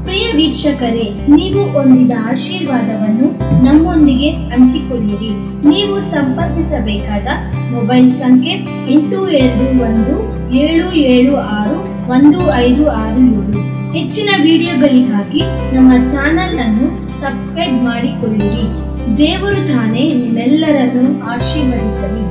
ಪ್ರಿಯ ವೀಕ್ಷಕರೇ, ನೀವು ಹೊಂದಿದ ಆಶೀರ್ವಾದವನ್ನು ನಮ್ಮೊಂದಿಗೆ ಹಂಚಿಕೊಳ್ಳಿರಿ. ನೀವು ಸಂಪರ್ಕಿಸಬೇಕಾದ ಮೊಬೈಲ್ ಸಂಖ್ಯೆ 8217761567. ಹೆಚ್ಚಿನ ವಿಡಿಯೋಗಳಿಗಾಗಿ ನಮ್ಮ ಚಾನೆಲ್ ಅನ್ನು ಸಬ್ಸ್ಕ್ರೈಬ್ ಮಾಡಿಕೊಳ್ಳಿರಿ. ದೇವರು ತಾನೇ ನಿಮ್ಮೆಲ್ಲರನ್ನು ಆಶೀರ್ವದಿಸಲಿ.